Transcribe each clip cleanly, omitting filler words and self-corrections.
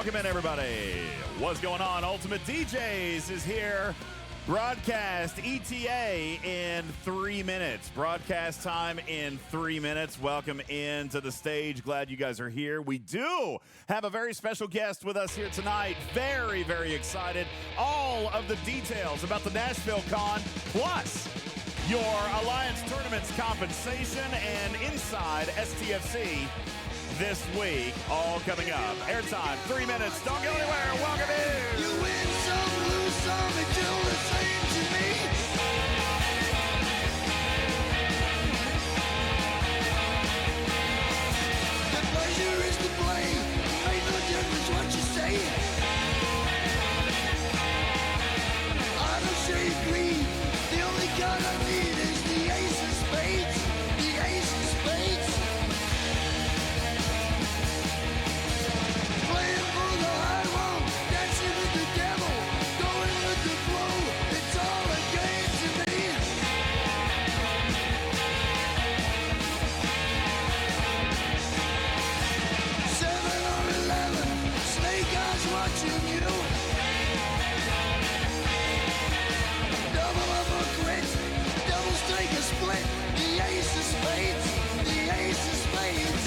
Welcome in, everybody. What's going on? Ultimate DJs is here. Broadcast ETA in 3 minutes. Broadcast time in 3 minutes. Welcome into the stage. Glad you guys are here. We do have a very special guest with us here tonight. Very, very excited. All of the details about the Nashville Con, plus your Alliance Tournaments compensation and inside STFC this week, all coming up. Airtime, 3 minutes. Don't go anywhere. Welcome in. You win some, lose some, and do the same to me. The pleasure is to blame. Ain't no difference what you say. I don't say greed. The only card I need is the ace of spades. The ace of spades. Playing for the high road, dancing with the devil, going with the flow. It's all a game to me. 7 or 11, snake eyes watching you. Double up or quit, double strike or split. The ace of spades, the ace of spades.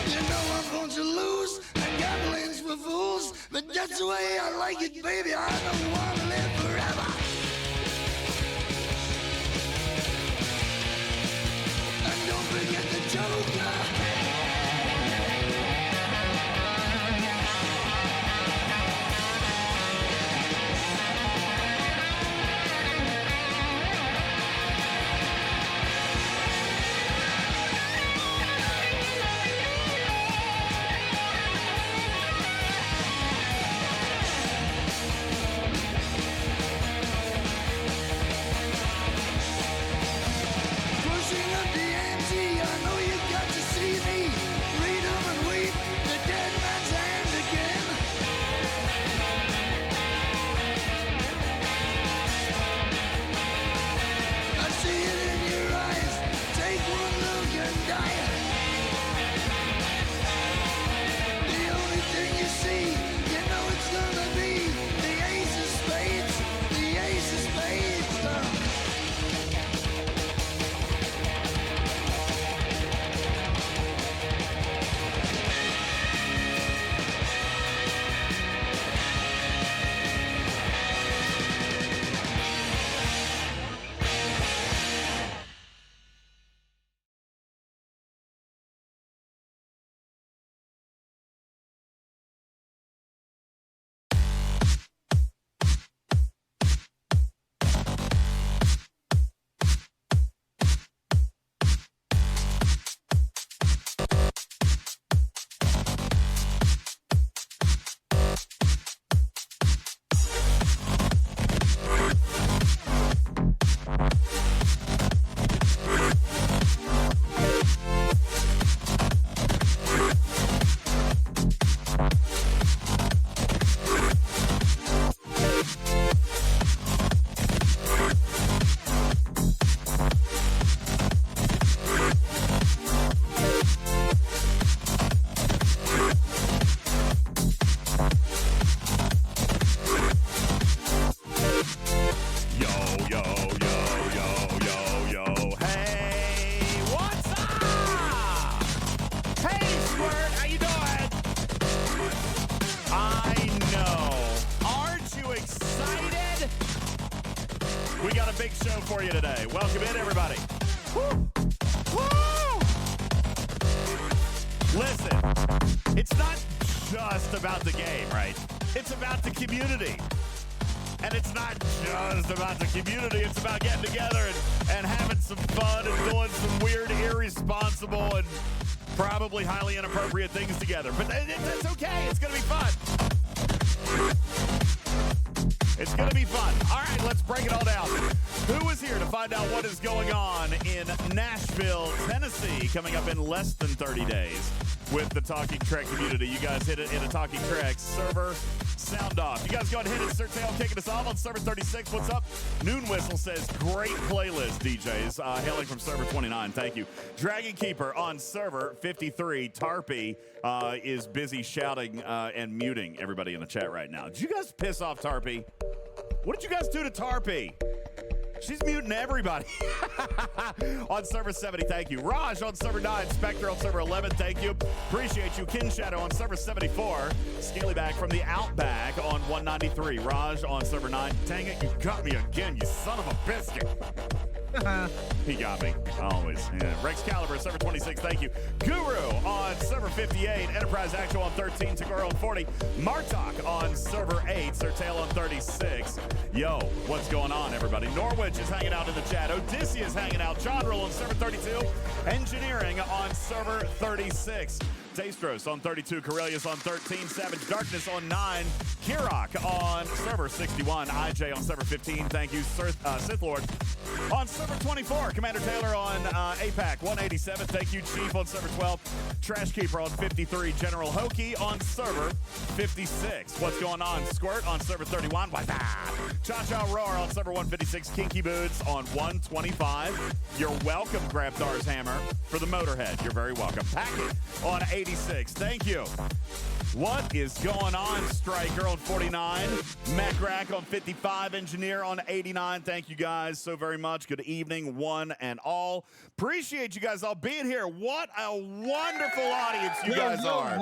You know I'm going to lose, and gambling's for fools, but that's the way I like it, baby. I don't want to live forever. And don't forget the Joker. Pushing up the ante, I know you got to see me. Read 'em and weep, the dead man's hand again. I see it in your eyes, take one look and die. The only thing you see, you know it's gonna be the ace of spades, the ace of spades. Yo, yo, yo, yo, yo, yo. Hey, what's up? Hey, Squirt, how you doing? I know. Aren't you excited? We got a big show for you today. Welcome in, everybody. Woo! Woo! Listen, it's not just about the game, right? It's about the community. And it's not just about the community. It's about getting together and having some fun and doing some weird, irresponsible, and probably highly inappropriate things together. But that's okay. It's going to be fun. It's going to be fun. All right, let's break it all down. Who is here to find out what is going on in Nashville, Tennessee, coming up in less than 30 days with the Talking Trek community? You guys hit a Talking Trek server sound off. You guys go ahead and hit it. Sir Tail kicking us off on server 36. What's up? Noon Whistle says, great playlist, DJs. Hailing from server 29. Thank you. Dragon Keeper on server 53. Tarpy is busy shouting and muting everybody in the chat right now. Did you guys piss off Tarpy? What did you guys do to Tarpy? She's muting everybody. On server 70, thank you. Raj on server 9. Spectre on server 11, thank you. Appreciate you. Kin Shadow on server 74. Scalyback from the Outback on 193. Raj on server 9. Dang it, you got me again, you son of a biscuit. He got me. Always. Yeah. Rex Caliber, server 26, thank you. Guru on server 58. Enterprise Actual on 13. Tagoro on 40. Martok on server 8. Sir Tail on 36. Yo, what's going on, everybody? Norwich is hanging out in the chat. Odysseus hanging out. John Roll on server 32. Engineering on server 36. Dastros on 32. Corellius on 13. Savage Darkness on 9. Kirok on server 61. IJ on server 15. Thank you. Sith Lord on server 24. Commander Taylor on APAC 187. Thank you. Chief on server 12. Trash Keeper on 53. General Hokey on server 56. What's going on? Squirt on server 31. Cha-Cha Roar on server 156. Kinky Boots on 125. You're welcome, Grabthar's Hammer, for the Motorhead. You're very welcome. Packet on 86. Thank you. What is going on, Striker on 49, Macrack on 55, Engineer on 89. Thank you guys so very much. Good evening, one and all. Appreciate you guys all being here. What a wonderful audience you guys are.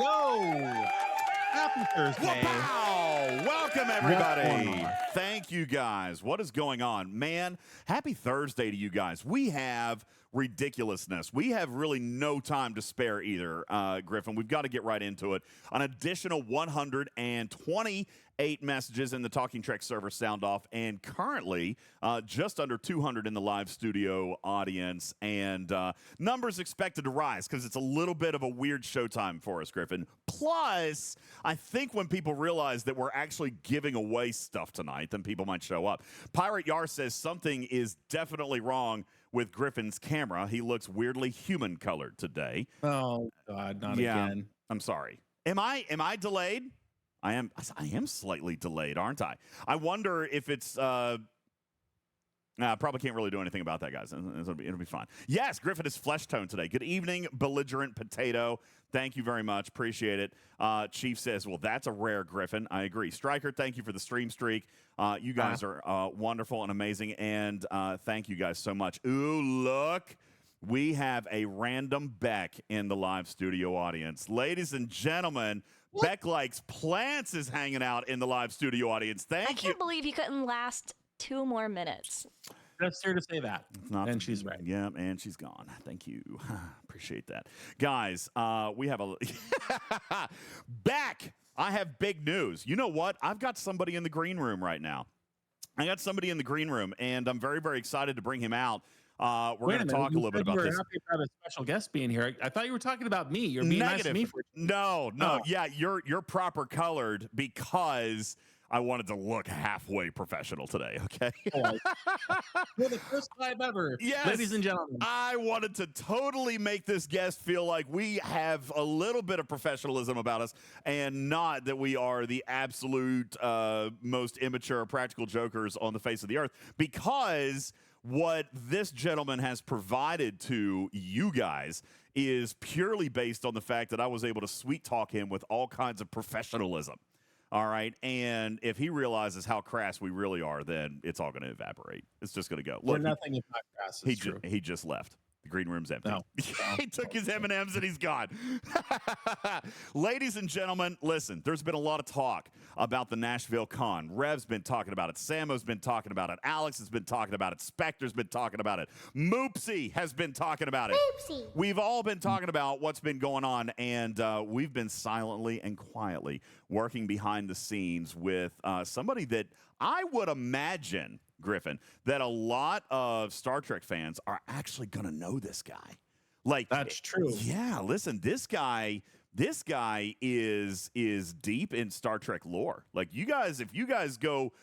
Happy Thursday. Wow. Welcome, everybody. Thank you guys. What is going on? Man, happy Thursday to you guys. We have ridiculousness. We have really no time to spare either, Griffin. We've got to get right into it. An additional 128 messages in the Talking Trek server sound off, and currently just under 200 in the live studio audience, and numbers expected to rise because it's a little bit of a weird showtime for us, Griffin. Plus, I think when people realize that we're actually giving away stuff tonight, then people might show up. Pirate Yar says something is definitely wrong with Griffin's camera. He looks weirdly human-colored today. Oh, God, not again. I'm sorry. Am I delayed? I am slightly delayed, aren't I? I wonder if it's probably can't really do anything about that, guys. It'll be fine. Yes, Griffin is flesh tone today. Good evening, belligerent potato. Thank you very much. Appreciate it. Chief says, well, that's a rare Griffin. I agree. Striker, thank you for the stream streak. You guys are wonderful and amazing, and thank you guys so much. Ooh, look. We have a random Beck in the live studio audience. Ladies and gentlemen, Beck Likes Plants is hanging out in the live studio audience. Thank you. I can't believe he couldn't last 2 more minutes. That's fair to say that. And she's right. Yeah, and she's gone. Thank you. Appreciate that. Guys, we have a... Beck, I have big news. You know what? I've got somebody in the green room right now. And I'm very, very excited to bring him out. We're going to talk a little bit about this. Happy to have a special guest being here. I thought you were talking about me. You're being nice to me for No. Yeah, you're proper colored because I wanted to look halfway professional today, okay? For the first time ever, yes, ladies and gentlemen. I wanted to totally make this guest feel like we have a little bit of professionalism about us and not that we are the absolute most immature practical jokers on the face of the earth, because what this gentleman has provided to you guys is purely based on the fact that I was able to sweet talk him with all kinds of professionalism. All right. And if he realizes how crass we really are, then it's all going to evaporate. It's just going to go. Look, nothing is not crass. He just left. The green room's empty. No. He took his M&Ms and he's gone. Ladies and gentlemen, listen, there's been a lot of talk about the Nashville Con. Rev's been talking about it. Samo's been talking about it. Alex has been talking about it. Spectre's been talking about it. Moopsy has been talking about it. Moopsy. We've all been talking about what's been going on, and we've been silently and quietly working behind the scenes with somebody that I would imagine, Griffin, that a lot of Star Trek fans are actually going to know this guy. Like, that's true. Yeah, listen, this guy is deep in Star Trek lore. Like, you guys, if you guys go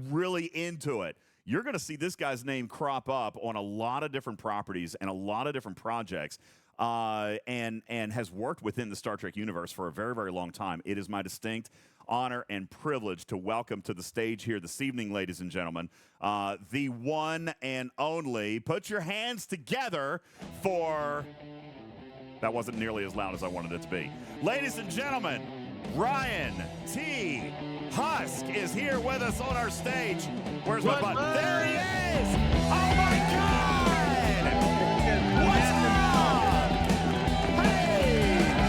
really into it, you're going to see this guy's name crop up on a lot of different properties and a lot of different projects. and has worked within the Star Trek universe for a very, very long time. It is my distinct honor and privilege to welcome to the stage here this evening, ladies and gentlemen, the one and only. Put your hands together for... That wasn't nearly as loud as I wanted it to be. Ladies and gentlemen, Ryan T Husk is here with us on our stage. Where's my button? There he is! Oh my God! What's up? Hey!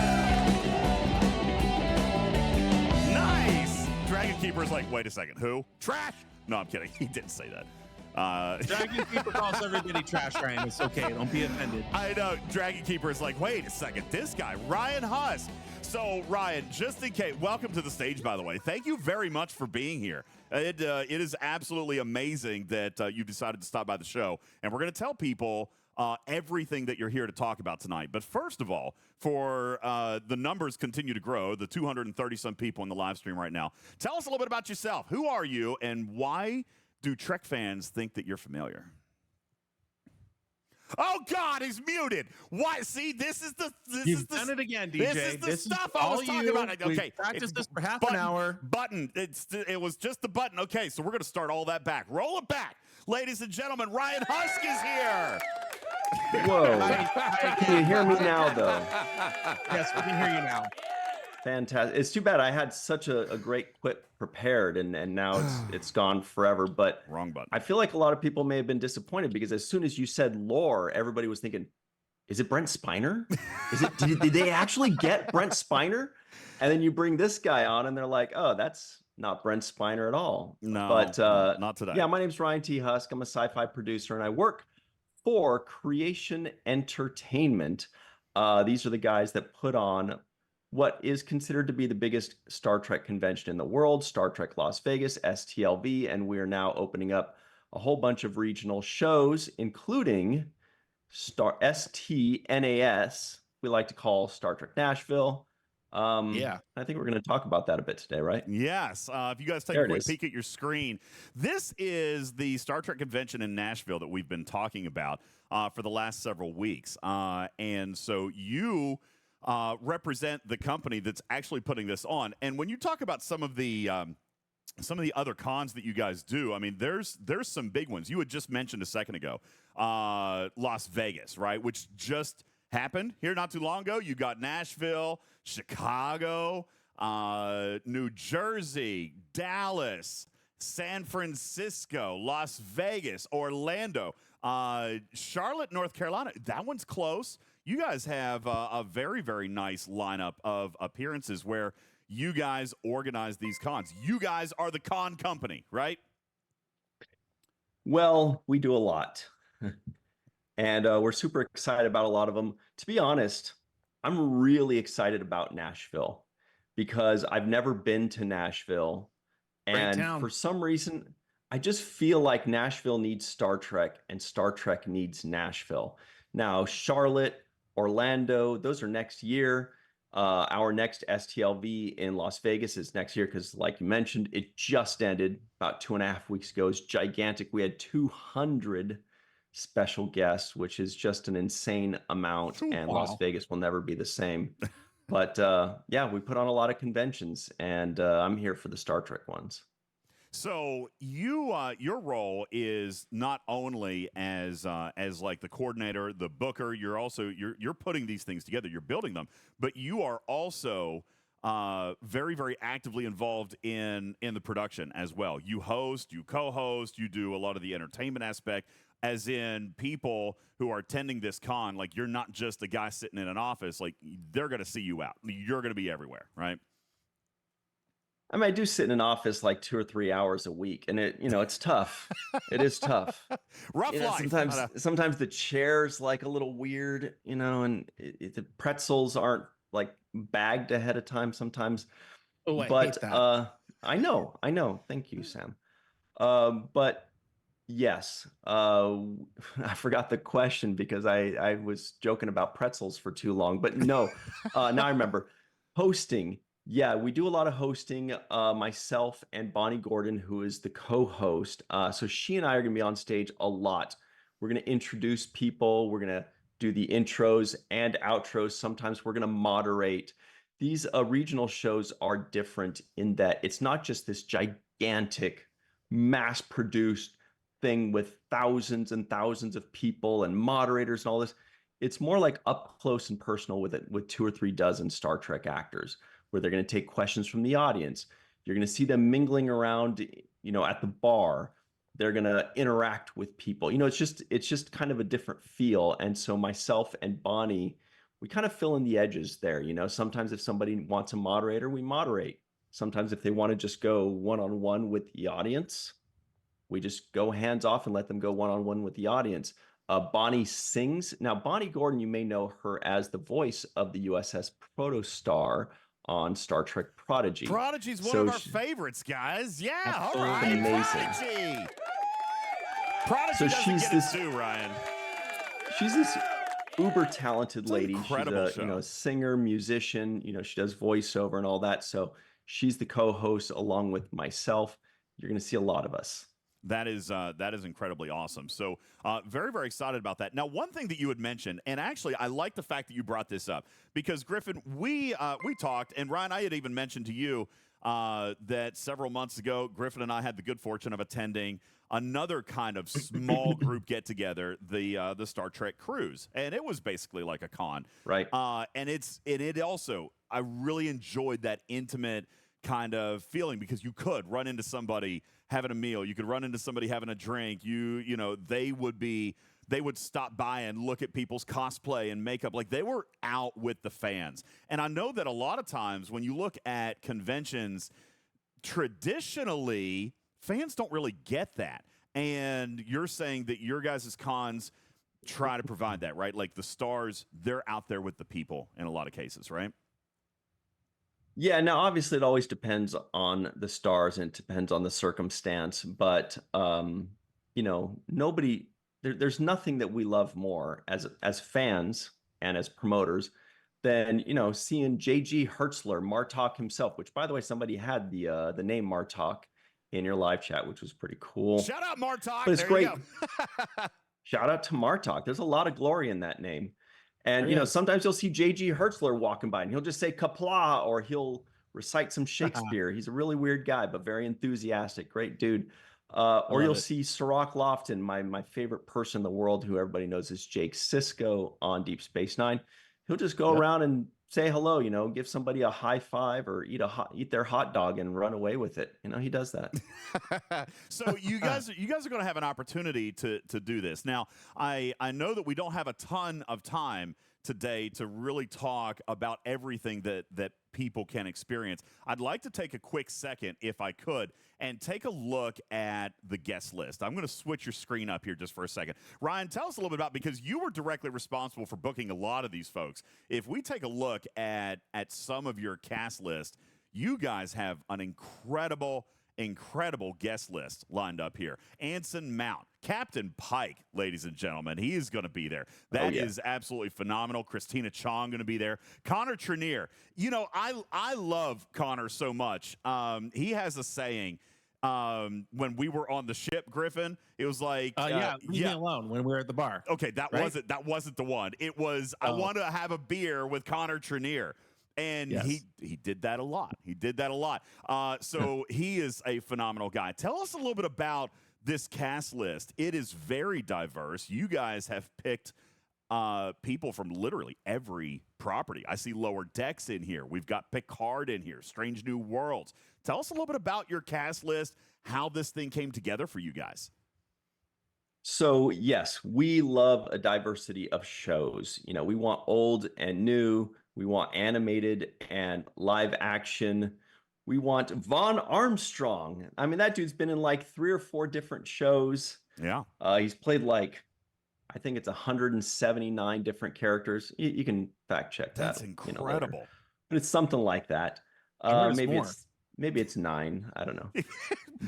Nice! Dragon Keeper's like, wait a second, who? Trash! No, I'm kidding. He didn't say that. Dragon Keeper calls everybody trash, Ryan. It's okay. Don't be offended. I know. Dragon Keeper is like, wait a second. This guy, Ryan Husk. So, Ryan, just in case, welcome to the stage, by the way. Thank you very much for being here. It is absolutely amazing that you decided to stop by the show. And we're going to tell people everything that you're here to talk about tonight. But first of all, for the numbers continue to grow, the 230-some people in the live stream right now, tell us a little bit about yourself. Who are you, and why do Trek fans think that you're familiar? Oh God, he's muted. What? See, this is the You've done it again, DJ. This is the stuff I was talking about. Okay, We've practiced this for half button, an hour. Button. It was just the button. Okay, so we're gonna start all that back. Roll it back, ladies and gentlemen. Ryan Husk is here. Whoa! Can you hear me now, though? Yes, we can hear you now. Fantastic. It's too bad I had such a great clip prepared, and now it's gone forever. But Wrong button. I feel like a lot of people may have been disappointed because as soon as you said lore, everybody was thinking, "Is it Brent Spiner? Is it? Did they actually get Brent Spiner?" And then you bring this guy on, and they're like, "Oh, that's not Brent Spiner at all." No, but not today. Yeah, my name's Ryan T Husk. I'm a sci-fi producer, and I work for Creation Entertainment. These are the guys that put on what is considered to be the biggest Star Trek convention in the world, Star Trek Las Vegas, STLV, and we are now opening up a whole bunch of regional shows, including STNAS, we like to call Star Trek Nashville. Yeah. I think we're going to talk about that a bit today, right? Yes. If you guys take There a it quick is. peek at your screen, this is the Star Trek convention in Nashville that we've been talking about for the last several weeks. And so you represent the company that's actually putting this on. And when you talk about some of the other cons that you guys do, I mean, there's some big ones. You had just mentioned a second ago, Las Vegas, right, which just happened here not too long ago. You got Nashville, Chicago, New Jersey, Dallas, San Francisco, Las Vegas, Orlando, Charlotte, North Carolina. That one's close. You guys have a very, very nice lineup of appearances where you guys organize these cons. You guys are the con company, right? Well, we do a lot. And we're super excited about a lot of them. To be honest, I'm really excited about Nashville because I've never been to Nashville. And town. For some reason, I just feel like Nashville needs Star Trek and Star Trek needs Nashville. Now, Charlotte, Orlando, those are next year. Our next STLV in Las Vegas is next year because, like you mentioned, it just ended about 2.5 weeks ago. It's gigantic. We had 200 special guests, which is just an insane amount, and Wow. Las Vegas will never be the same. But yeah, we put on a lot of conventions, and I'm here for the Star Trek ones. So you, your role is not only as like the coordinator, the booker. You're also you're putting these things together. You're building them, but you are also very, very actively involved in the production as well. You host, you co-host, you do a lot of the entertainment aspect. As in people who are attending this con, like you're not just a guy sitting in an office. Like they're going to see you out. You're going to be everywhere, right? I mean, I do sit in an office like 2 or 3 hours a week, and it's tough. It is tough. Rough life. Sometimes the chair's like a little weird, and the pretzels aren't like bagged ahead of time sometimes. Oh, I hate But that. I know. Thank you, Sam. But yes, I forgot the question because I was joking about pretzels for too long. But no, now I remember. Hosting. Yeah, we do a lot of hosting. Myself and Bonnie Gordon, who is the co-host. So she and I are going to be on stage a lot. We're going to introduce people. We're going to do the intros and outros. Sometimes we're going to moderate. These regional shows are different in that it's not just this gigantic, mass-produced thing with thousands and thousands of people and moderators and all this. It's more like up close and personal with 2 or 3 dozen Star Trek actors, where they're going to take questions from the audience. You're going to see them mingling around, at the bar. They're going to interact with people. It's just kind of a different feel. And so myself and Bonnie, we kind of fill in the edges there. Sometimes if somebody wants a moderator, we moderate. Sometimes if they want to just go one-on-one with the audience, we just go hands off and let them go one-on-one with the audience. Bonnie sings. Now, Bonnie Gordon, you may know her as the voice of the USS Protostar on Star Trek Prodigy. Prodigy's one of our favorites, guys. Yeah, all right. Amazing. Prodigy So doesn't she's get this it too, Ryan. She's this uber talented lady. Incredible She's show. a singer, musician. She does voiceover and all that. So she's the co-host along with myself. You're going to see a lot of us. That is incredibly awesome. So very, very excited about that. Now, one thing that you had mentioned, and actually I like the fact that you brought this up, because Griffin, we talked, and Ryan, I had even mentioned to you that several months ago, Griffin and I had the good fortune of attending another kind of small group get-together, the Star Trek cruise. And it was basically like a con. Right. And it also, I really enjoyed that intimate kind of feeling, because you could run into somebody having a meal, you could run into somebody having a drink, they would stop by and look at people's cosplay and makeup. Like, they were out with the fans. And I know that a lot of times when you look at conventions, traditionally fans don't really get that. And you're saying that your guys' cons try to provide that, right? Like, the stars, they're out there with the people in a lot of cases, right? Yeah, now obviously it always depends on the stars and it depends on the circumstance, but there's nothing that we love more as fans and as promoters than seeing J.G. Hertzler, Martok himself, which, by the way, somebody had the name Martok in your live chat, which was pretty cool. Shout out Martok. But it's there great. You go. Shout out to Martok. There's a lot of glory in that name. And, sometimes you'll see J.G. Hertzler walking by and he'll just say Kapla, or he'll recite some Shakespeare. He's a really weird guy, but very enthusiastic. Great dude. Or you'll see Sirach Lofton, my favorite person in the world, who everybody knows as Jake Sisko on Deep Space Nine. He'll just go around and say hello, give somebody a high five, or eat their hot dog and run away with it. He does that. So you guys are going to have an opportunity to do this. Now, I know that we don't have a ton of time today to really talk about everything that people can experience. I'd like to take a quick second, if I could, and take a look at the guest list. I'm going to switch your screen up here just for a second. Ryan, tell us a little bit about, because you were directly responsible for booking a lot of these folks. If we take a look at some of your cast list, you guys have an incredible guest list lined up here. Anson Mount, Captain Pike, ladies and gentlemen, he is going to be there. That is absolutely phenomenal. Christina Chong going to be there. Connor Trenier. I love Connor so much. He has a saying. When we were on the ship, Griffin, it was like, leave me alone when we were at the bar. Okay, that wasn't the one. It was, I want to have a beer with Connor Trenier. And he did that a lot. So he is a phenomenal guy. Tell us a little bit about this cast list. It is very diverse. You guys have picked people from literally every property. I see Lower Decks in here. We've got Picard in here, Strange New Worlds. Tell us a little bit about your cast list, how this thing came together for you guys. So, yes, we love a diversity of shows. We want old and new. We want animated and live action. We want Vaughn Armstrong. I mean, that dude's been in like 3 or 4 different shows. Yeah. He's played I think it's 179 different characters. You can fact check that. That's incredible. But it's something like that. Maybe it's 9. I don't know.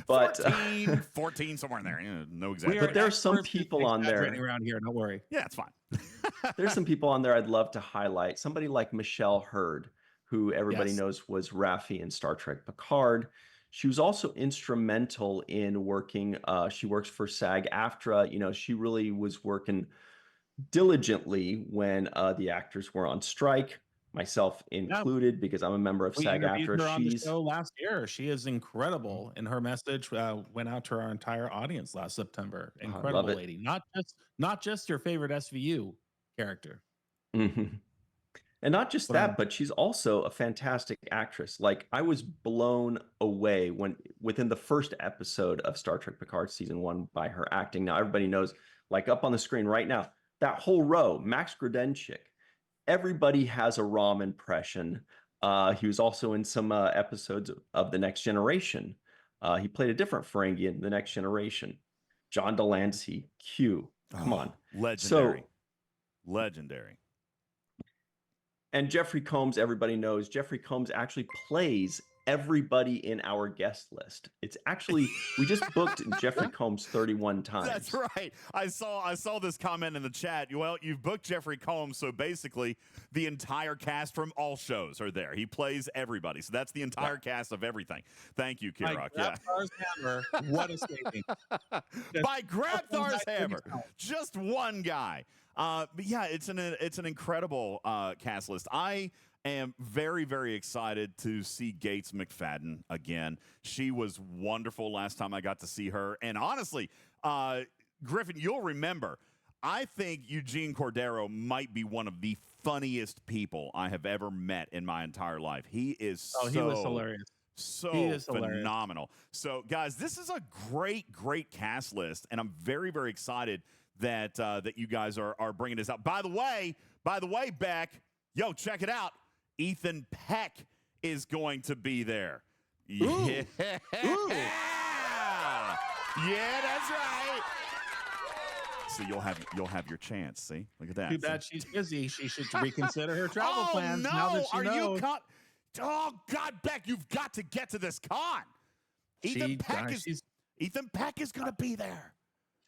But 14, somewhere in there. No exact. But there are some people on there around here. Don't worry. Yeah, it's fine. There's some people on there I'd love to highlight. Somebody like Michelle Hurd, who everybody knows was Raffi in Star Trek Picard. She was also instrumental in working. She works for SAG-AFTRA. She really was working diligently when the actors were on strike, myself Yeah, included, because I'm a member of we interviewed SAG-AFTRA. her on the show last year. She is incredible, and her message went out to our entire audience last September. I love Incredible it. lady, not just your favorite SVU character. Mhm. And not just But that, but she's also a fantastic actress. Like, I was blown away when within the first episode of Star Trek Picard season 1 by her acting. Now everybody knows, like up on the screen right now, that whole row, Max Grodenchik. Everybody has a Rom impression. He was also in some episodes of The Next Generation. He played a different Ferengi in The Next Generation. John Delancey, Q. Come on. Legendary. So, Legendary. and Jeffrey Combs, everybody knows, Jeffrey Combs actually plays everybody in our guest list. It's actually, we just booked Jeffrey Combs 31 times. That's right. I saw this comment in the chat. Well, you've booked Jeffrey Combs, so basically the entire cast from all shows are there. He plays everybody. So that's the entire cast of everything. Thank you, Kirok. Yeah. Thar's hammer. What a statement. By Grabthar's hammer. Just one guy. But yeah, it's an incredible cast list. I am very, very excited to see Gates McFadden again. She was wonderful last time I got to see her. And honestly, Griffin, you'll remember, I think Eugene Cordero might be one of the funniest people I have ever met in my entire life. He is he was hilarious. So phenomenal. So, guys, this is a great, great cast list, and I'm very, very excited that that you guys are bringing this out. By the way, Beck, yo, check it out. Ethan Peck is going to be there. Ooh. Yeah. Ooh. Yeah, that's right. So you'll have your chance. See, look at that. Too bad she's busy. She should reconsider her travel plans no. now that she Are knows. Oh God, Beck, you've got to get to this con. Ethan Peck is going to be there.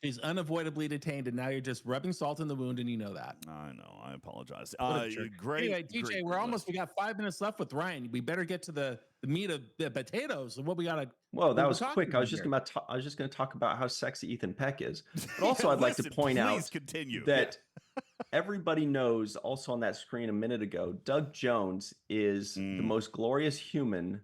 She's unavoidably detained, and now you're just rubbing salt in the wound, and you know that. I know. I apologize. Great. Anyway, DJ, we got 5 minutes left with Ryan. We better get to the meat of the potatoes and what we got to. Well, that was quick. I was just going to talk about how sexy Ethan Peck is. But also, I'd like to point out that everybody knows, also on that screen a minute ago, Doug Jones is the most glorious human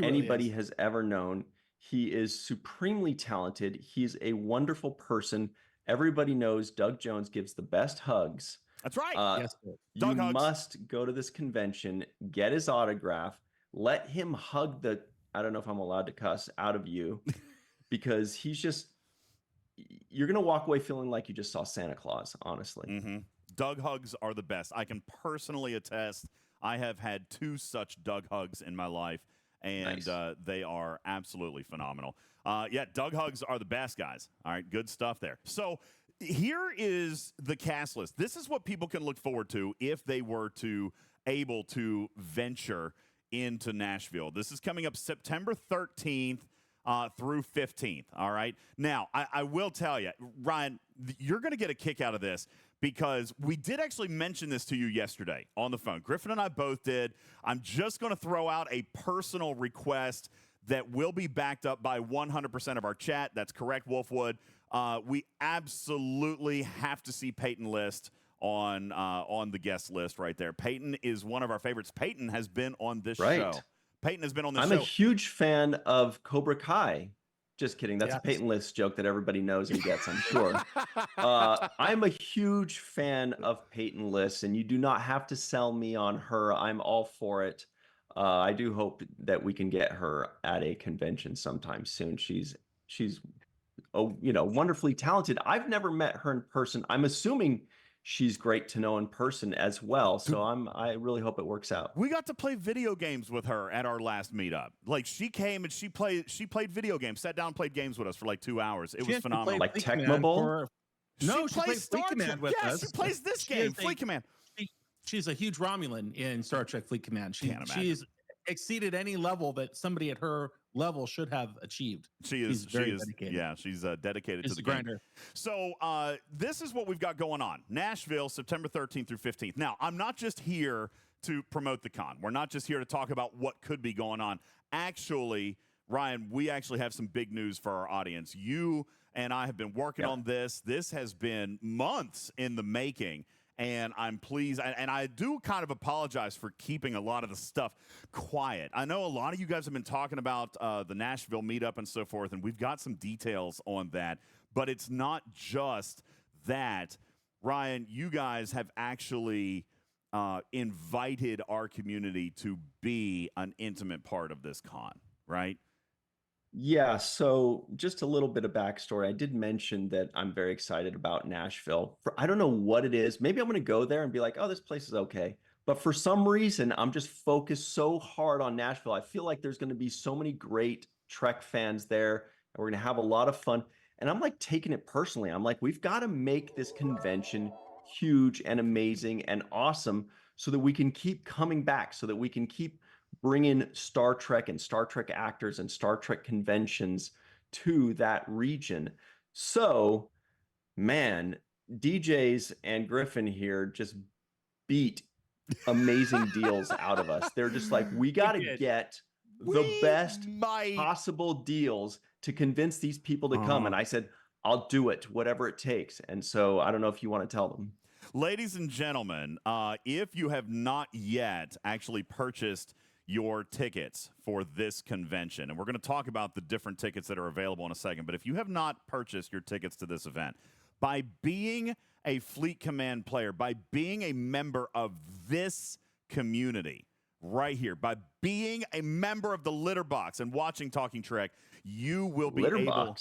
anybody has ever known. He is supremely talented. He's a wonderful person. Everybody knows Doug Jones gives the best hugs. That's right. Yes, you must go to this convention, get his autograph, let him hug the, I don't know if I'm allowed to cuss, out of you, because he's just, you're going to walk away feeling like you just saw Santa Claus, honestly. Mm-hmm. Doug hugs are the best. I can personally attest. I have had 2 such Doug hugs in my life. And nice. They are absolutely phenomenal. Yeah, Doug hugs are the best, guys. All right, good stuff there. So here is the cast list. This is what people can look forward to if they were to able to venture into Nashville. This is coming up September 13th through 15th. All right. Now, I will tell you, Ryan, you're going to get a kick out of this, because we did actually mention this to you yesterday on the phone. Griffin and I both did. I'm just going to throw out a personal request that will be backed up by 100% of our chat. That's correct, Wolfwood. We absolutely have to see Peyton List on the guest list right there. Peyton is one of our favorites. Peyton has been on this show. Peyton has been on this show. I'm a huge fan of Cobra Kai. Just kidding. That's a Peyton List joke that everybody knows and gets, I'm sure. I'm a huge fan of Peyton List, and you do not have to sell me on her. I'm all for it. I do hope that we can get her at a convention sometime soon. She's wonderfully talented. I've never met her in person. I'm assuming she's great to know in person as well. So I really hope it works out. We got to play video games with her at our last meetup. Like, she came and she played video games, sat down and played games with us for like 2 hours. It was phenomenal. Like Tecmo Bowl? No, she plays Fleet Command with us. She plays this game, Fleet Command. She's a huge Romulan in Star Trek Fleet Command. She's exceeded any level that somebody at her level should have achieved. She's dedicated. Yeah, she's dedicated to the grinder. So this is what we've got going on. Nashville, September 13th through 15th. Now, I'm not just here to promote the con. We're not just here to talk about what could be going on. Actually, Ryan, we actually have some big news for our audience. You and I have been working on this. This has been months in the making, and I'm pleased. And I do kind of apologize for keeping a lot of the stuff quiet. I know a lot of you guys have been talking about the Nashville meetup and so forth, and we've got some details on that. But it's not just that. Ryan, you guys have actually invited our community to be an intimate part of this con, right? Yeah, so just a little bit of backstory. I did mention that I'm very excited about Nashville. I don't know what it is. Maybe I'm going to go there and be like, oh, this place is okay. But for some reason, I'm just focused so hard on Nashville. I feel like there's going to be so many great Trek fans there, and we're going to have a lot of fun. And I'm like taking it personally. I'm like, we've got to make this convention huge and amazing and awesome so that we can keep coming back, so that we can keep bring in Star Trek and Star Trek actors and Star Trek conventions to that region. So, man, DJs and Griffin here just beat amazing deals out of us. They're just like, we got to get the best possible deals to convince these people to come. And I said, I'll do it, whatever it takes. And so I don't know if you want to tell them. Ladies and gentlemen, if you have not yet actually purchased your tickets for this convention, and we're going to talk about the different tickets that are available in a second, but if you have not purchased your tickets to this event, by being a Fleet Command player, by being a member of this community right here, by being a member of the Litter Box and watching Talking Trek, you will be able...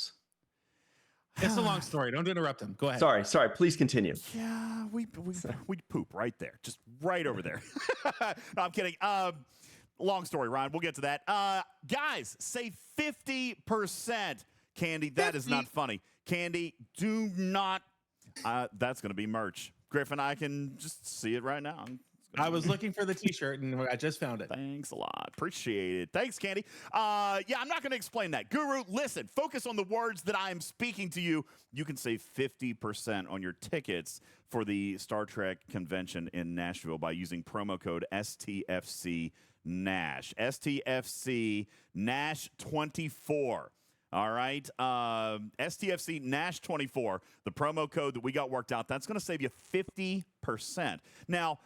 It's a long story. Don't interrupt him. Go ahead. Sorry. Please continue. Yeah, we poop right there, just right over there. No, I'm kidding. Long story, Ryan. We'll get to that. Guys, say 50%. Candy, that 50. Is not funny. Candy, do not. That's going to be merch. Griffin, I can just see it right now. I was looking for the T-shirt, and I just found it. Thanks a lot. Appreciate it. Thanks, Candy. Yeah, I'm not going to explain that. Guru, listen. Focus on the words that I am speaking to you. You can save 50% on your tickets for the Star Trek convention in Nashville by using promo code STFCNash. STFCNash24. All right. STFCNash24, the promo code that we got worked out, that's going to save you 50%. Now,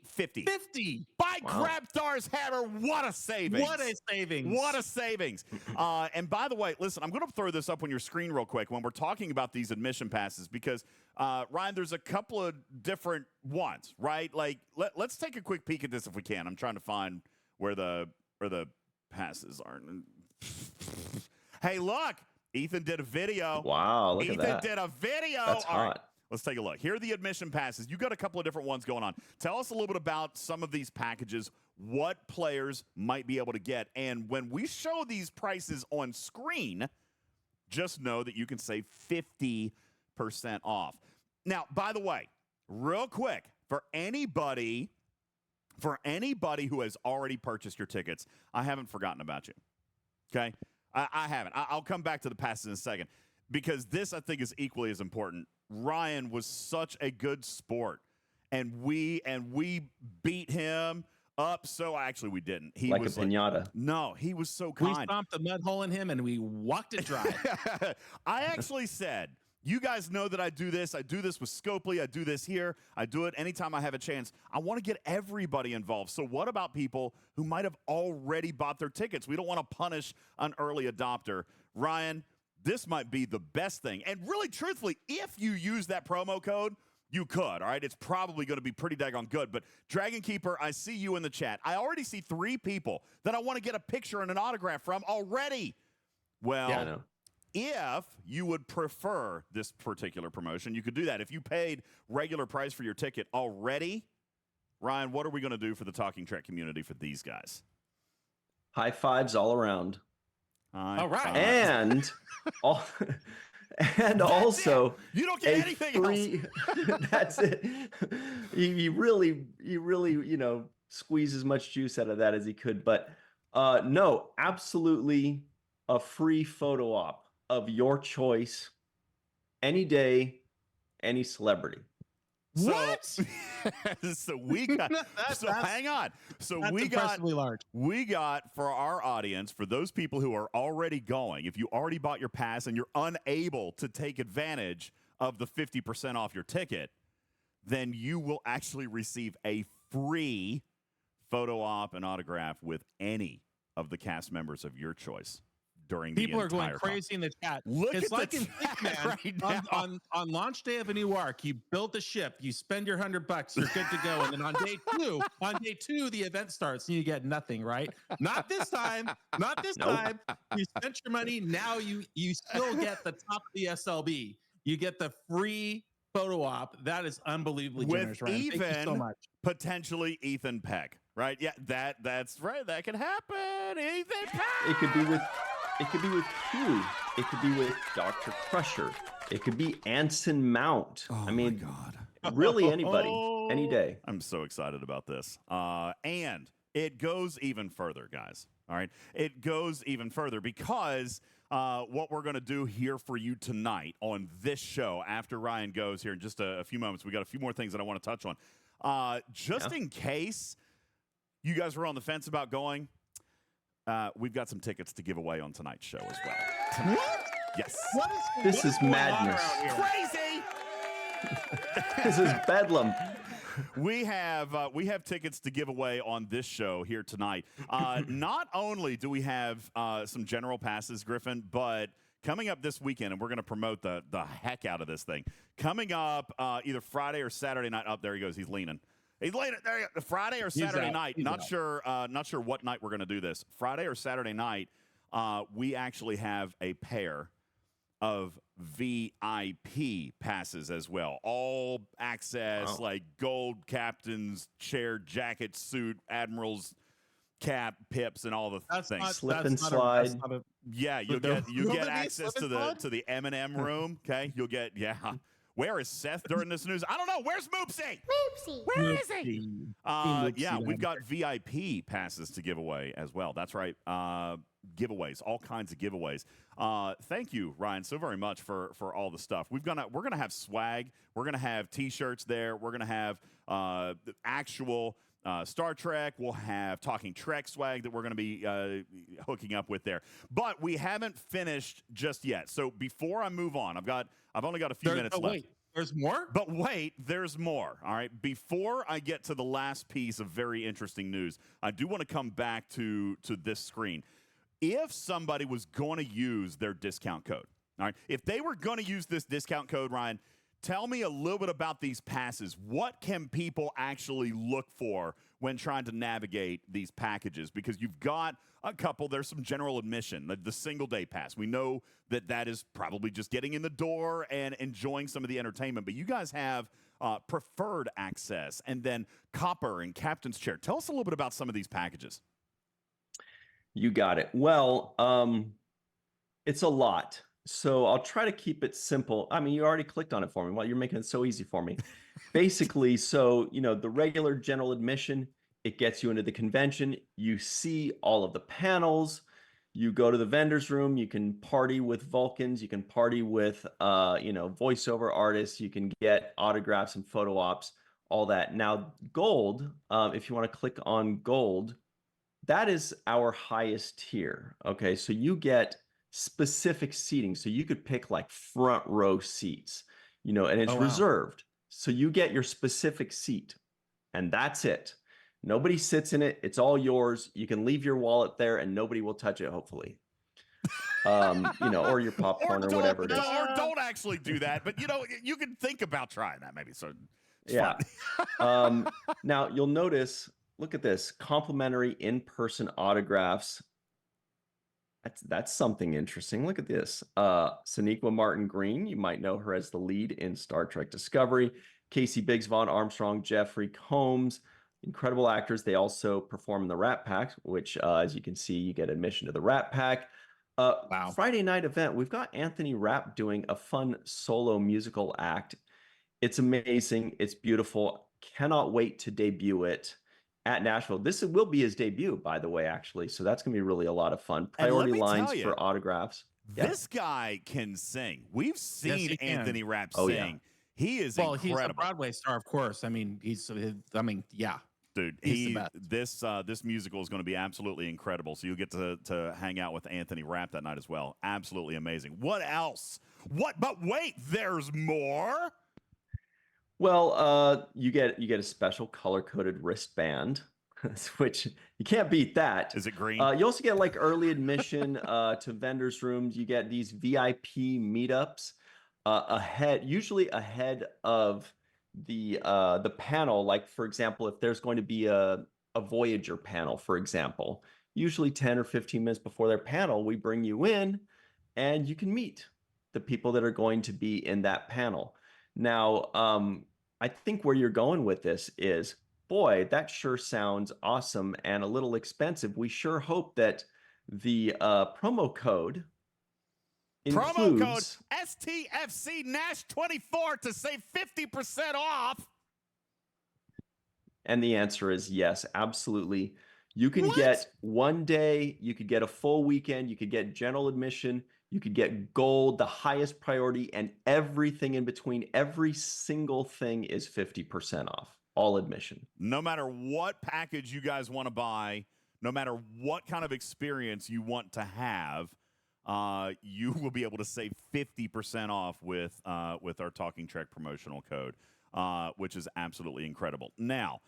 50. By Grabthar's hammer, what a savings. What a savings. What a savings. And by the way, listen, I'm going to throw this up on your screen real quick when we're talking about these admission passes because, Ryan, there's a couple of different ones, right? Like, let's take a quick peek at this if we can. I'm trying to find where the passes are. Hey, look, Ethan did a video. Wow, look at that. Ethan did a video. That's hot. All right, let's take a look. Here are the admission passes. You got a couple of different ones going on. Tell us a little bit about some of these packages, what players might be able to get. And when we show these prices on screen, just know that you can save 50% off. Now, by the way, real quick, for anybody who has already purchased your tickets, I haven't forgotten about you, okay? I haven't. I'll come back to the passes in a second because this, I think, is equally as important. Ryan was such a good sport, and we beat him up. So actually, we didn't. He like was a pinata. No, he was so kind. We stomped the mud hole in him, and we walked it dry. I actually said, you guys know that I do this. I do this with Scopely. I do this here. I do it anytime I have a chance. I want to get everybody involved. So what about people who might have already bought their tickets? We don't want to punish an early adopter. Ryan, this might be the best thing. And really, truthfully, if you use that promo code, you could, all right? It's probably going to be pretty daggone good. But Dragon Keeper, I see you in the chat. I already see 3 people that I want to get a picture and an autograph from already. Well, yeah, I know. If you would prefer this particular promotion, you could do that. If you paid regular price for your ticket already, Ryan, what are we going to do for the Talking Trek community for these guys? High fives all around. All right. And also you don't get anything else. That's it. He really, squeeze as much juice out of that as he could. But no, absolutely a free photo op of your choice any day, any celebrity. What? So we got. Hang on. So that's impressively large. We got for our audience, for those people who are already going. If you already bought your pass and you're unable to take advantage of the 50% off your ticket, then you will actually receive a free photo op and autograph with any of the cast members of your choice during People the are going crazy in the chat. Look it's at like the in chat Hitman, right now. on launch day of a new arc, you build the ship, you spend your $100, you're good to go, and then on day two, the event starts and you get nothing. Right? Not this time. Not this time. You spent your money. Now you still get the top of the SLB. You get the free photo op. That is unbelievably generous, Ryan. Thank you so much. Potentially Ethan Peck, right? Yeah, that's right. That could happen. Ethan Peck. It could be with Q. It could be with Dr. Crusher. It could be Anson Mount. Oh, I mean, my God. Really anybody, any day. I'm so excited about this. And it goes even further, guys. All right. It goes even further because what we're going to do here for you tonight on this show after Ryan goes here in just a few moments, we got a few more things that I want to touch on. Just in case you guys were on the fence about going, we've got some tickets to give away on tonight's show as well. What? Yes. This is madness. Crazy. This is bedlam. We have tickets to give away on this show here tonight. Not only do we have some general passes, Griffin, but coming up this weekend, and we're going to promote the heck out of this thing. Coming up either Friday or Saturday night. Up there he goes. He's leaning. He's leaning. There you go. Friday or Saturday night. Not sure what night we're going to do this. Friday or Saturday night. We actually have a pair of VIP passes as well. All access, like gold captain's chair, jacket, suit, admiral's cap, pips, and all the things. Slip and slide. You'll get access to the M&M room. Okay, you'll get Where is Seth during this news? I don't know. Where's Moopsy? Where is he? We've got VIP passes to give away as well. That's right. Giveaways, all kinds of giveaways. Thank you, Ryan, so very much for all the stuff. We're gonna have swag. We're gonna have T-shirts there. We're gonna have the actual Star Trek. We'll have Talking Trek swag that we're gonna be hooking up with there. But we haven't finished just yet. So before I move on, I've only got a few minutes left. Wait, there's more? But wait, there's more. All right. Before I get to the last piece of very interesting news, I do want to come back to this screen. If somebody was going to use their discount code, all right, if they were going to use this discount code, Ryan, tell me a little bit about these passes. What can people actually look for when trying to navigate these packages? Because you've got a couple. There's some general admission, the single day pass. We know that is probably just getting in the door and enjoying some of the entertainment. But you guys have preferred access and then copper and captain's chair. Tell us a little bit about some of these packages. You got it. Well, it's a lot. So I'll try to keep it simple. I mean, you already clicked on it for me. Well, you're making it so easy for me. Basically, so, the regular general admission, it gets you into the convention. You see all of the panels. You go to the vendor's room. You can party with Vulcans. You can party with, voiceover artists. You can get autographs and photo ops, all that. Now, gold, if you want to click on gold, that is our highest tier. Okay, so you get specific seating. So you could pick like front row seats, and it's reserved. So you get your specific seat and that's it. Nobody sits in it. It's all yours. You can leave your wallet there and nobody will touch it, hopefully. Or your popcorn or whatever it is. Or don't actually do that. But, you can think about trying that maybe. So yeah. Now you'll notice, look at this, complimentary in-person autographs. That's something interesting. Look at this. Sonequa Martin Green, you might know her as the lead in Star Trek Discovery. Casey Biggs, Vaughn Armstrong, Jeffrey Combs, incredible actors. They also perform in the Rat Pack, which, as you can see, you get admission to the Rat Pack. Wow. Friday night event, we've got Anthony Rapp doing a fun solo musical act. It's amazing. It's beautiful. Cannot wait to debut it at Nashville. This will be his debut, by the way, actually. So that's going to be really a lot of fun. Priority lines for autographs. This guy can sing. We've seen Anthony Rapp sing. Yeah. He is Well, he's a incredible. Broadway star, of course. I mean, yeah. Dude, He's the best. this musical is going to be absolutely incredible. So you'll get to hang out with Anthony Rapp that night as well. Absolutely amazing. What else? But wait, there's more. Well, you get a special color-coded wristband, which you can't beat that. Is it green? You also get like early admission to vendors' rooms. You get these VIP meetups usually ahead of the panel. Like for example, if there's going to be a Voyager panel, for example, usually 10 or 15 minutes before their panel, we bring you in, and you can meet the people that are going to be in that panel. Now, I think where you're going with this is, boy, that sure sounds awesome and a little expensive. We sure hope that the promo code includes STFCNash24 to save 50% off. And the answer is yes, absolutely. You can get one day, you could get a full weekend, you could get general admission, you could get gold, the highest priority, and everything in between. Every single thing is 50% off, all admission. No matter what package you guys want to buy, no matter what kind of experience you want to have, you will be able to save 50% off with our Talking Trek promotional code, which is absolutely incredible. Now,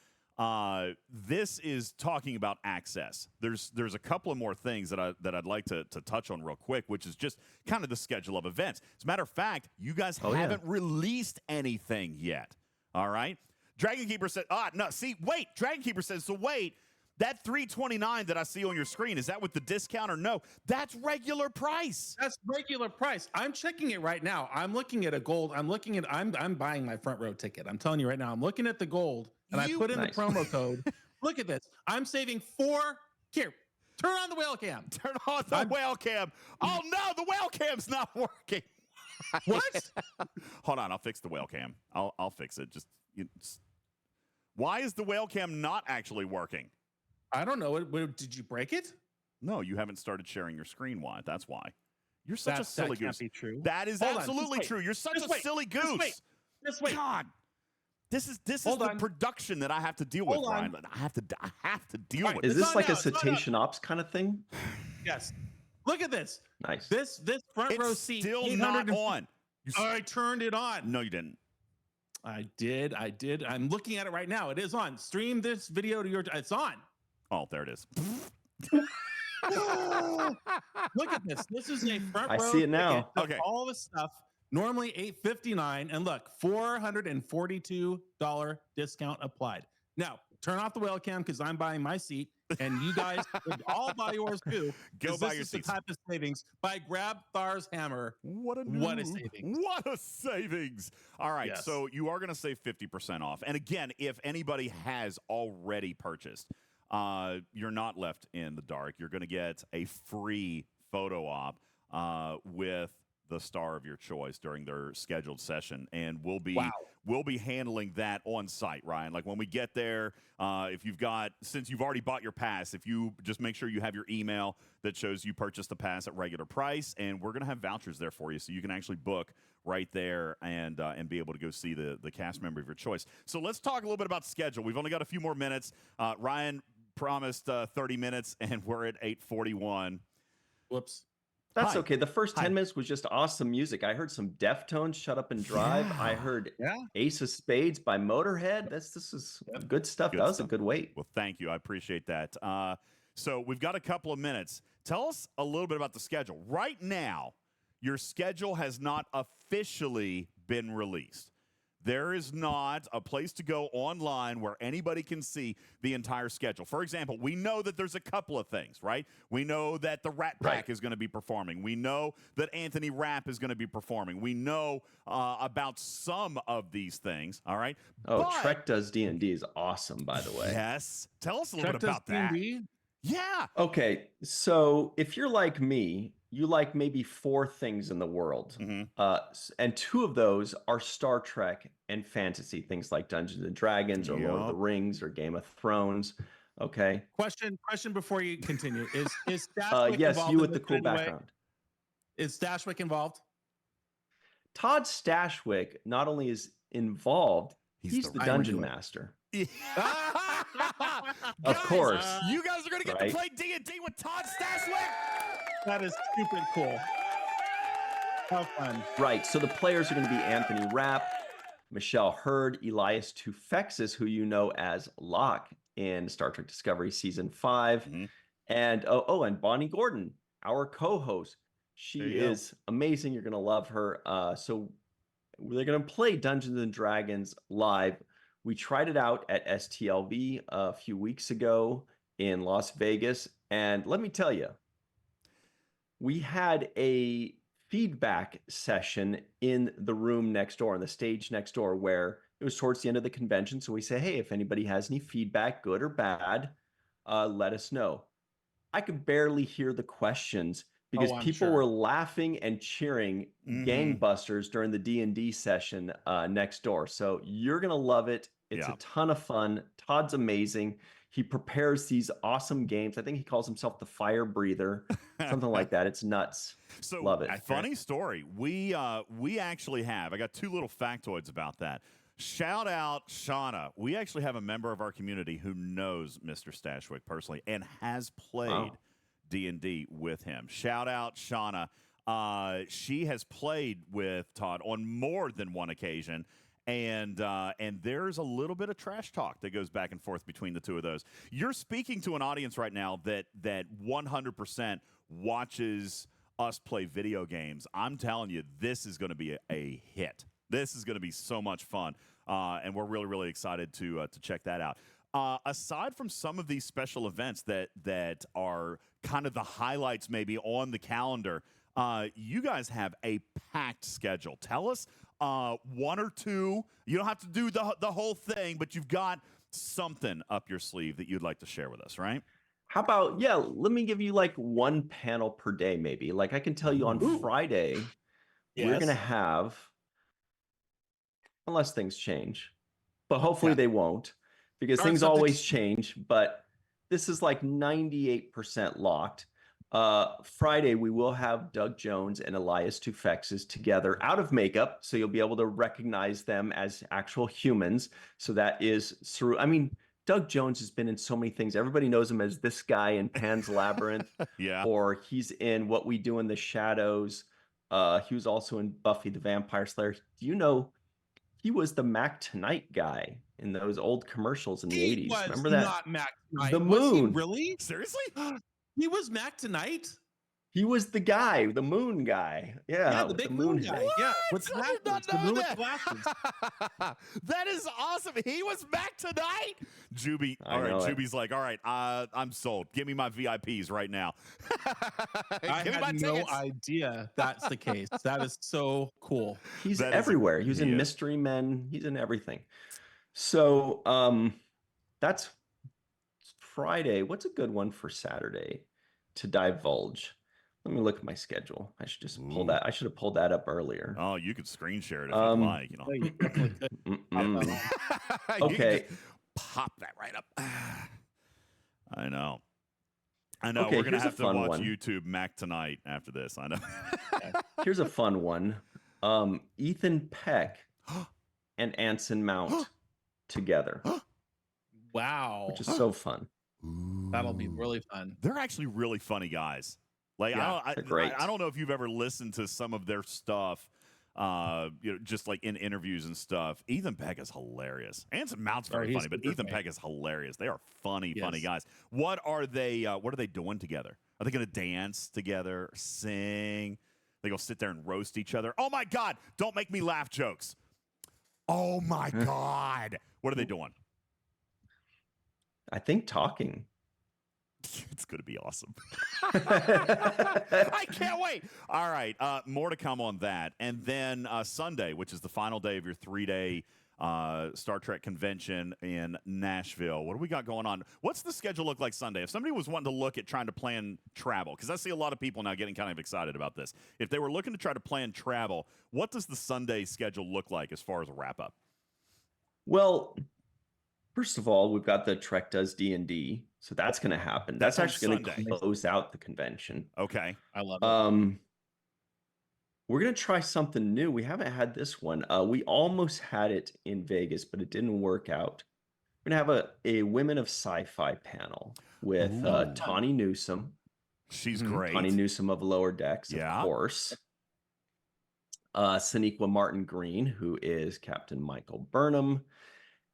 this is talking about access. There's a couple of more things that I'd like to touch on real quick, which is just kind of the schedule of events. As a matter of fact, you guys haven't released anything yet. All right. Dragon Keeper said, Dragon Keeper says, so wait, that $329 that I see on your screen, is that with the discount or no? That's regular price. That's regular price. I'm checking it right now. I'm looking at a gold. I'm buying my front row ticket. I'm telling you right now, I'm looking at the gold and I put in the promo code. Look at this. I'm saving here. Turn on the whale cam. Turn on the whale cam. Oh no, the whale cam's not working. What? Hold on, I'll fix the whale cam. I'll fix it. Why is the whale cam not actually working? I don't know. Did you break it? No, you haven't started sharing your screen. Why? That's why. You're such a silly goose. That can't be true. That is absolutely true. You're such a silly goose. Just wait. God, this is the production that I have to deal with, Ryan. I have to deal with. Is this like a cetacean ops kind of thing? Yes. Look at this. Nice. This front row seat. Still not on. I turned it on. No, you didn't. I did. I'm looking at it right now. It is on. Stream this video to your. It's on. Oh, there it is. Look at this. This is a front row. I see it now. Okay. All the stuff. Normally $859, and look, $442 discount applied. Now, turn off the whale cam because I'm buying my seat, and you guys should all buy yours too. Go buy your seats. seats. The type of savings. Buy Grab Thar's hammer. What a savings. What a savings. All right, Yes. so you are going to save 50% off. And again, if anybody has already purchased, you're not left in the dark. You're going to get a free photo op with the star of your choice during their scheduled session, and we'll be handling that on site, Ryan. Like when we get there, since you've already bought your pass, if you just make sure you have your email that shows you purchased the pass at regular price, and we're going to have vouchers there for you, so you can actually book right there and be able to go see the cast member of your choice. So let's talk a little bit about schedule. We've only got a few more minutes. Ryan promised 30 minutes, and we're at 8:41. Whoops. That's okay. The first 10 minutes was just awesome music. I heard some Deftones, Shut Up and Drive. Yeah. I heard Ace of Spades by Motorhead. This is good stuff. That was a good wait. Well, thank you. I appreciate that. So we've got a couple of minutes. Tell us a little bit about the schedule. Right now, your schedule has not officially been released. There is not a place to go online where anybody can see the entire schedule. For example, we know that there's a couple of things, right? We know that the Rat Pack is going to be performing. We know that Anthony Rapp is going to be performing. We know about some of these things, all right? Oh, Trek Does D&D is awesome, by the way. Yes. Tell us a little Trek bit about Does that. D&D? Yeah. Okay, so if you're like me, you like maybe 4 things in the world. And 2 of those are Star Trek and fantasy, things like Dungeons and Dragons or Lord of the Rings or Game of Thrones. Okay. Question before you continue. Is Stashwick yes, involved you in with the this cool in any way? background. Is Stashwick involved? Todd Stashwick not only involved, He's he's the the dungeon master. Yeah. Of course. You guys are going to get Right? to play D&D with Todd Stashwick. That is stupid cool. How fun. Right. So the players are going to be Anthony Rapp, Michelle Hurd, Elias Tufexis, who you know as Locke in Star Trek Discovery Season 5, and and Bonnie Gordon, our co-host. She is amazing. You're going to love her. So they're going to play Dungeons and Dragons live. We tried it out at STLV a few weeks ago in Las Vegas. And let me tell you, we had a feedback session in the room next door, on the stage next door, where it was towards the end of the convention. So we say, hey, if anybody has any feedback, good or bad, let us know. I could barely hear the questions because people were laughing and cheering gangbusters during the D&D session next door. So you're going to love it. It's a ton of fun. Todd's amazing. He prepares these awesome games. I think he calls himself the Fire Breather, something like that. It's nuts. So love it. Funny story. We actually have, I got two little factoids about that. Shout out Shauna. We actually have a member of our community who knows Mr. Stashwick personally and has played D&D with him. Shout out Shauna. She has played with Todd on more than one occasion. And there's a little bit of trash talk that goes back and forth between the two of those. You're speaking to an audience right now that 100% watches us play video games. I'm telling you, this is going to be a hit. This is going to be so much fun, and we're really, really excited to check that out. Aside from some of these special events that are kind of the highlights maybe on the calendar, you guys have a packed schedule. Tell us one or two. You don't have to do the whole thing, but you've got something up your sleeve that you'd like to share with us, right? How about, let me give you like one panel per day, maybe. Like I can tell you on Friday, we're going to have, unless things change, but hopefully they won't, because things always change, but this is like 98% locked. Friday, we will have Doug Jones and Elias Tufexis together out of makeup, so you'll be able to recognize them as actual humans. So that is through, I mean, Doug Jones has been in so many things. Everybody knows him as this guy in Pan's Labyrinth, or he's in What We Do in the Shadows. He was also in Buffy the Vampire Slayer. Do you know he was the Mac Tonight guy in those old commercials in the 80s? Remember that? Not Mac Tonight. The Moon. Really? Seriously? He was Mac Tonight? He was the guy, the moon guy. Yeah, the big moon guy. head. Yeah, with the I did not glasses, the know moon with that. glasses. That is awesome. He was back tonight. Juby, all right. Juby's like, all right, I'm sold. Give me my VIPs right now. I had no idea that's the case. That is so cool. He's everywhere. He was in Mystery Men. He's in everything. So that's Friday. What's a good one for Saturday to divulge? Let me look at my schedule. I should just pull that. I should have pulled that up earlier. Oh, you could screen share it if you'd like. You know. Okay. Pop that right up. I know. Okay, we're going to have to watch one. YouTube Mac Tonight after this. I know. Here's a fun one. Ethan Peck and Anson Mount together. Wow. Which is so fun. That'll be really fun. They're actually really funny guys. Like, they're great. I don't know if you've ever listened to some of their stuff, just like in interviews and stuff. Ethan Peck is hilarious. Anson Mount's very funny, but Ethan Peck is hilarious. They are funny guys. What are they doing together? Are they going to dance together, sing? They go sit there and roast each other? Oh my God! Don't make me laugh jokes. Oh my God! What are they doing? I think talking. It's going to be awesome. I can't wait. All right. More to come on that. And then Sunday, which is the final day of your 3-day Star Trek convention in Nashville. What do we got going on? What's the schedule look like Sunday? If somebody was wanting to look at trying to plan travel, because I see a lot of people now getting kind of excited about this. If they were looking to try to plan travel, what does the Sunday schedule look like as far as a wrap-up? Well, first of all, we've got the Trek Does D&D, so that's going to happen. That's actually going to close out the convention. Okay. I love it. we're going to try something new. We haven't had this one. We almost had it in Vegas, but it didn't work out. We're going to have a Women of Sci-Fi panel with Tawny Newsome. She's great. Tawny Newsome of Lower Decks, of course. Sonequa Martin Green, who is Captain Michael Burnham,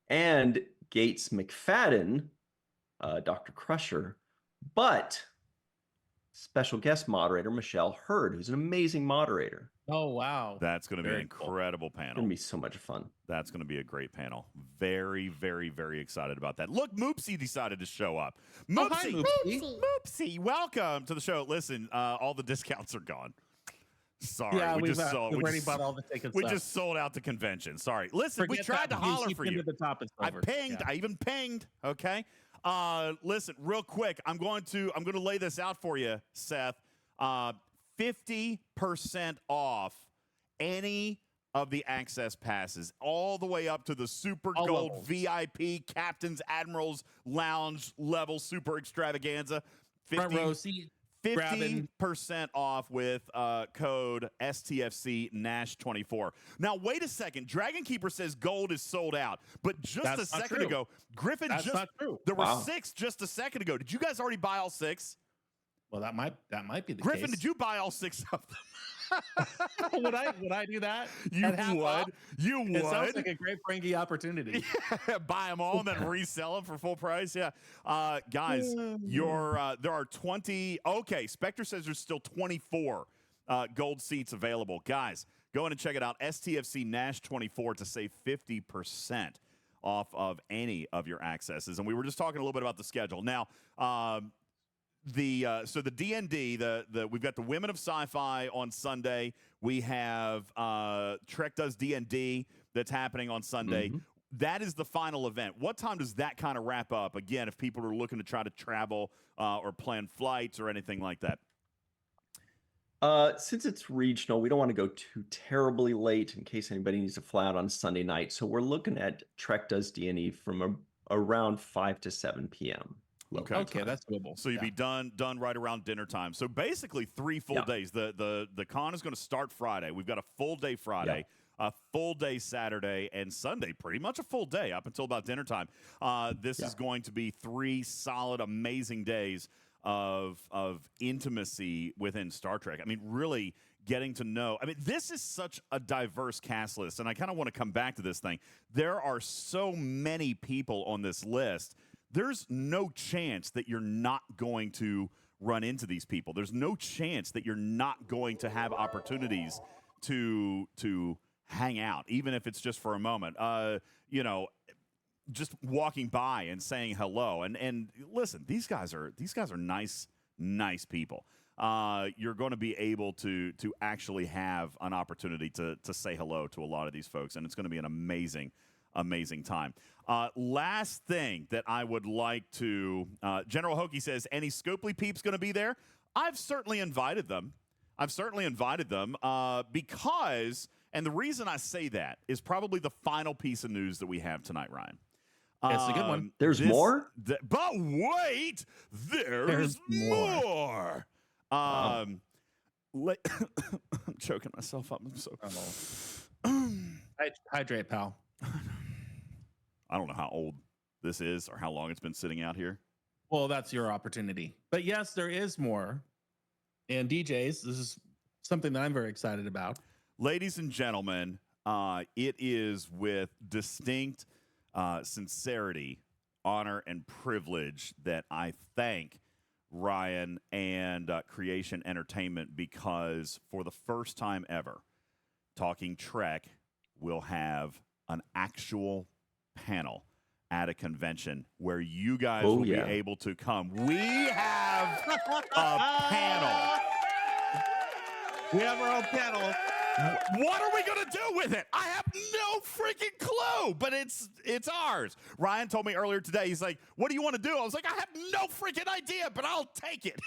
and Gates McFadden, Dr. Crusher, but special guest moderator Michelle Hurd, who's an amazing moderator. Oh, wow. That's going to be an incredible panel. It's going to be so much fun. That's going to be a great panel. Very, very, very excited about that. Look, Moopsy decided to show up. Moopsy, Moopsy, welcome to the show. Listen, all the discounts are gone. Sorry, yeah, we already bought all the tickets. We just sold out the convention. Sorry. Listen, we tried to holler for you. I pinged. I even pinged. Okay. Listen, real quick. I'm going to lay this out for you, Seth. 50% off any of the access passes, all the way up to the Super Gold VIP Captain's Admirals Lounge level Super Extravaganza. Front row seat. 50% off with code STFCNash24. Now, wait a second. Dragon Keeper says gold is sold out. But just a second ago, Griffin there were 6 just a second ago. Did you guys already buy all 6? Well, that might be the Griffin, case. did you buy all 6 of them? would I do that? You would. You would. It sounds like a great Frankie opportunity. Yeah, buy them all and then resell them for full price. Yeah, guys, there are 20. Okay, Spectre says there's still 24 gold seats available. Guys, go in and check it out. STFC Nash 24 to save 50% off of any of your accesses. And we were just talking a little bit about the schedule. Now, so the D&D, we've got the Women of Sci-Fi on Sunday. We have Trek Does D&D that's happening on Sunday. That is the final event. What time does that kind of wrap up? Again, if people are looking to try to travel or plan flights or anything like that. Since it's regional, we don't want to go too terribly late in case anybody needs to fly out on Sunday night. So we're looking at Trek Does D&E from around 5 to 7 p.m. Okay, that's doable. So you'd be done right around dinner time. So basically 3 full days. The con is going to start Friday. We've got a full day Friday, a full day Saturday, and Sunday. Pretty much a full day up until about dinner time. This is going to be 3 solid, amazing days of intimacy within Star Trek. I mean, really getting to know. I mean, this is such a diverse cast list, and I kind of want to come back to this thing. There are so many people on this list. There's no chance that you're not going to run into these people. There's no chance that you're not going to have opportunities to hang out, even if it's just for a moment. Just walking by and saying hello. And listen, these guys are nice people. You're going to be able to actually have an opportunity to say hello to a lot of these folks, and it's going to be an amazing time. Last thing that I would like to, General Hokie says, any Scopely peeps going to be there? I've certainly invited them. Because, and the reason I say that is probably the final piece of news that we have tonight, Ryan. It's a good one. There's more? But wait, there's more. I'm choking myself up. I'm so hydrate, pal. I don't know how old this is or how long it's been sitting out here. Well, that's your opportunity. But yes, there is more. And DJs, this is something that I'm very excited about. Ladies and gentlemen, it is with distinct sincerity, honor, and privilege that I thank Ryan and Creation Entertainment, because for the first time ever, Talking Trek will have an actual panel at a convention where you guys will be able to come. We have a panel. We have our own panel. What are we going to do with it? I have no freaking clue, but it's ours. Ryan told me earlier today, he's like, what do you want to do? I was like, I have no freaking idea, but I'll take it.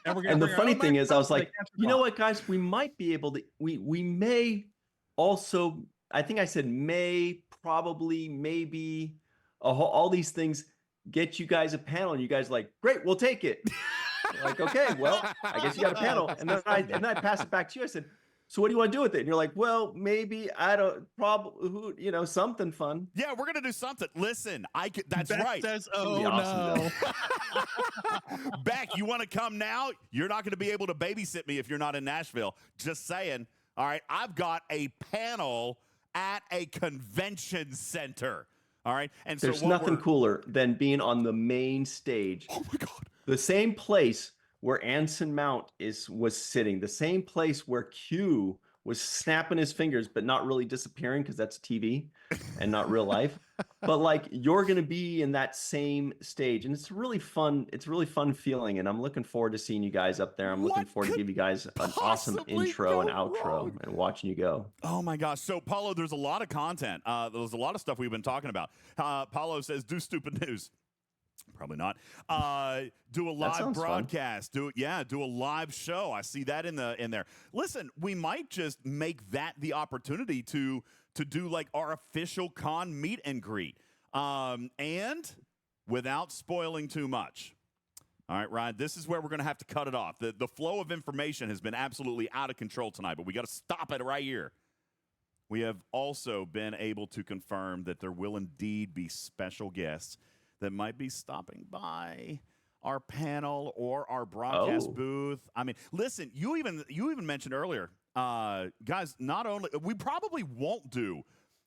And the funny thing is, I was like, you know what, guys, we might be able to, we may also, I think I said may, probably, maybe, all these things, get you guys a panel. And you guys are like, great, we'll take it. Like, okay, well, I guess you got a panel. And then I pass it back to you. I said, so what do you want to do with it? And you're like, well, maybe something fun. Yeah, we're gonna do something. Listen, that's Beth right. says, It's gonna oh be awesome, no. Beck, you want to come now? You're not going to be able to babysit me if you're not in Nashville. Just saying. All right, I've got a panel at a convention center. All right, and so there's nothing cooler than being on the main stage. Oh my God! The same place where Anson Mount was sitting, the same place where Q was snapping his fingers, but not really disappearing because that's TV and not real life. But like you're gonna be in that same stage, and it's really fun. It's a really fun feeling, and I'm looking forward to seeing you guys up there. I'm looking forward to give you guys an awesome intro and outro and watching you go. Oh my gosh! So Paulo, there's a lot of content. There's a lot of stuff we've been talking about. Paulo says, "Do stupid news." Probably not. Do a live broadcast. Do a live show. I see that in there. Listen, we might just make that the opportunity to do like our official con meet and greet, and without spoiling too much. All right, Ryan, this is where we're going to have to cut it off. The flow of information has been absolutely out of control tonight, but we got to stop it right here. We have also been able to confirm that there will indeed be special guests that might be stopping by our panel or our broadcast booth. I mean, listen, you even mentioned earlier, guys, not only we probably won't do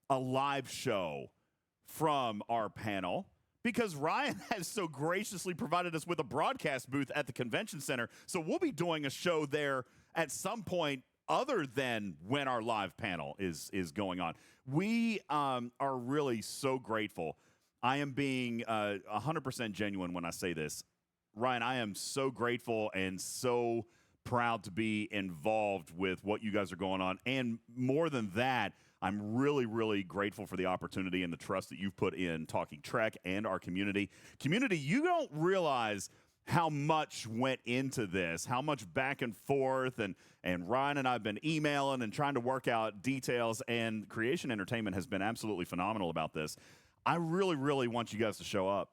a live show from our panel because Ryan has so graciously provided us with a broadcast booth at the convention center. So we'll be doing a show there at some point other than when our live panel is going on. We are really so grateful. I am being 100% genuine when I say this. Ryan, I am so grateful and so proud to be involved with what you guys are going on. And more than that, I'm really, really grateful for the opportunity and the trust that you've put in Talking Trek and our community. Community, you don't realize how much went into this, how much back and forth, and Ryan and I have been emailing and trying to work out details, and Creation Entertainment has been absolutely phenomenal about this. I really, really want you guys to show up.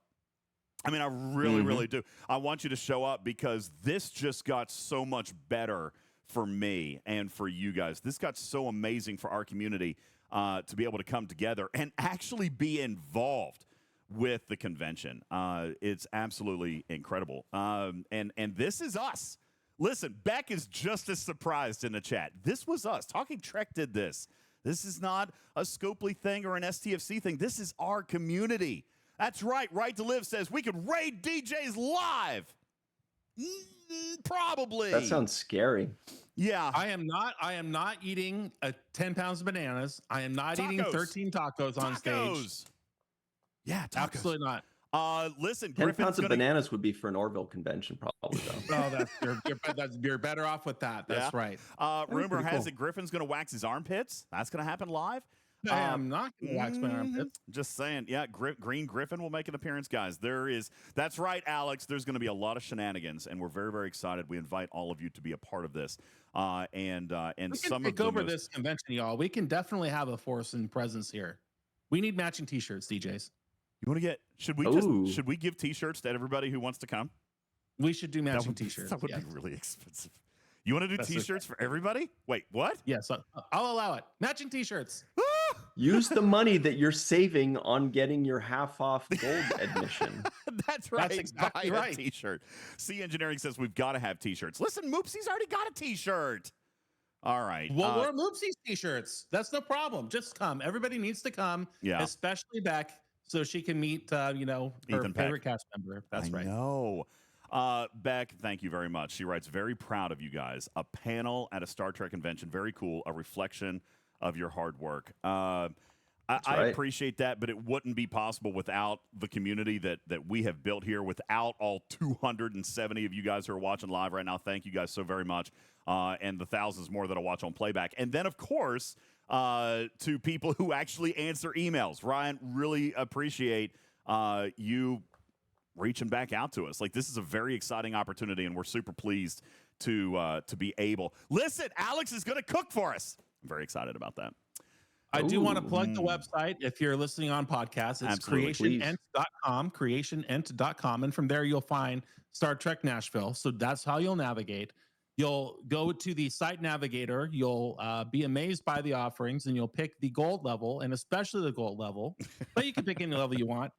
I mean, I really, really do. I want you to show up because this just got so much better for me and for you guys. This got so amazing for our community to be able to come together and actually be involved with the convention. It's absolutely incredible. And this is us. Listen, Beck is just as surprised in the chat. This was us. Talking Trek did this. This is not a Scopely thing or an STFC thing. This is our community. That's right. Right to Live says we could raid DJs live. Probably. That sounds scary. Yeah. I am not eating 10 pounds of bananas. I am not eating 13 tacos on stage. Yeah, tacos. Absolutely not. Listen, 10 pounds of bananas would be for an Orville convention, probably, though. Oh, you're better off with that. That's right. Rumor has it Griffin's going to wax his armpits. That's going to happen live. I am not going to wax my armpits. Just saying. Yeah, Green Griffin will make an appearance, guys. That's right, Alex. There's going to be a lot of shenanigans, and we're very, very excited. We invite all of you to be a part of this. And we some can of take over this convention, y'all. We can definitely have a force and presence here. We need matching T-shirts, DJs. You want to get? Should we give T-shirts to everybody who wants to come? We should do matching T-shirts. That would be really expensive. You want to do T-shirts for everybody? Wait, what? Yes, I'll allow it. Matching T-shirts. Use the money that you're saving on getting your half-off gold admission. That's right. That's exactly Buy right. a T-shirt. C Engineering says we've got to have T-shirts. Listen, Moopsy's already got a T-shirt. All right. Well, wear Moopsy's T-shirts. That's no problem. Just come. Everybody needs to come. Yeah. Especially Beck, so she can meet, her Ethan favorite cast member. That's right. No. Beck, thank you very much. She writes, very proud of you guys. A panel at a Star Trek convention. Very cool. A reflection of your hard work. I appreciate that, but it wouldn't be possible without the community that we have built here, without all 270 of you guys who are watching live right now. Thank you guys so very much. And the thousands more that I watch on playback. And then, of course, to people who actually answer emails. Ryan, really appreciate you reaching back out to us. Like, this is a very exciting opportunity, and we're super pleased to be able. Listen, Alex is going to cook for us. I'm very excited about that. I do want to plug the Ooh. website. If you're listening on podcast, it's Absolutely, please. creationent.com, creationent.com. And from there, you'll find Star Trek Nashville. So that's how you'll navigate. You'll go to the site navigator. You'll be amazed by the offerings, and you'll pick the gold level, and especially the gold level. But you can pick any level you want.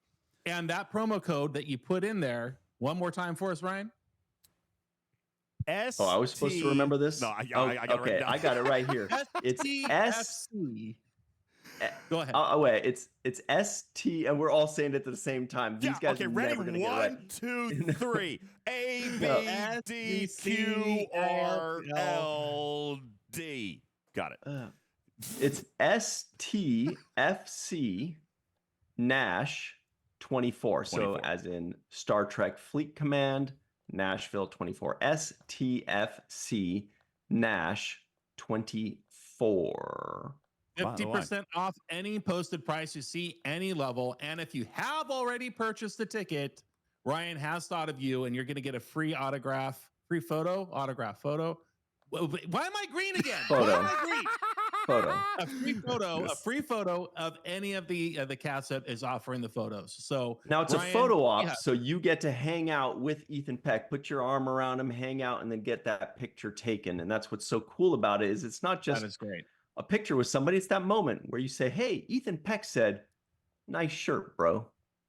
And that promo code that you put in there, one more time for us, Ryan. Oh, I was supposed to remember this? No, I Oh, got it okay, written down. I got it right here. It's S. STFC. Go ahead. Oh, wait, it's ST, and we're all saying it at the same time. These guys okay, are ready? never gonna get it right. 1, 2, 3. A, No. B, D, Q, R, L, D. Got it. It's STFC Nash 24. So 24. as in Star Trek Fleet Command, Nashville 24. STFC Nash 24. 50% off any posted price you see, any level. And if you have already purchased the ticket, Ryan has thought of you, and you're going to get a free autograph, free photo, autograph photo. Why am I green again? Photo. Why am I green? Photo. A free photo of any of the cast that is offering the photos. So Now it's Ryan, a photo op, yeah. so you get to hang out with Ethan Peck, put your arm around him, hang out, and then get that picture taken. And that's what's so cool about it is it's not just That is great. a picture with somebody. It's that moment where you say, "Hey, Ethan Peck said, nice shirt, bro,"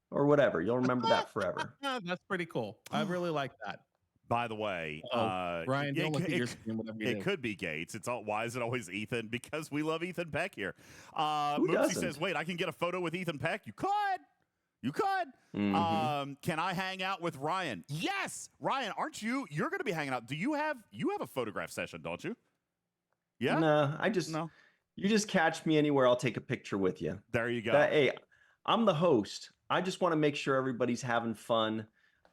or whatever. You'll remember that forever. That's pretty cool. I really like that. By the way, Ryan, don't look at your screen, whatever you it do. could be Gates. It's all. Why is it always Ethan? Because we love Ethan Peck here. Who Moopsy doesn't? says, "Wait, I can get a photo with Ethan Peck. You could. Mhm. Can I hang out with Ryan? Yes, Ryan. Aren't you? You're going to be hanging out. Do you have a photograph session? Don't you? Yeah. No, No. you just catch me anywhere. I'll take a picture with you. There you go. Hey, I'm the host. I just want to make sure everybody's having fun.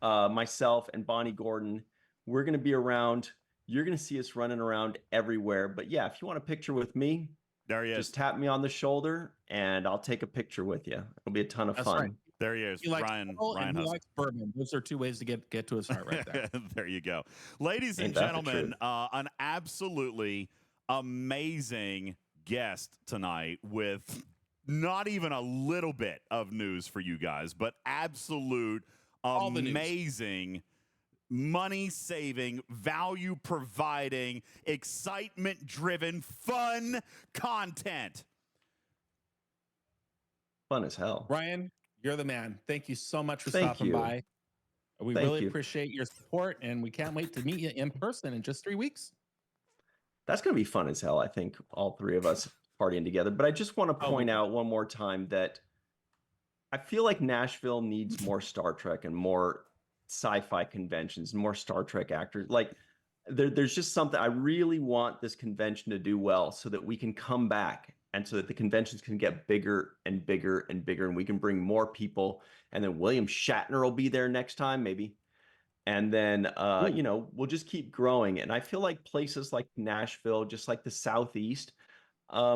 Myself and Bonnie Gordon, we're going to be around. You're going to see us running around everywhere. But yeah, if you want a picture with me, There he is. just tap me on the shoulder and I'll take a picture with you. It'll be a ton of That's fun. right. There he is. He likes Ryan and he Husk. likes bourbon. Those are two ways to get to his heart right there. There you go. Ladies and Ain't that the gentlemen, truth? an absolutely amazing guest tonight with not even a little bit of news for you guys, but absolute All the news. amazing money-saving, value-providing, excitement-driven, fun content. Fun as hell. Ryan, you're the man. Thank you so much for Thank stopping you. by. We Thank really you. appreciate your support, and we can't wait to meet you in person in just 3 weeks. That's going to be fun as hell, I think, all three of us partying together. But I just want to point out one more time that I feel like Nashville needs more Star Trek and more sci-fi conventions and more Star Trek actors. Like, there's just something I really want this convention to do well so that we can come back and so that the conventions can get bigger and bigger and bigger, and we can bring more people. And then William Shatner will be there next time, maybe. And then, we'll just keep growing. And I feel like places like Nashville, just like the Southeast, I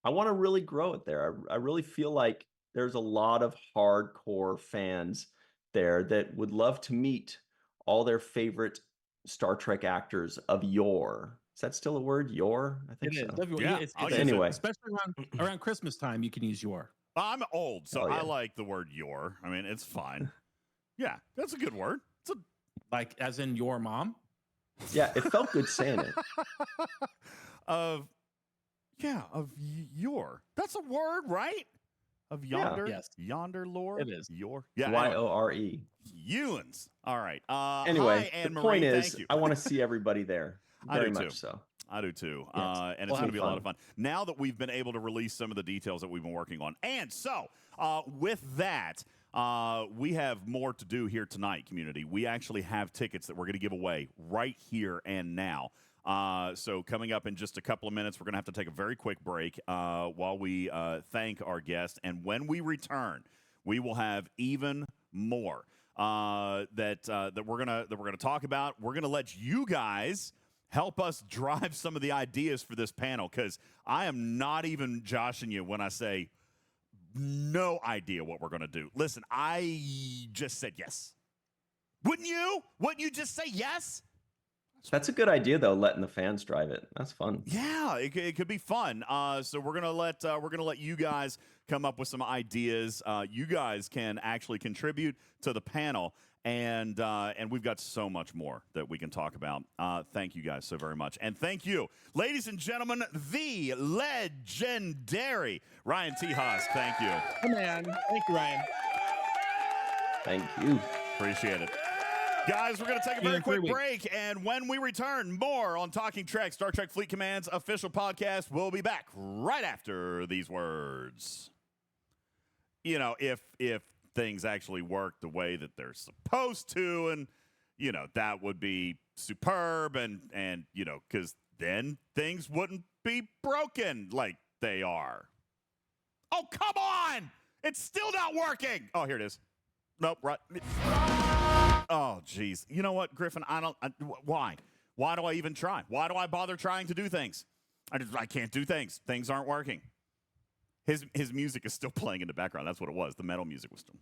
want to really grow it there. I really feel like there's a lot of hardcore fans there that would love to meet all their favorite Star Trek actors of yore. Is that still a word? Yore? I think It so. is. Yeah, It's, I'll it's- use it. Anyway. especially around Christmas time, you can use your. I'm old, so Oh, yeah. I like the word your. I mean, it's fine. Yeah, that's a good word. It's a Like as in your mom. Yeah, it felt good saying it. of your. That's a word, right? Of yonder, Yes. yonder lore. It is. Your, yeah. Yore. Ewans. All right. Anyway, hi, Anne the Marie, point is, thank you. I want to see everybody there. I Very do much too. so. I do too. Yes. And We'll it's going to have be a lot of fun. fun. Now that we've been able to release some of the details that we've been working on. And so, with that, we have more to do here tonight, community. We actually have tickets that we're going to give away right here and now. So coming up in just a couple of minutes, we're going to have to take a very quick break while we thank our guest. And when we return, we will have even more that we're gonna talk about. We're gonna let you guys help us drive some of the ideas for this panel, because I am not even joshing you when I say no idea what we're gonna do. Listen, I just said yes. Wouldn't you? Wouldn't you just say yes? That's a good idea, though, letting the fans drive it. That's fun. Yeah, it could be fun. So we're gonna let you guys come up with some ideas. You guys can actually contribute to the panel, and we've got so much more that we can talk about. Thank you guys so very much, and thank you, ladies and gentlemen, the legendary Ryan T Husk. Thank you. Hey, man. Thank you, Ryan. Thank you. Appreciate it. Guys, we're going to take a very quick break, and when we return, more on Talking Trek, Star Trek Fleet Command's official podcast. We'll be back right after these words. You know, if things actually work the way that they're supposed to, and, you know, that would be superb, and you know, because then things wouldn't be broken like they are. Oh, come on! It's still not working! Oh, here it is. Nope, right. Oh, geez. You know what, Griffin? Why? Why do I even try? Why do I bother trying to do things? I can't do things. Things aren't working. His music is still playing in the background. That's what it was. The metal music was still.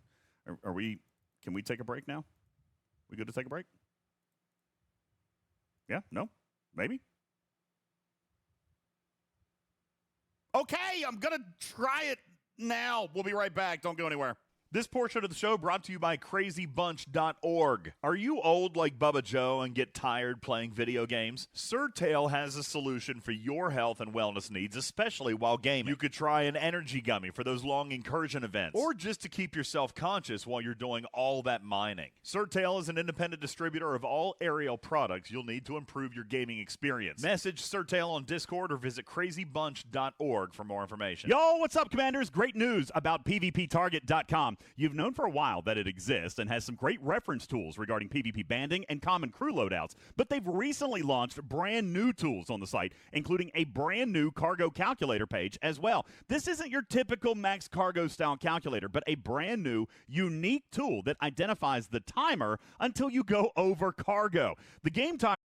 Are we? Can we take a break now? We good to take a break? Yeah? No? Maybe? Okay, I'm going to try it now. We'll be right back. Don't go anywhere. This portion of the show brought to you by crazybunch.org. Are you old like Bubba Joe and get tired playing video games? Surtail has a solution for your health and wellness needs, especially while gaming. You could try an energy gummy for those long incursion events, or just to keep yourself conscious while you're doing all that mining. Surtail is an independent distributor of all aerial products you'll need to improve your gaming experience. Message Surtail on Discord or visit crazybunch.org for more information. Yo, what's up, Commanders? Great news about PvPtarget.com. You've known for a while that it exists and has some great reference tools regarding PvP banding and common crew loadouts, but they've recently launched brand new tools on the site, including a brand new cargo calculator page as well. This isn't your typical max cargo style calculator, but a brand new, unique tool that identifies the timer until you go over cargo. The game time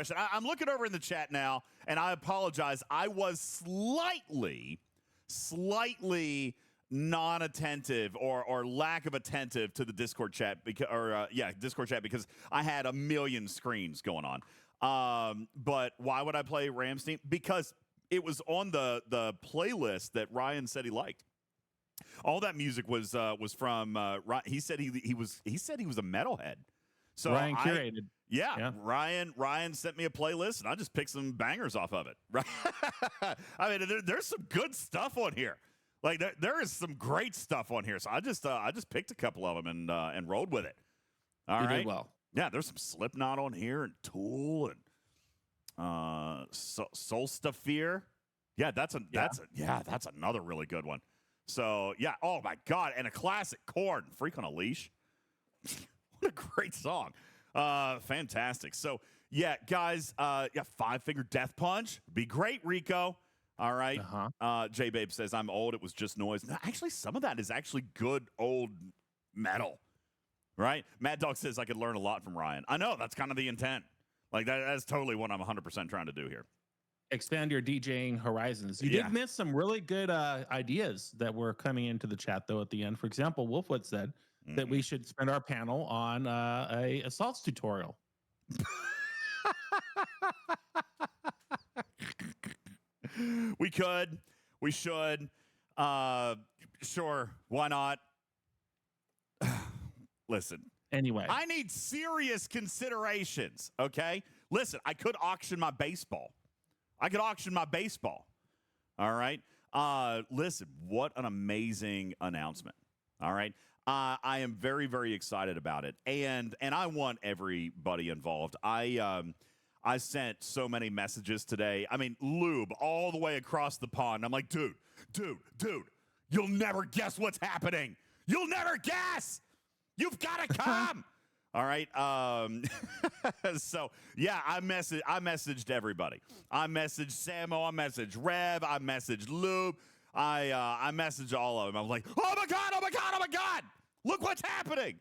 question. I'm looking over in the chat now, and I apologize. I was slightly non-attentive or lack of attentive to the Discord chat Discord chat because I had a million screens going on. But why would I play Rammstein? Because it was on the playlist that Ryan said he liked. All that music was from Ryan. He said he was a metalhead. So Ryan curated. Yeah. Ryan sent me a playlist, and I just picked some bangers off of it. Right? I mean, there's some good stuff on here. Like there is some great stuff on here. So I just picked a couple of them and rolled with it. All right. Did well. Yeah, there's some Slipknot on here and Tool and Solstafir. Yeah, that's another really good one. So yeah, oh my God, and a classic Korn, Freak on a Leash. What a great song. Fantastic. So yeah, guys, Five Finger Death Punch. Be great, Rico. All right. J Babe says I'm old. It was just noise. No, actually, some of that is actually good old metal. Right? Mad Dog says I could learn a lot from Ryan. I know, that's kind of the intent. Like that's totally what I'm 100% trying to do here. Expand your DJing horizons. You did miss some really good ideas that were coming into the chat though at the end. For example, Wolfwood said that we should spend our panel on a salts tutorial. We should. Sure, why not? Listen. Anyway, I need serious considerations, okay? Listen, I could auction my baseball. All right? Listen, what an amazing announcement. All right? I am very, very excited about it. And I want everybody involved. I sent so many messages today. I mean, lube all the way across the pond. I'm like, dude, you'll never guess what's happening. You'll never guess. You've got to come. All right. So yeah, I messaged everybody. I messaged Samo. I messaged Rev. I messaged Lube. I messaged all of them. I was like, oh my God. Look what's happening.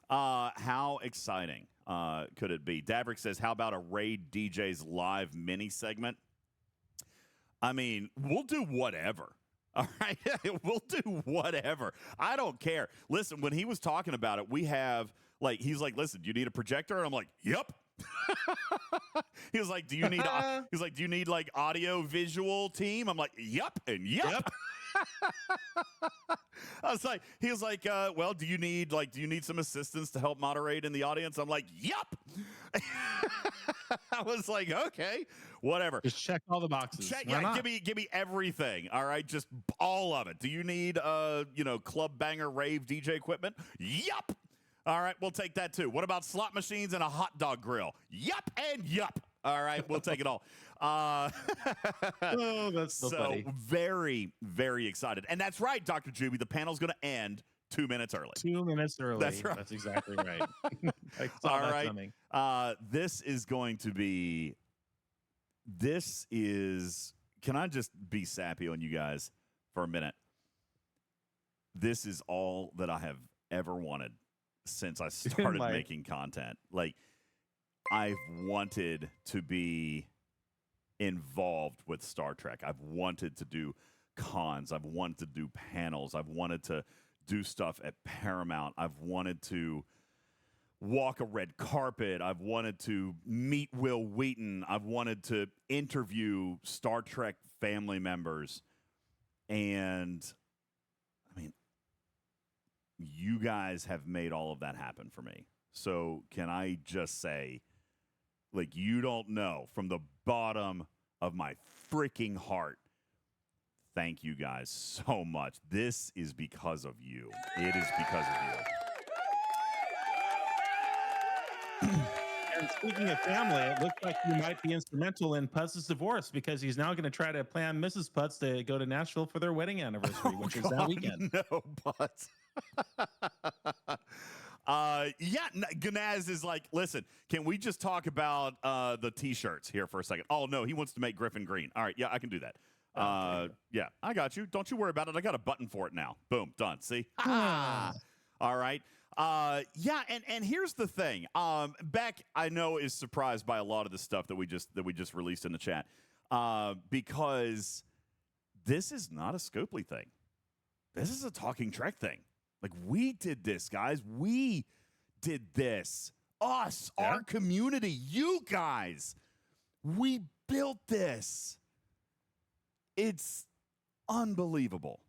How exciting could it be? Davrick says, how about a Raid DJ's live mini segment? I mean, we'll do whatever. All right. We'll do whatever. I don't care. Listen, when he was talking about it, we have he's like, listen, do you need a projector? And I'm like, yep. He was like, do you need like audio visual team? I'm like, yep. And yep. He was like, well, do you need some assistance to help moderate in the audience? I'm like, yep. I was like, okay, whatever. Just check all the boxes. Give me everything. All right, just all of it. Do you need club banger rave DJ equipment? Yup. All right, we'll take that too. What about slot machines and a hot dog grill? Yup and yup. All right, we'll take it all. Oh, that's so funny. Very, very excited. And that's right, Dr. Juby. The panel's going to end 2 minutes early. 2 minutes early. That's right. That's exactly right. All right. Coming. This is going to be. Can I just be sappy on you guys for a minute? This is all that I have ever wanted since I started making content. Like, I've wanted to be involved with Star Trek. I've wanted to do cons. I've wanted to do panels. I've wanted to do stuff at Paramount. I've wanted to walk a red carpet. I've wanted to meet Will Wheaton. I've wanted to interview Star Trek family members. And, I mean, you guys have made all of that happen for me. So can I just say, like, you don't know, from the bottom of my freaking heart, thank you guys so much. This is because of you. It is because of you. And speaking of family, it looks like you might be instrumental in Putz's divorce, because he's now going to try to plan Mrs. Putz to go to Nashville for their wedding anniversary, which is that weekend. No, Putz. Ganaz is like, listen, can we just talk about the T-shirts here for a second? Oh, no, he wants to make Griffin green. All right, yeah, I can do that. Yeah, I got you. Don't you worry about it. I got a button for it now. Boom, done. See? All right. Yeah, and here's the thing. Beck, I know, is surprised by a lot of the stuff that we just released in the chat, because this is not a Scopely thing. This is a Talking Trek thing. Like, we did this, guys. We did this. Us, our community, you guys. We built this. It's unbelievable.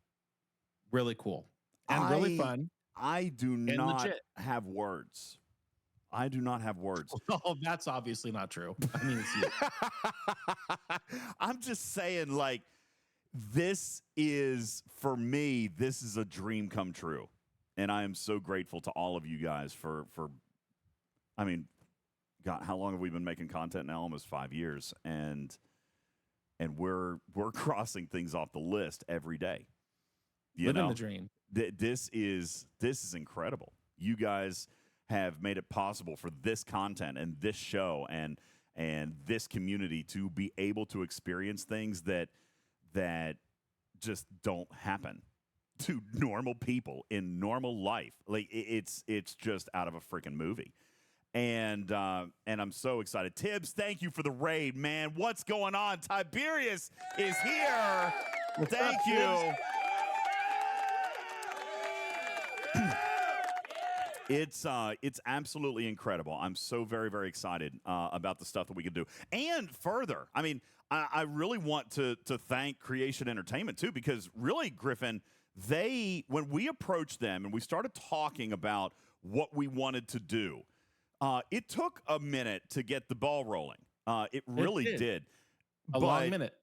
Really cool and really fun. I do not have words. I do not have words. Oh, that's obviously not true. I mean, it's you. I'm just saying, like, this is, for me, this is a dream come true. And I am so grateful to all of you guys for I mean, God, how long have we been making content now? Almost 5 years. And we're crossing things off the list every day. Living the dream. This is incredible. You guys have made it possible for this content and this show and this community to be able to experience things that just don't happen to normal people in normal life. Like, it's just out of a freaking movie. And I'm so excited. Tibbs, thank you for the raid, man. What's going on? Tiberius is here. Thank you. It's absolutely incredible. I'm so very, very excited about the stuff that we can do. And further, I mean, I really want to thank Creation Entertainment too, because really, Griffin, when we approached them and we started talking about what we wanted to do, it took a minute to get the ball rolling. It really did. A long minute.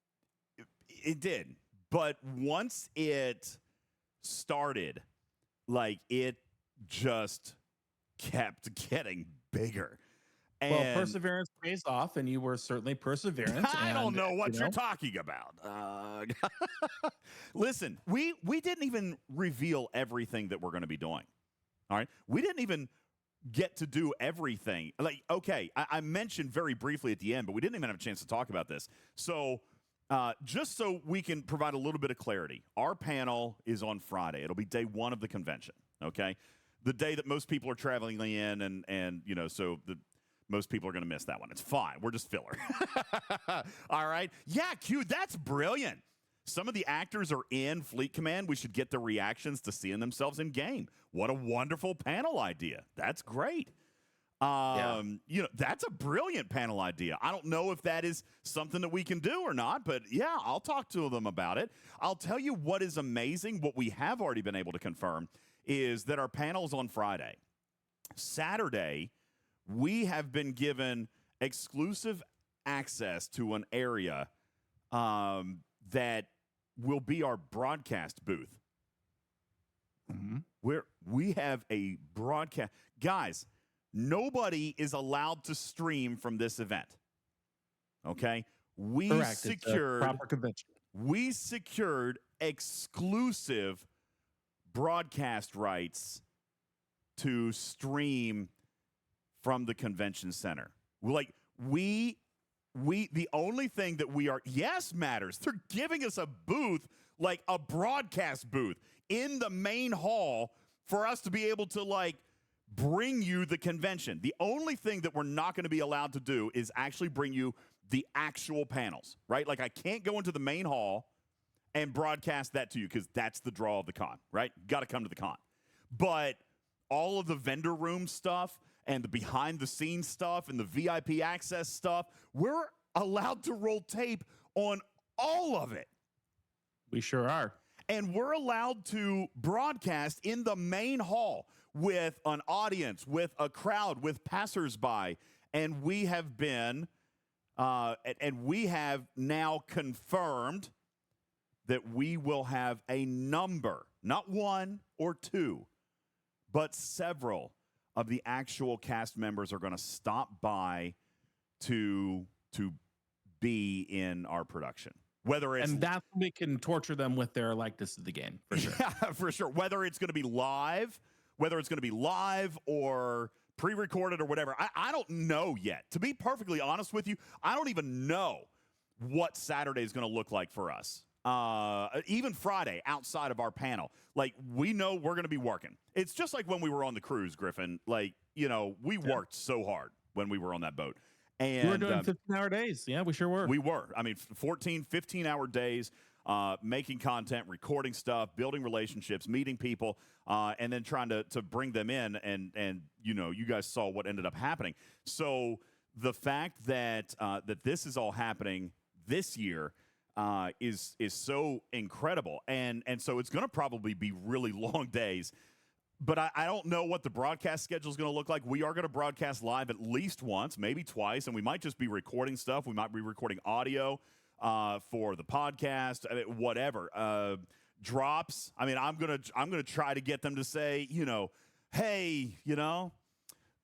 It did. But once it started, like, it just kept getting bigger. And well, perseverance pays off, and you were certainly perseverant. I don't know what you're talking about. Listen, we didn't even reveal everything that we're going to be doing. All right? We didn't even get to do everything. Like, okay, I mentioned very briefly at the end, but we didn't even have a chance to talk about this. So just so we can provide a little bit of clarity, our panel is on Friday. It'll be day one of the convention, okay? The day that most people are traveling in, and you know, so most people are going to miss that one. It's fine. We're just filler. All right? Yeah, Q, that's brilliant. Some of the actors are in Fleet Command. We should get their reactions to seeing themselves in game. What a wonderful panel idea. That's great. You know, that's a brilliant panel idea. I don't know if that is something that we can do or not, but yeah, I'll talk to them about it. I'll tell you what is amazing. What we have already been able to confirm is that our panel's on Friday. Saturday, we have been given exclusive access to an area that will be our broadcast booth. Mm-hmm. Where we have a broadcast. Guys, nobody is allowed to stream from this event. Okay? Correct. Secured proper convention. We secured exclusive broadcast rights to stream from the convention center. The only thing that we are, yes, matters. They're giving us a booth, like a broadcast booth in the main hall for us to be able to, like, bring you the convention. The only thing that we're not going to be allowed to do is actually bring you the actual panels, right? Like, I can't go into the main hall and broadcast that to you because that's the draw of the con, right? Got to come to the con. But all of the vendor room stuff and the behind-the-scenes stuff and the VIP access stuff, we're allowed to roll tape on all of it. We sure are. And we're allowed to broadcast in the main hall with an audience, with a crowd, with passersby. And we have been, and we have now confirmed that we will have a number, not one or two, but several of the actual cast members are going to stop by to be in our production. Whether it's, and that's when we can torture them with their likeness of the game, for sure. Yeah, for sure. Whether it's going to be live, or pre-recorded or whatever, I don't know yet. To be perfectly honest with you, I don't even know what Saturday is going to look like for us. even Friday outside of our panel. Like, we know we're going to be working. It's just like when we were on the cruise, Griffin. Like, we worked so hard when we were on that boat. And we were doing 15-hour days. Yeah, we sure were. We were. I mean, 14, 15-hour days, making content, recording stuff, building relationships, meeting people, and then trying to bring them in. And you guys saw what ended up happening. So the fact that that this is all happening this year is so incredible. And so it's going to probably be really long days. But I don't know what the broadcast schedule is going to look like. We are going to broadcast live at least once, maybe twice, and we might just be recording stuff. We might be recording audio for the podcast, whatever. Drops. I mean, I'm gonna try to get them to say, hey,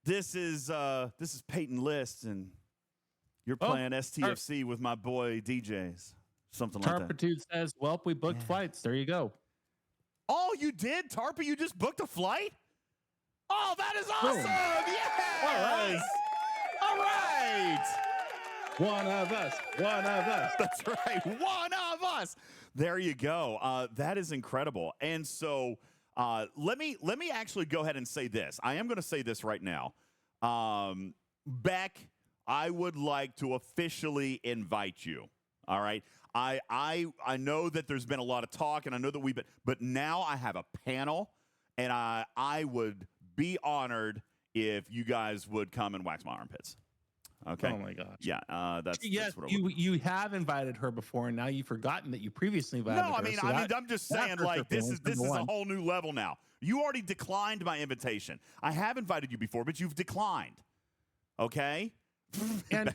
this is Peyton List, and you're playing STFC with my boy DJs, something like that. Tarpitude says, "Well, we booked flights. There you go." Oh, you did, Tarpa? You just booked a flight? Oh, that is awesome! Yes! All right! One of us. That's right. One of us. There you go. That is incredible. And so let me actually go ahead and say this. I am going to say this right now. Beck, I would like to officially invite you. All right. I know that there's been a lot of talk, and I know that but now I have a panel, and I would be honored if you guys would come and wax my armpits. Okay. Oh my gosh. Yeah. That's what you have invited her before, and now you've forgotten that you previously invited her. No, I'm just saying, like, this is a whole new level now. You already declined my invitation. I have invited you before, but you've declined. Okay. And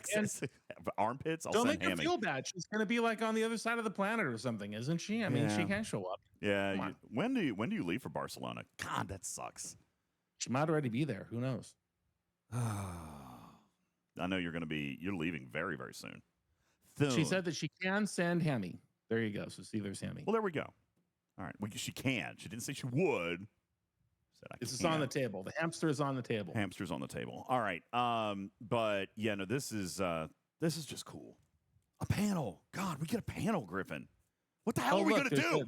armpits. I'll don't send make her Hammy. feel bad. She's going to be like on the other side of the planet or something, isn't she? I mean, she can show up. Yeah. When do you leave for Barcelona? God, that sucks. She might already be there. Who knows? I know you're leaving very, very soon. She said that she can send Hammy. There you go. So see, there's Hammy. Well, there we go. All right. Well, she can. She didn't say she would. This is on the table. The hamster is on the table. Hamster's on the table. All right. But yeah, no, this is just cool. A panel. God, we get a panel, Griffin. What the hell are we gonna do?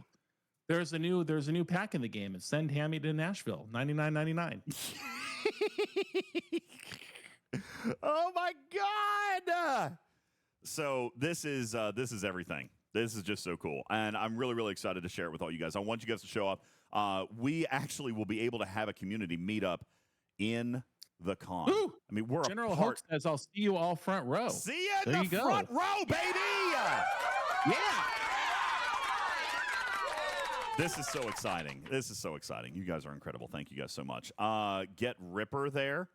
There's a new pack in the game. It's send Hammy to Nashville. $99.99. Oh my God. So this is everything. This is just so cool. And I'm really, really excited to share it with all you guys. I want you guys to show up. We actually will be able to have a community meetup in the con. Ooh, I mean, we're General Hook says, "I'll see you all front row." See you in the front row, baby. Yeah. This is so exciting. You guys are incredible. Thank you guys so much. Get Ripper there.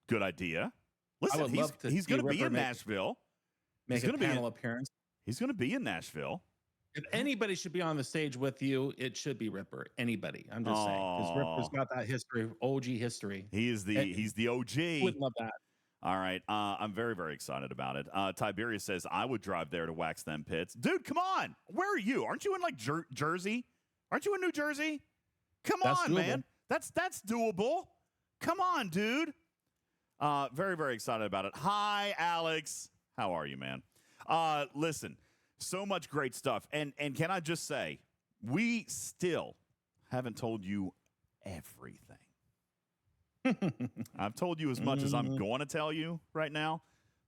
Good idea. Listen, he's going to be in Nashville. Make a panel appearance. He's going to be in Nashville. If anybody should be on the stage with you, it should be Ripper. Anybody. I'm just saying. Because Ripper's got that history, OG history. He's the OG. Would love that. All right. I'm very, very excited about it. Tiberius says, I would drive there to wax them pits. Dude, come on. Where are you? Aren't you in like Jersey? Aren't you in New Jersey? Come on, man. That's doable. Come on, dude. Very, very excited about it. Hi, Alex. How are you, man? Listen, so much great stuff. And can I just say, we still haven't told you everything. I've told you as much as I'm going to tell you right now,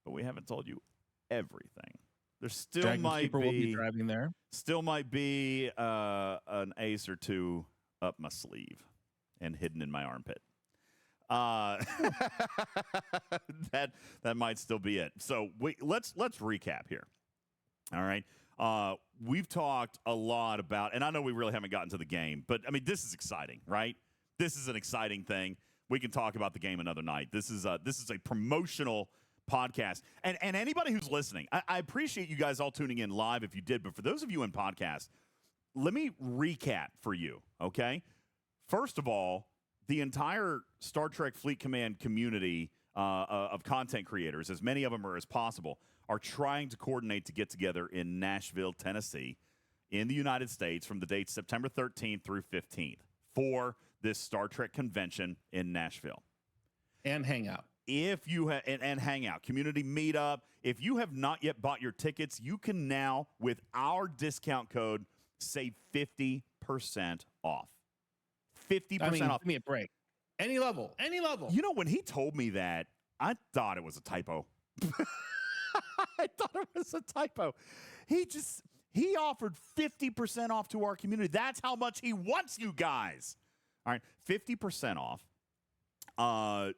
but we haven't told you everything. There still Dragon might Keeper will be driving there. Still might be an ace or two up my sleeve and hidden in my armpit. That might still be it. So let's recap here. All right. We've talked a lot about, and I know we really haven't gotten to the game, but I mean, this is exciting, right? This is an exciting thing. We can talk about the game another night. This is a promotional podcast. And anybody who's listening, I appreciate you guys all tuning in live if you did, but for those of you in podcast, let me recap for you, okay? First of all, the entire Star Trek Fleet Command community of content creators, as many of them are as possible, are trying to coordinate to get together in Nashville, Tennessee, in the United States from the dates September 13th through 15th for this Star Trek convention in Nashville. And hangout. if you have and hang out, community meetup. If you have not yet bought your tickets, you can now, with our discount code, save 50% off. 50% off. Give me a break. Any level. You know, when he told me that, I thought it was a typo. I thought it was a typo. He offered 50% off to our community. That's how much he wants you guys. All right, 50% off and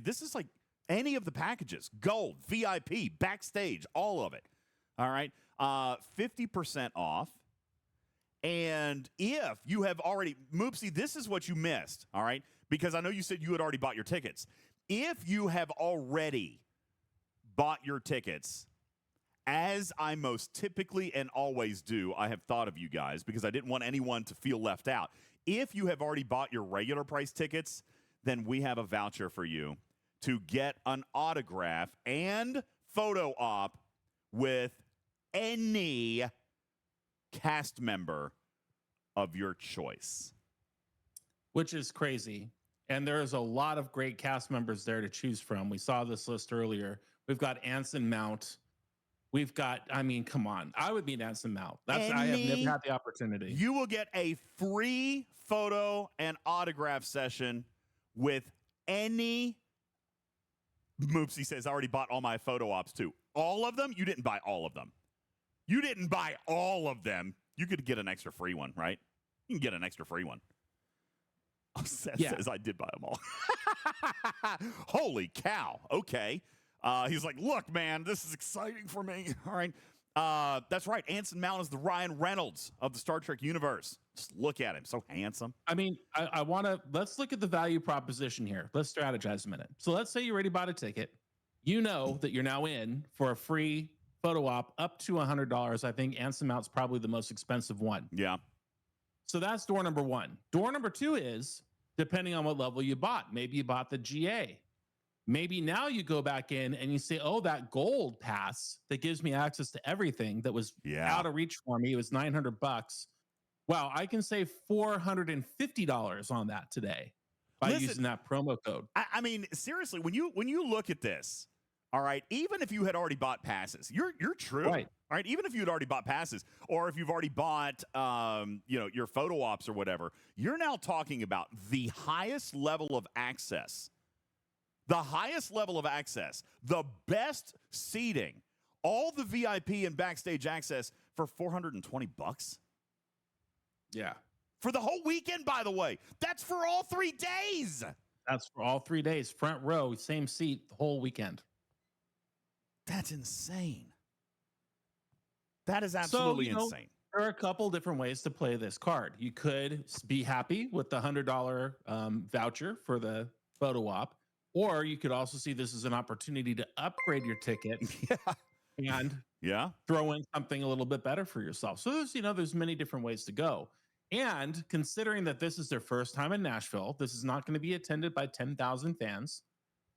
this is like any of the packages, gold, VIP, backstage, all of it. All right, 50% off. And if you have already, Moopsy, this is what you missed, all right? Because I know you said you had already bought your tickets. If you have already bought your tickets, as I most typically and always do, I have thought of you guys because I didn't want anyone to feel left out. If you have already bought your regular price tickets, then we have a voucher for you to get an autograph and photo op with any cast member of your choice. Which is crazy. And there's a lot of great cast members there to choose from. We saw this list earlier. We've got Anson Mount. We've got, come on. I would meet Anson Mount. I have never had the opportunity. You will get a free photo and autograph session with any. Moopsy says, I already bought all my photo ops too. All of them? You didn't buy all of them. You didn't buy all of them. You could get an extra free one, right? You can get an extra free one. Seth says, I did buy them all. Holy cow. Okay. He's like, look, man, this is exciting for me. All right. That's right. Anson Mount is the Ryan Reynolds of the Star Trek universe. Just look at him. So handsome. I want to, let's look at the value proposition here. Let's strategize a minute. So let's say you already bought a ticket. You know that you're now in for a free photo op up to $100. I think Anson Mount's probably the most expensive one. Yeah. So that's door number one. Door number two is, depending on what level you bought, maybe you bought the GA. Maybe now you go back in and you say, oh, that gold pass that gives me access to everything that was out of reach for me, it was $900. Wow, I can save $450 on that today by using that promo code. I mean, seriously, when you look at this, all right, even if you had already bought passes, you're true. Right. All right, even if you had already bought passes, or if you've already bought, your photo ops or whatever, you're now talking about the highest level of access. The highest level of access, the best seating, all the VIP and backstage access for $420. Yeah. For the whole weekend, by the way. That's for all 3 days. That's for all 3 days. Front row, same seat the whole weekend. That's insane. That is absolutely insane. There are a couple different ways to play this card. You could be happy with the $100 voucher for the photo op, or you could also see this as an opportunity to upgrade your ticket and throw in something a little bit better for yourself. So there's many different ways to go. And considering that this is their first time in Nashville, this is not going to be attended by 10,000 fans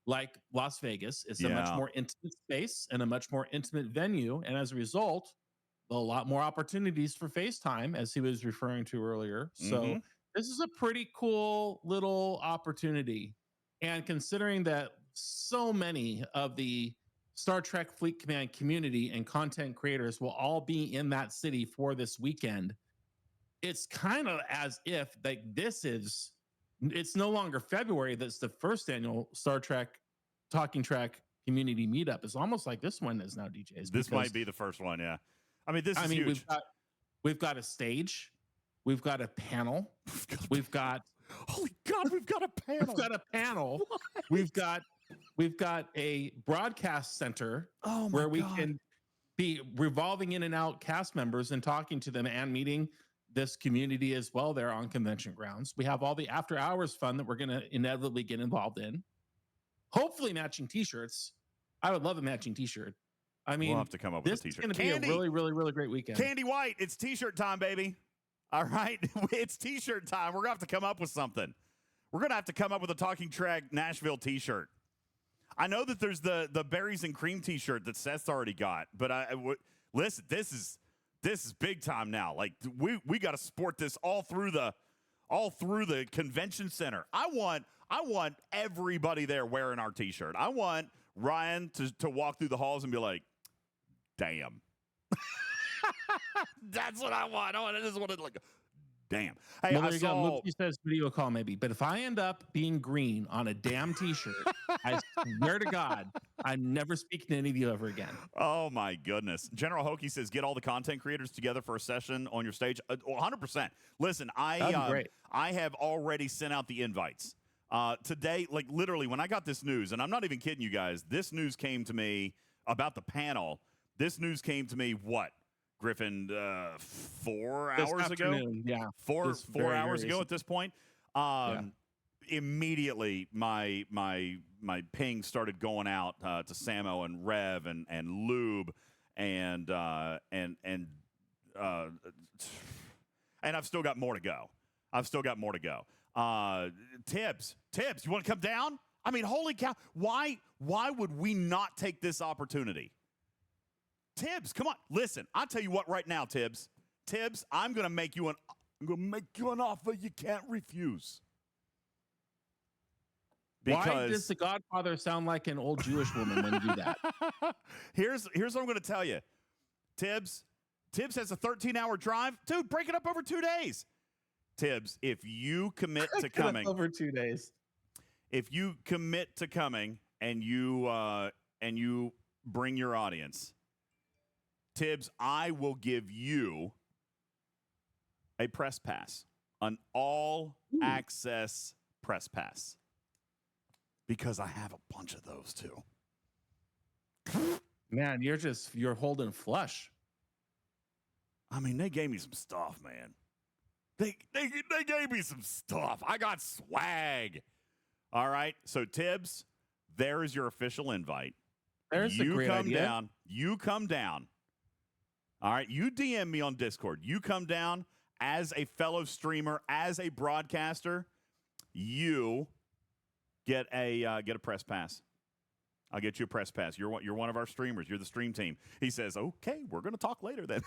like Las Vegas. It's a much more intimate space and a much more intimate venue. And as a result, a lot more opportunities for FaceTime, as he was referring to earlier. So this is a pretty cool little opportunity. And considering that so many of the Star Trek Fleet Command community and content creators will all be in that city for this weekend, it's kind of as if it's no longer February. That's the first annual Star Trek Talking Trek community meetup. It's almost like this one is now, DJs. This might be the first one. Yeah. I mean, this is huge. We've got a stage. We've got a panel. We've got holy God, we've got a panel. We've got a panel. We've got a broadcast center where we can be revolving in and out cast members and talking to them and meeting this community as well there on convention grounds. We have all the after hours fun that we're going to inevitably get involved in. Hopefully matching t-shirts. I would love a matching t-shirt. I mean, we'll have to come up with a t-shirt. This is going to be a really, really, really great weekend. Candy White, it's t-shirt time, baby. All right, it's t-shirt time. We're going to have to come up with something. We're going to have to come up with a Talking Trek Nashville t-shirt. I know that there's the berries and cream t-shirt that Seth's already got, but listen, this is big time now. Like we got to sport this all through the all through the convention center. I want everybody there wearing our T-shirt. I want Ryan to walk through the halls and be like, damn. That's what I want. I just want to like, damn. Hey, Well, I there you saw. go. Mookie says video call maybe, but if I end up being green on a damn T-shirt, I swear to God, I'm never speaking to any of you ever again. Oh my goodness. General Hokie says, get all the content creators together for a session on your stage. 100%. Listen, That'd be great. I have already sent out the invites. Today, like literally, when I got this news, and I'm not even kidding you guys, this news came to me about the panel. This news came to me, what, Griffin, 4 hours ago? Yeah. Four hours ago at this point. Immediately, my ping started going out to Samo and Rev and Lube and I've still got more to go. Tibbs, you want to come down? I mean, holy cow! Why would we not take this opportunity? Tibbs, come on. Listen, I'll tell you what right now, Tibbs, I'm going to make you an offer you can't refuse. Because why does the Godfather sound like an old Jewish woman when you do that? Here's what I'm going to tell you. Tibbs has a 13-hour drive. Dude, break it up over 2 days. Tibbs, if you commit to coming over 2 days. If you commit to coming and you bring your audience, Tibbs, I will give you a press pass, an all-access press pass, because I have a bunch of those too. Man, you're holding flush. I mean, they gave me some stuff, man. They gave me some stuff. I got swag. All right, so Tibbs, there is your official invite. There's a great idea. You come down. All right, you DM me on Discord. You come down as a fellow streamer, as a broadcaster. You get a press pass. I'll get you a press pass. You're one of our streamers. You're the stream team. He says, okay, we're going to talk later then.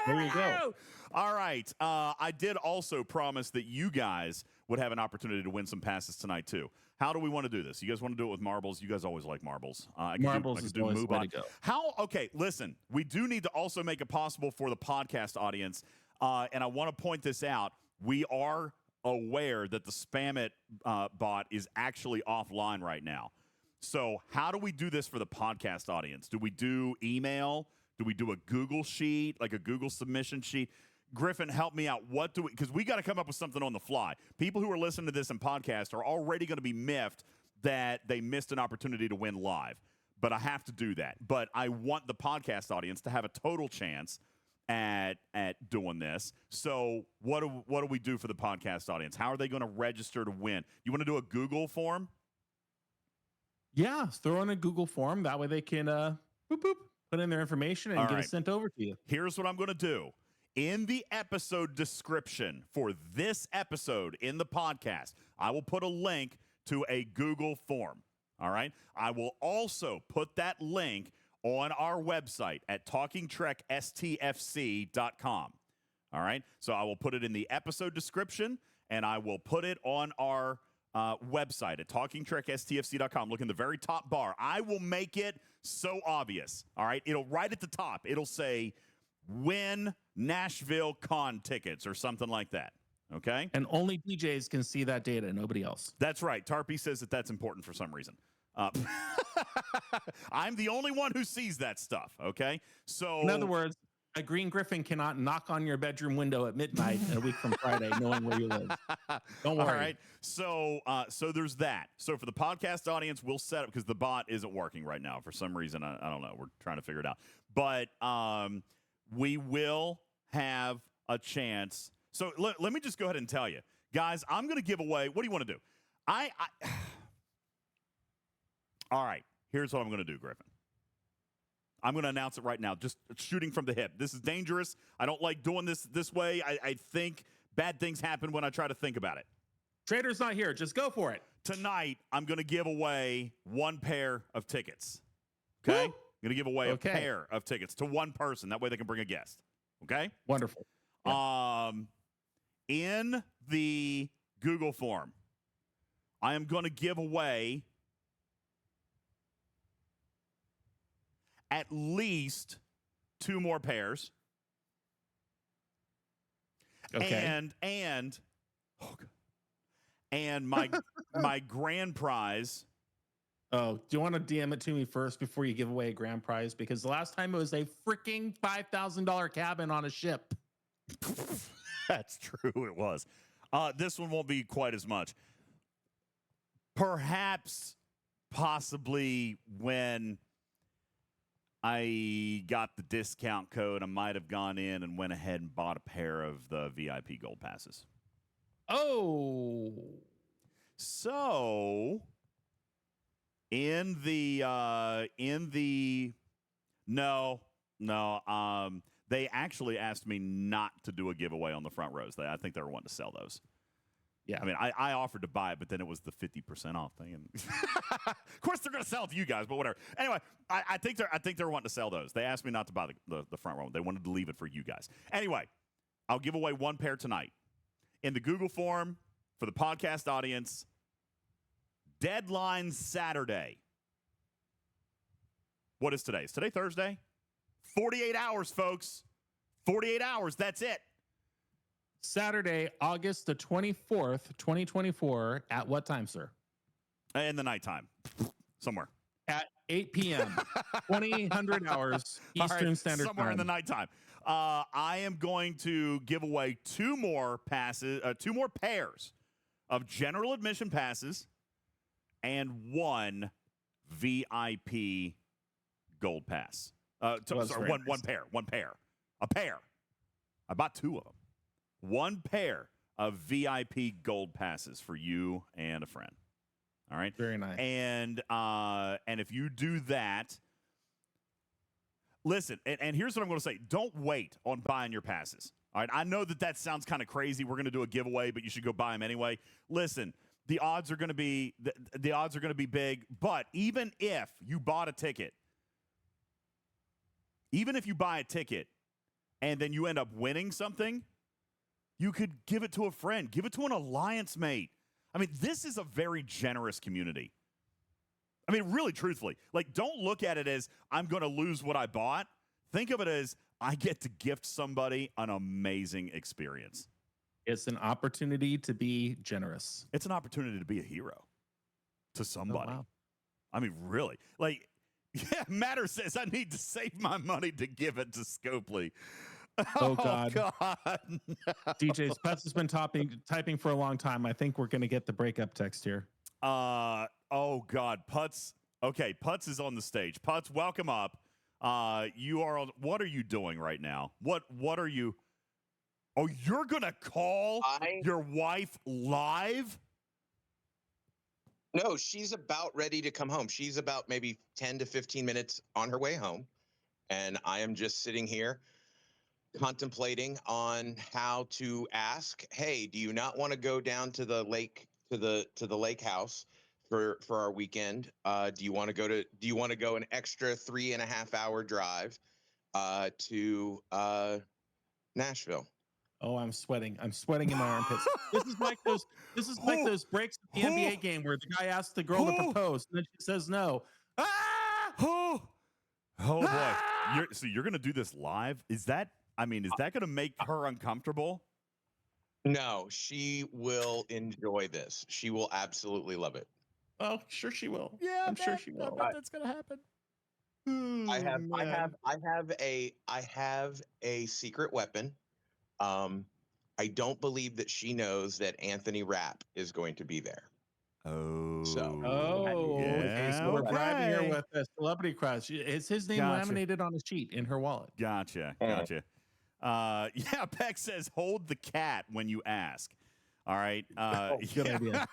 There you go. All right. I did also promise that you guys would have an opportunity to win some passes tonight, too. How do we want to do this? You guys want to do it with marbles? You guys always like marbles. Marbles is always the way to go. Okay, listen. We do need to also make it possible for the podcast audience, and I want to point this out. We are aware that the Spam It bot is actually offline right now. So how do we do this for the podcast audience? Do we do email? Do we do a Google sheet, like a Google submission sheet? Griffin, help me out. Because we got to come up with something on the fly. People who are listening to this in podcast are already going to be miffed that they missed an opportunity to win live. But I have to do that. But I want the podcast audience to have a total chance at doing this. So what do we do for the podcast audience? How are they going to register to win? You want to do a Google form? Yeah, throw in a Google form. That way they can put in their information and get it sent over to you. Here's what I'm going to do. In the episode description for this episode in the podcast, I will put a link to a Google form. All right. I will also put that link on our website at talkingtrekstfc.com. All right. So I will put it in the episode description and I will put it on our website at talkingtrekstfc.com. Look in the very top bar. I will make it so obvious. All right. It'll right at the top. It'll say win Nashville con tickets or something like that. Okay. And only DJs can see that data, nobody else. That's right. Tarpy says that that's important for some reason. I'm the only one who sees that stuff. Okay. So in other words, a green griffin cannot knock on your bedroom window at midnight a week from Friday, knowing where you live. Don't worry. All right. So there's that. So for the podcast audience, we'll set up because the bot isn't working right now for some reason. I don't know. We're trying to figure it out. But we will have a chance. So let me just go ahead and tell you, guys. I'm going to give away. What do you want to do? All right. Here's what I'm going to do, Griffin. I'm going to announce it right now, just shooting from the hip. This is dangerous. I don't like doing this way. I think bad things happen when I try to think about it. Trader's not here. Just go for it. Tonight, I'm going to give away one pair of tickets. Okay? I'm going to give away a pair of tickets to one person. That way they can bring a guest. Okay? Wonderful. Yeah. In the Google form, I am going to give away at least 2 more pairs. Okay. And my grand prize. Oh, do you want to DM it to me first before you give away a grand prize? Because the last time it was a freaking $5,000 cabin on a ship. That's true. It was. This one won't be quite as much. Perhaps, possibly when I got the discount code, I might have gone in and went ahead and bought a pair of the VIP gold passes. Oh. So they actually asked me not to do a giveaway on the front rows. I think they were wanting to sell those. Yeah. I mean, I offered to buy it, but then it was the 50% off thing. And of course, they're going to sell it to you guys, but whatever. Anyway, I think they're wanting to sell those. They asked me not to buy the front row. They wanted to leave it for you guys. Anyway, I'll give away 1 pair tonight. In the Google form for the podcast audience, deadline Saturday. What is today? Is today Thursday? 48 hours, folks. 48 hours. That's it. Saturday, August the 24th, 2024. At what time, sir? In the nighttime. Somewhere. At 8 p.m. 2000 hours Eastern Standard somewhere Time. in the nighttime. I am going to give away 2 more passes, 2 more pairs of general admission passes, and 1 VIP gold pass. Sorry, one pair. A pair. I bought 2 of them. 1 pair of VIP gold passes for you and a friend. All right. Very nice. And if you do that, listen, and here's what I'm going to say. Don't wait on buying your passes. All right. I know that sounds kind of crazy. We're going to do a giveaway, but you should go buy them anyway. Listen, the odds are going to be big. But even if you bought a ticket, even if you buy a ticket and then you end up winning something, you could give it to a friend, give it to an alliance mate. I mean, this is a very generous community. I mean, really, truthfully, like, don't look at it as I'm going to lose what I bought. Think of it as I get to gift somebody an amazing experience. It's an opportunity to be generous. It's an opportunity to be a hero to somebody. Oh, wow. I mean, really, like, yeah, Matter says I need to save my money to give it to Scopely. Oh, God. God. DJ's Putz has been typing for a long time. I think we're going to get the breakup text here. Oh, God. Putz. Okay, Putz is on the stage. Putz, welcome up. You are on. What are you doing right now? What are you? Oh, you're going to call your wife live? No, she's about ready to come home. She's about maybe 10 to 15 minutes on her way home. And I am just sitting here contemplating on how to ask, hey, do you not want to go down to the lake, to the lake house for our weekend? Do you want to go an extra 3.5 hour drive to Nashville? Oh, I'm sweating. I'm sweating in my armpits. This is like those breaks at the NBA game where the guy asks the girl to propose and then she says no. Ah! Oh boy. You're going to do this live? Is that going to make her uncomfortable? No, she will enjoy this. She will absolutely love it. Oh, sure she will. Yeah, I'm sure she will. I bet that's going to happen. I have a secret weapon. I don't believe that she knows that Anthony Rapp is going to be there. Okay. So we're driving here with a celebrity crush. Is his name laminated on a sheet in her wallet? Gotcha. Yeah, Peck says hold the cat when you ask. All right. Good idea.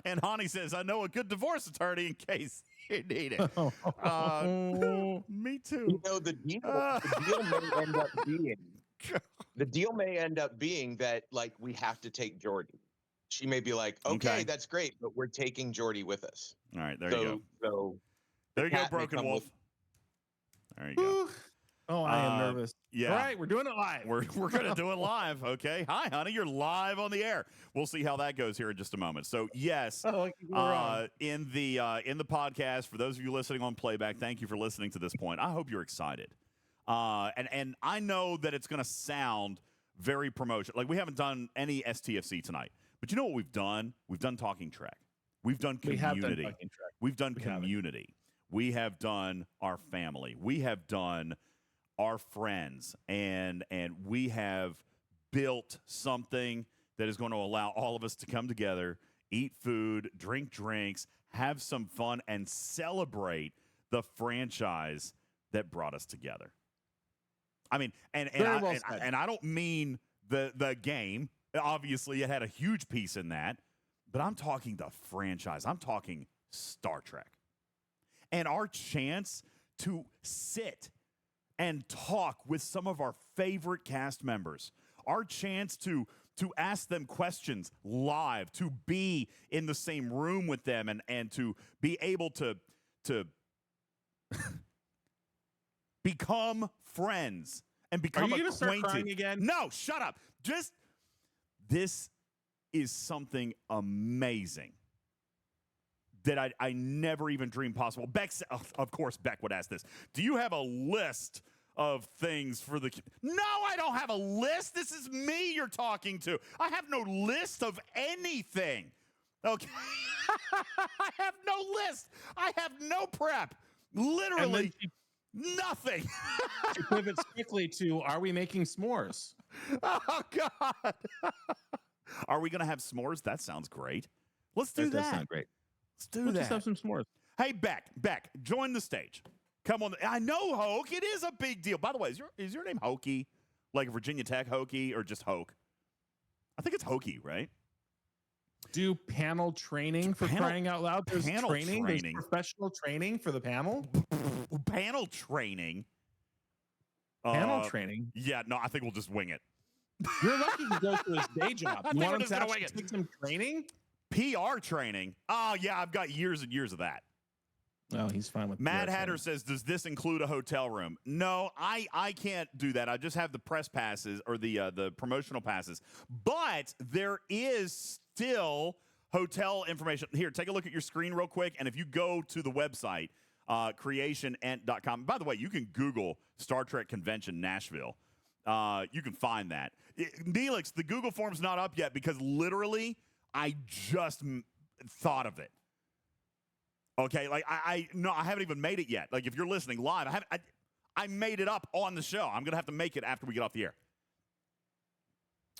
And Hani says, I know a good divorce attorney in case you need it. Me too. You know, the deal may end up being that, like, we have to take Jordy. She may be like, okay, that's great, but we're taking Jordy with us. All right, there you go. So there you go, Broken Wolf. There you go. Oh, I am nervous. Yeah. All right, we're doing it live. We're going to do it live, okay? Hi, honey. You're live on the air. We'll see how that goes here in just a moment. So, yes, in the podcast, for those of you listening on playback, thank you for listening to this point. I hope you're excited. And I know that it's going to sound very promotional. Like, we haven't done any STFC tonight. But you know what we've done? We've done Talking Track. We've done community. We've done community. We have done our family. We have done our friends, and we have built something that is going to allow all of us to come together, eat food, drink drinks, have some fun, and celebrate the franchise that brought us together. I mean, and I don't mean the game. Obviously, it had a huge piece in that, but I'm talking the franchise. I'm talking Star Trek. And our chance to sit and talk with some of our favorite cast members, our chance to ask them questions live, to be in the same room with them, and to be able to become friends and become acquainted. Start crying again? No, shut up. This is something amazing that I never even dreamed possible. Beck, of course, Beck would ask this. Do you have a list of things for the... No, I don't have a list. This is me you're talking to. I have no list of anything. Okay? I have no list. I have no prep. Literally nothing. She pivots quickly to, are we making s'mores? Oh, God. Are we going to have s'mores? That sounds great. Let's do that. That sounds great. Let's do Let's that. just have some s'mores. Hey, Beck, join the stage. Come on. I know Hoke. It is a big deal. By the way, is your name Hokie? Like Virginia Tech Hokie or just Hoke? I think it's Hokie, right? Do panel training for crying out loud. There's training. There's professional training for the panel. Panel training. Panel training. Yeah, no, I think we'll just wing it. You're lucky to go to his day job. You want him to actually take some training? PR training. Oh, yeah, I've got years and years of that. Oh, he's fine with Mad Hatter says, does this include a hotel room? No, I can't do that. I just have the press passes or the promotional passes. But there is still hotel information. Here, take a look at your screen real quick. And if you go to the website, creationent.com. By the way, you can Google Star Trek Convention Nashville. You can find that. Neelix, the Google form's not up yet because literally I just thought of it. Okay, like I haven't even made it yet. Like if you're listening live, I made it up on the show. I'm gonna have to make it after we get off the air.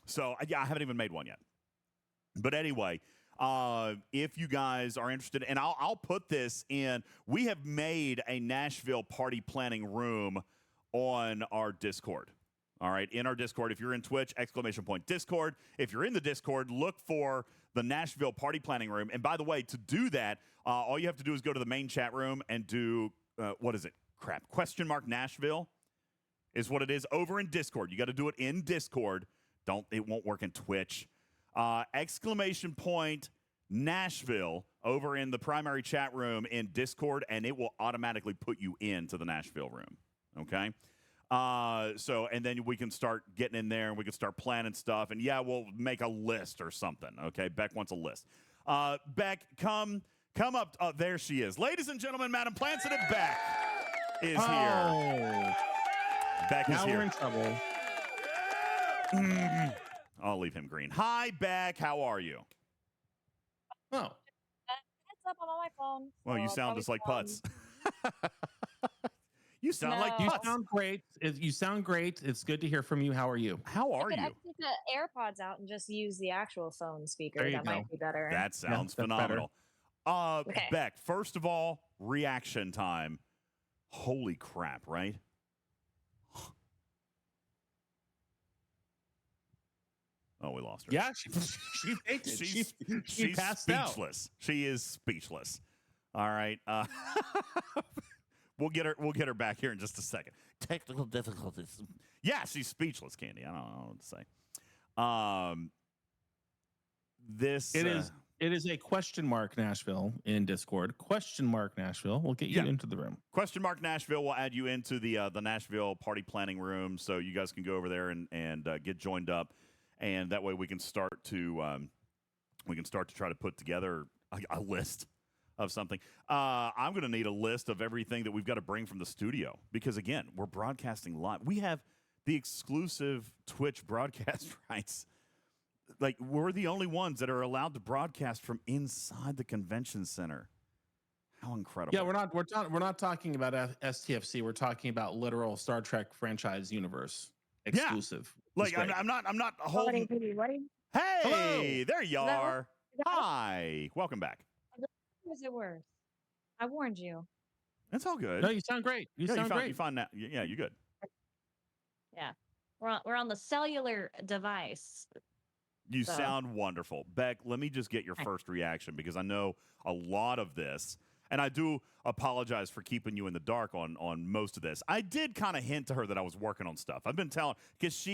So yeah, I haven't even made one yet. But anyway, if you guys are interested, and I'll put this in. We have made a Nashville party planning room on our Discord. All right, in our Discord. If you're in Twitch, ! Discord. If you're in the Discord, look for the Nashville Party Planning Room. And by the way, to do that, all you have to do is go to the main chat room and do, what is it? Crap. ! Nashville is what it is over in Discord. You got to do it in Discord. It won't work in Twitch. ! Nashville over in the primary chat room in Discord, and it will automatically put you into the Nashville room. Okay? And then we can start getting in there and we can start planning stuff. And yeah, we'll make a list or something. Okay. Beck wants a list. Beck, come up. Oh, there she is. Ladies and gentlemen, Madam Planted Beck is here. Beck is here. Now we're in trouble. I'll leave him green. Hi, Beck. How are you? Oh. Heads up, I'm on my phone. Well, you sound just like Putz. You sound like you sound great. You sound great. It's good to hear from you. How are you? How are you? I could take the AirPods out and just use the actual phone speaker. There you That go. might be better. That sounds phenomenal. Okay. Beck, first of all, reaction time. Holy crap, right? Oh, we lost her. Yeah, she fainted. She passed speechless. out. She is speechless. All right. We'll get her back here in just a second. Technical difficulties. Yeah, she's speechless, Candy. I don't know what to say. It is a question mark Nashville in Discord. Question mark Nashville. We'll get you into the room. Question mark Nashville will add you into the Nashville party planning room, so you guys can go over there and get joined up, and that way we can start to try to put together a list of something. I'm going to need a list of everything that we've got to bring from the studio because, again, we're broadcasting live. We have the exclusive Twitch broadcast rights. Like, we're the only ones that are allowed to broadcast from inside the convention center. How incredible! Yeah, we're not talking about STFC. We're talking about literal Star Trek franchise universe exclusive. Yeah. Like, I'm not holding. Hey, hello. There you are. Hi, welcome back. Was it worse? I warned you. That's all good. No, you sound great. You sound great. You found that? Yeah, you're good. Yeah, we're on the cellular device. You sound wonderful. Beck, let me just get your first reaction because I know a lot of this, and I do apologize for keeping you in the dark on most of this. I did kind of hint to her that I was working on stuff. I've been telling, because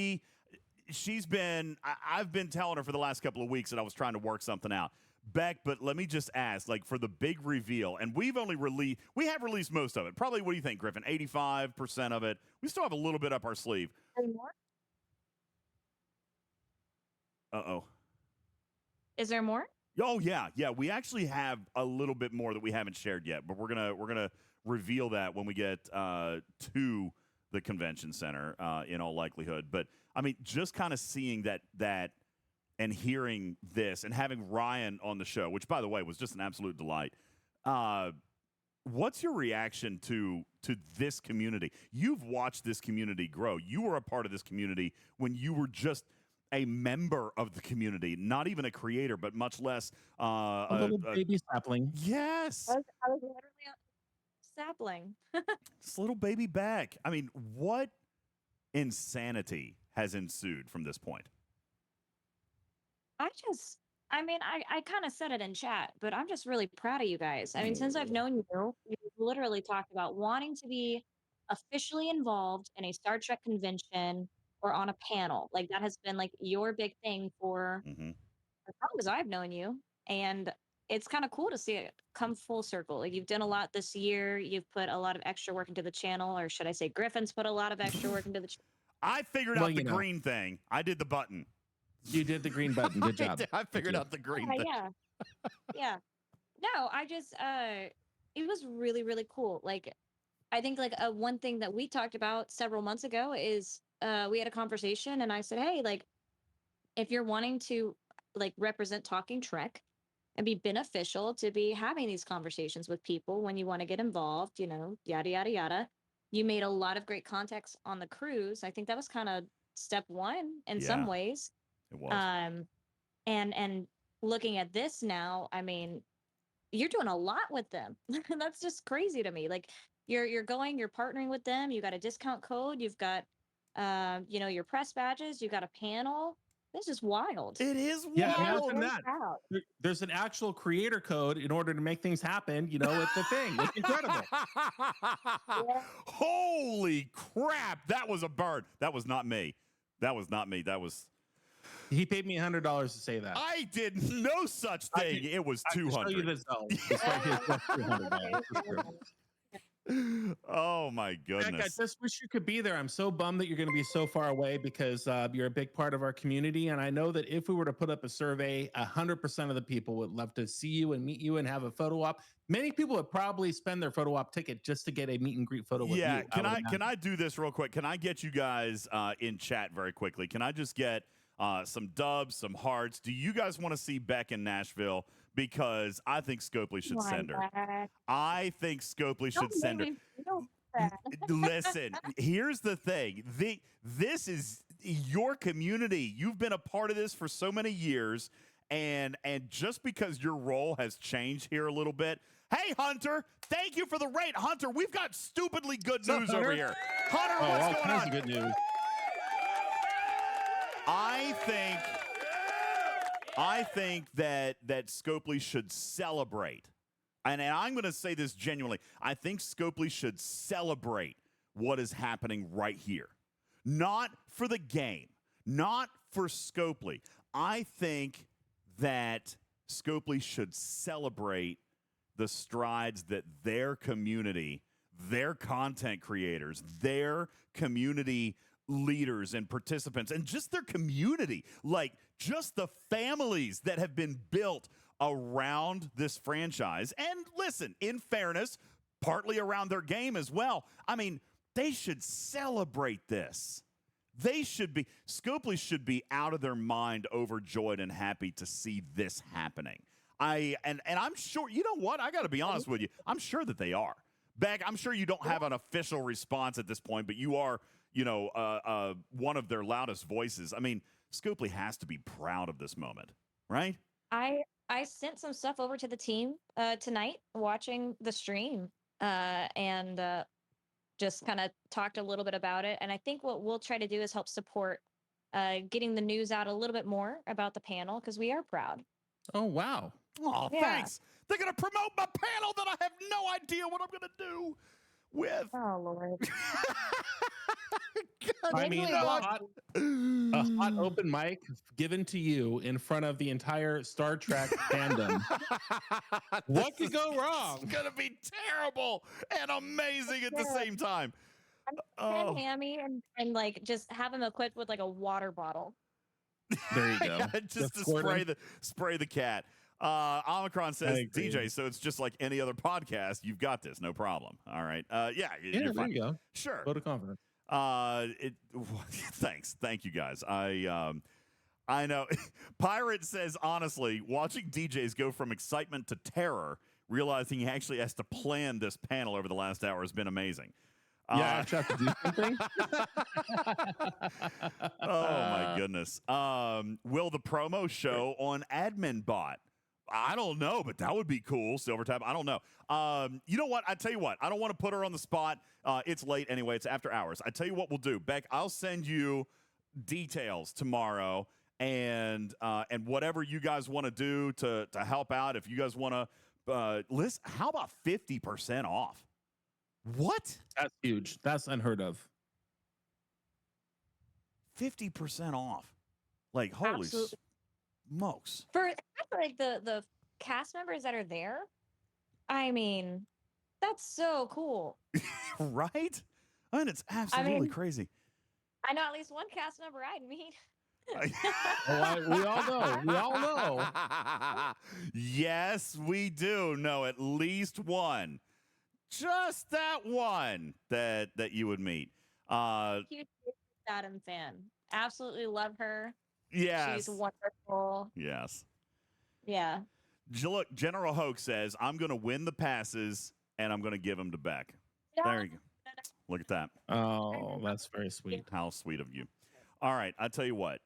I've been telling her for the last couple of weeks that I was trying to work something out. Beck, but let me just ask, like, for the big reveal, and we have released most of it. Probably, what do you think, Griffin? 85% of it. We still have a little bit up our sleeve. Any more? Uh-oh. Is there more? Oh, yeah. We actually have a little bit more that we haven't shared yet, but we're gonna reveal that when we get to the convention center, in all likelihood. But I mean, just kind of seeing that and hearing this and having Ryan on the show, which, by the way, was just an absolute delight. What's your reaction to this community? You've watched this community grow. You were a part of this community when you were just a member of the community, not even a creator, but much less a little baby sapling. Yes, I was literally a sapling. This little baby Beck. I mean, what insanity has ensued from this point? I kind of said it in chat, but I'm just really proud of you guys. I mean, since I've known you, you've literally talked about wanting to be officially involved in a Star Trek convention or on a panel. Like, that has been like your big thing for as long as I've known you. And it's kind of cool to see it come full circle. Like, you've done a lot this year. You've put a lot of extra work into the channel, or should I say Griffin's put a lot of extra work into the channel. I figured out the green thing. I did the button. You did the green button. Good job. I figured out the green thing. Yeah. No, I just, it was really, really cool. Like, I think like one thing that we talked about several months ago is we had a conversation and I said, hey, like, if you're wanting to like represent Talking Trek and be beneficial to be having these conversations with people when you want to get involved, you know, yada, yada, yada. You made a lot of great contacts on the cruise. I think that was kind of step one in some ways. It was. And looking at this now, I mean, you're doing a lot with them. That's just crazy to me. Like, you're partnering with them. You got a discount code. You've got, you know, your press badges. You got a panel. This is wild. It is wild. Yeah, imagine that. There's an actual creator code in order to make things happen. You know, it's the thing. It's incredible. Holy crap! That was a bird. That was not me. That was. He paid me $100 to say that. I did no such thing. It was $200. Oh my goodness! Heck, I just wish you could be there. I'm so bummed that you're going to be so far away because you're a big part of our community, and I know that if we were to put up a survey, 100% of the people would love to see you and meet you and have a photo op. Many people would probably spend their photo op ticket just to get a meet and greet photo with you. Yeah, can I do this real quick? Can I get you guys in chat very quickly? Can I just get some dubs, some hearts? Do you guys want to see Beck in Nashville? Because I think Scopely should send her. I think Scopely should send her. Listen, here's the thing. This is your community. You've been a part of this for so many years, and just because your role has changed here a little bit. Hey, Hunter, thank you for the rate. Hunter, we've got stupidly good news over here. Hunter, what's going on? Good news. I think that Scopely should celebrate, and I'm going to say this genuinely. I think Scopely should celebrate what is happening right here, not for the game, not for Scopely. I think that Scopely should celebrate the strides that their community, their content creators, their community leaders and participants, and just their community, like just the families that have been built around this franchise. And listen, in fairness, partly around their game as well. I mean, they should celebrate this. Scopely should be out of their mind, overjoyed and happy to see this happening. And I'm sure, you know what? I got to be honest with you. I'm sure that they are. Beck, I'm sure you don't have an official response at this point, but you are, one of their loudest voices. I mean, Scopely has to be proud of this moment, right? I sent some stuff over to the team tonight watching the stream and just kind of talked a little bit about it. And I think what we'll try to do is help support getting the news out a little bit more about the panel because we are proud. Oh, wow. Oh, yeah. Thanks. They're going to promote my panel that I have no idea what I'm going to do with. Oh, Lord. I mean, a hot open mic given to you in front of the entire Star Trek fandom. What could go wrong? It's going to be terrible and amazing at the same time. I'm Hammy and like just have him equipped with like a water bottle. There you go. Just to spray the cat. Omicron says, DJ, so it's just like any other podcast. You've got this. No problem. All right. You're fine. There you go. Sure. Vote of confidence. Thanks. Thank you, guys. I know. Pirate says, honestly, watching DJs go from excitement to terror, realizing he actually has to plan this panel over the last hour has been amazing. Yeah, I have to do something. Oh, my goodness. Will the promo show on Admin Bot? I don't know, but that would be cool. Silver Tab. I don't know. You know what? I tell you what. I don't want to put her on the spot. It's late anyway. It's after hours. I tell you what we'll do. Beck, I'll send you details tomorrow and whatever you guys want to do to help out. If you guys want to list, how about 50% off? What? That's huge. That's unheard of. 50% off. Like, holy smokes. For like the cast members that are there, I mean, that's so cool. Right? I mean, it's absolutely crazy. I know at least one cast member I'd meet. We all know. We all know. Yes, we do know at least one. Just that one that you would meet. Huge Adam fan. Absolutely love her. Yes. She's wonderful. Yes. Yeah. Look, General Hoke says, I'm going to win the passes and I'm going to give them to Beck. Yeah. There you go. Look at that. Oh, that's very sweet. How sweet of you. All right. I tell you what,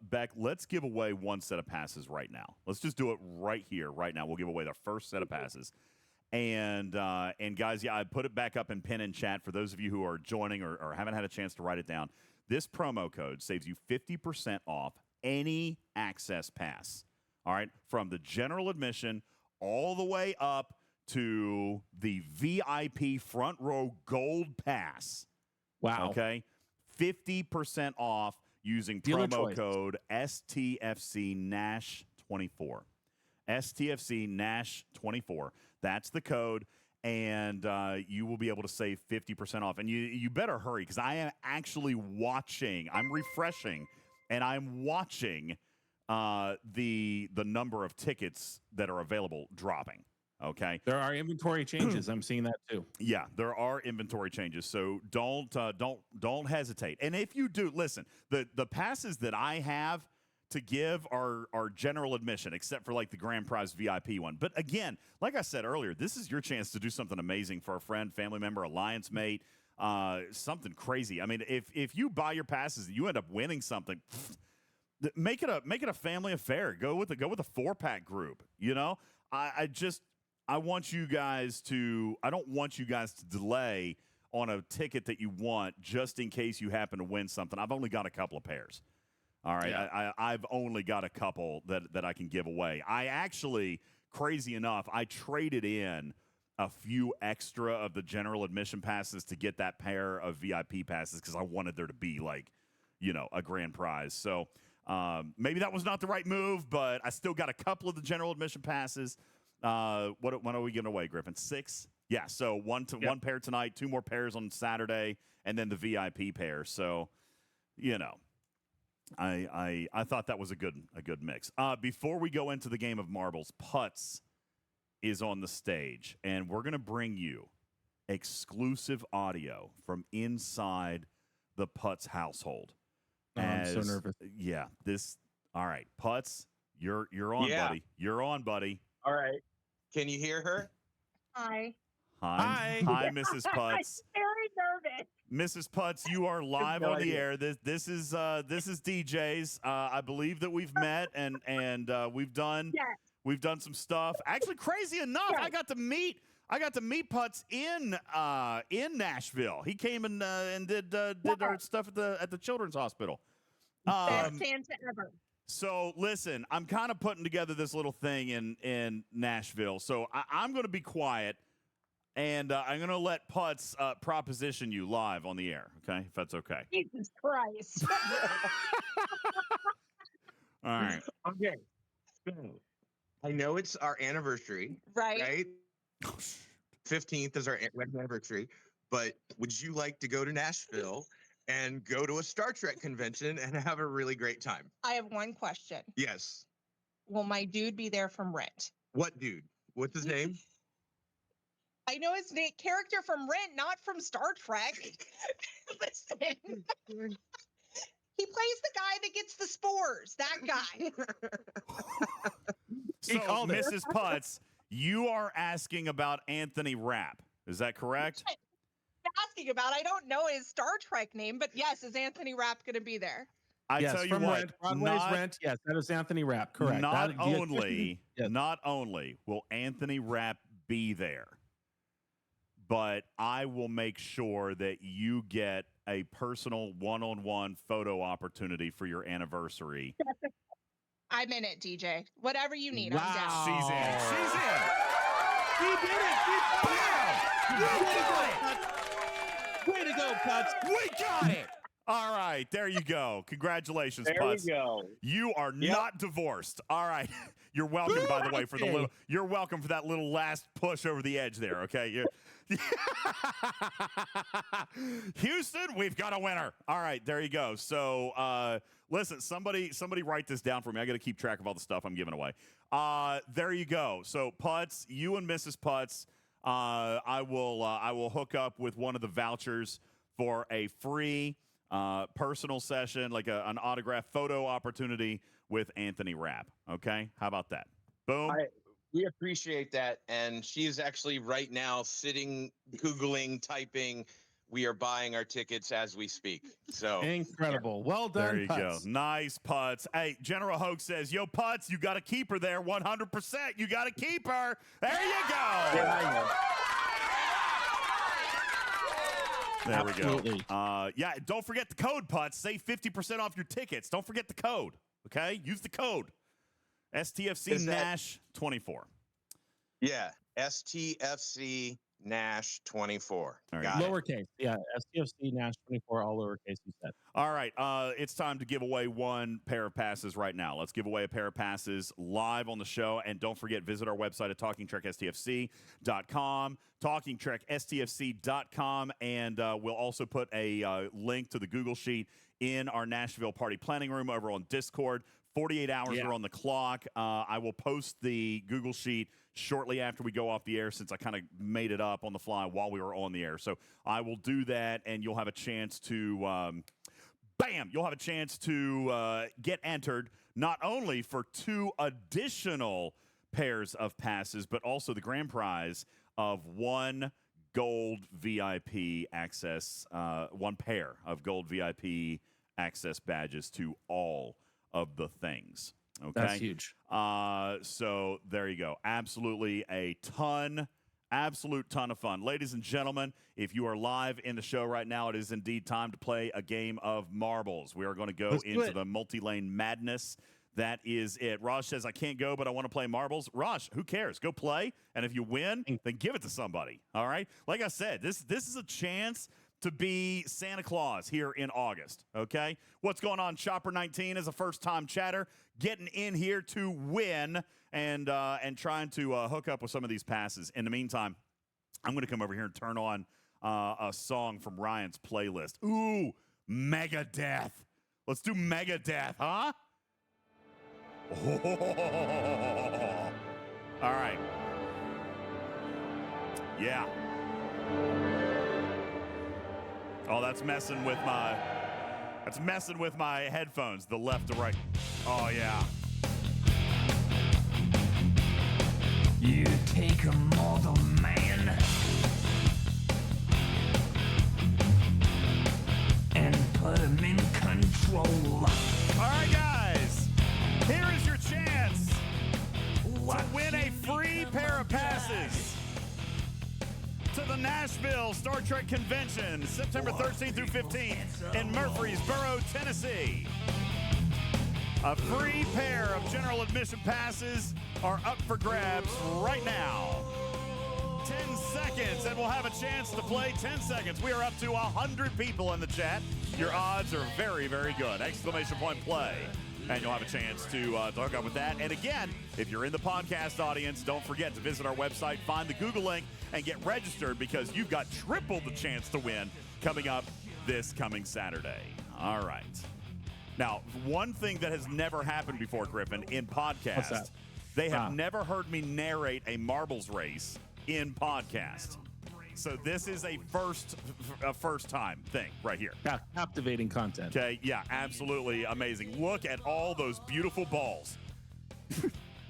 Beck, let's give away one set of passes right now. Let's just do it right here, right now. We'll give away the first set of passes. And guys, yeah, I put it back up in pin and chat for those of you who are joining or haven't had a chance to write it down. This promo code saves you 50% off any access pass. All right, from the general admission all the way up to the VIP front row gold pass. Wow. Okay, 50% off using promo code STFCNash24. STFCNash24. That's the code, and you will be able to save 50% off. And you better hurry because I am actually watching. I'm refreshing, and I'm watching the number of tickets that are available dropping. Okay, there are inventory changes. I'm seeing that too. Yeah, there are inventory changes. So don't hesitate. And if you do, listen, the passes that I have to give are general admission, except for like the grand prize VIP one. But again, like I said earlier, this is your chance to do something amazing for a friend, family member, alliance mate, something crazy. I mean, if you buy your passes and you end up winning something, make it a family affair. Go with a 4-pack group. You know, I don't want you guys to delay on a ticket that you want just in case you happen to win something. I've only got a couple of pairs. All right, yeah. I've only got a couple that I can give away. I actually, crazy enough, I traded in a few extra of the general admission passes to get that pair of VIP passes because I wanted there to be like, a grand prize. So Maybe that was not the right move, but I still got a couple of the general admission passes. When are we giving away, Griffin? 6? Yeah, so one pair tonight, 2 more pairs on Saturday, and then the VIP pair. So, I thought that was a good mix. Before we go into the game of marbles, Putz is on the stage, and we're going to bring you exclusive audio from inside the Putz household. Oh, I'm so nervous. Yeah, all right, Putz, you're on, buddy. You're on, buddy. All right. Can you hear her? Hi. Hi, Mrs. Putz. I'm very nervous. Mrs. Putz, you are live on the air. This is DJ's. I believe that we've met and we've done some stuff. Actually, crazy enough, I got to meet Putz in Nashville. He came and did our stuff at the Children's Hospital. Best Santa ever. So listen, I'm kind of putting together this little thing in Nashville. So I'm going to be quiet. And I'm going to let Putz proposition you live on the air, okay? If that's okay. Jesus Christ. All right. Okay. So, I know it's our anniversary, right? 15th is our wedding anniversary. But would you like to go to Nashville and go to a Star Trek convention and have a really great time? I have one question. Yes. Will my dude be there from Rent? What dude? What's his name? I know his character from Rent, not from Star Trek. Listen. He plays the guy that gets the spores. That guy. So, Mrs. Putz, you are asking about Anthony Rapp. Is that correct? Asking about. I don't know his Star Trek name, but yes, is Anthony Rapp going to be there? I tell you what, Rent, Broadway's Rent. Yes, that is Anthony Rapp. Correct. Not only will Anthony Rapp be there, but I will make sure that you get a personal one-on-one photo opportunity for your anniversary. I'm in it, DJ. Whatever you need, Wow. I'm down. She's in. He did it. Way to go, Putz. We got it. All right, there you go. Congratulations, Putz. There we go. You are not divorced. All right. You're welcome, by the way, for you're welcome for that little last push over the edge there, okay? Houston, we've got a winner. All right, there you go. So, listen, somebody write this down for me. I got to keep track of all the stuff I'm giving away. There you go. So, Putz, you and Mrs. Putz, I will hook up with one of the vouchers for a free personal session, like an autograph photo opportunity with Anthony Rapp. Okay, how about that? Boom. We appreciate that. And she's actually right now sitting, Googling, typing. We are buying our tickets as we speak. So incredible. Well done. There you go. Nice, Putz. Hey, General Hoke says, yo, Putz, you got to keep her there 100%. You got to keep her. There you go. Yeah, I know. There Absolutely. we go. Yeah, don't forget the code, Putz. Save 50% off your tickets. Don't forget the code, okay? Use the code. STFCNash24. Yeah, STFC Nash 24. Lowercase. Yeah, STFC Nash 24, all lowercase, you said. All right, it's time to give away one pair of passes right now. Let's give away a pair of passes live on the show. And don't forget, visit our website at TalkingTrekSTFC.com, TalkingTrekSTFC.com, and we'll also put a link to the Google Sheet in our Nashville Party Planning Room over on Discord. 48 hours are on the clock. I will post the Google Sheet shortly after we go off the air, since I kind of made it up on the fly while we were on the air. So I will do that, and you'll have a chance to, you'll have a chance to get entered, not only for 2 additional pairs of passes, but also the grand prize of 1 gold VIP access, 1 pair of gold VIP access badges to all of the things. Okay. That's huge. So there you go. Absolutely a absolute ton of fun. Ladies and gentlemen, if you are live in the show right now, it is indeed time to play a game of marbles. We are going to go into the multi-lane madness. That is it. Raj says, I can't go, but I want to play marbles. Raj, who cares? Go play. And if you win, then give it to somebody. All right. Like I said, this is a chance to be Santa Claus here in August, okay? What's going on? Chopper 19 is a first-time chatter, getting in here to win and trying to hook up with some of these passes. In the meantime, I'm going to come over here and turn on a song from Ryan's playlist. Ooh, Megadeth. Let's do Megadeth, huh? Oh. All right. Yeah. Oh, that's messing with my headphones, the left to right. Oh, yeah. You take a mortal man and put him in control. All right, guys. Here is your chance to win a free pair of passes to the Nashville Star Trek Convention, September 13th through 15th in Murfreesboro, Tennessee. A free pair of general admission passes are up for grabs right now. 10 seconds, and we'll have a chance to play 10 seconds. We are up to 100 people in the chat. Your odds are very, very good. Exclamation point play. And you'll have a chance to hook up with that. And again, if you're in the podcast audience, don't forget to visit our website, find the Google link, and get registered because you've got triple the chance to win coming up this coming Saturday. All right. Now, one thing that has never happened before, Griffin, in podcast, they have never heard me narrate a marbles race in podcast. So this is a first time thing right here. Yeah, captivating content. Okay, yeah, absolutely amazing. Look at all those beautiful balls.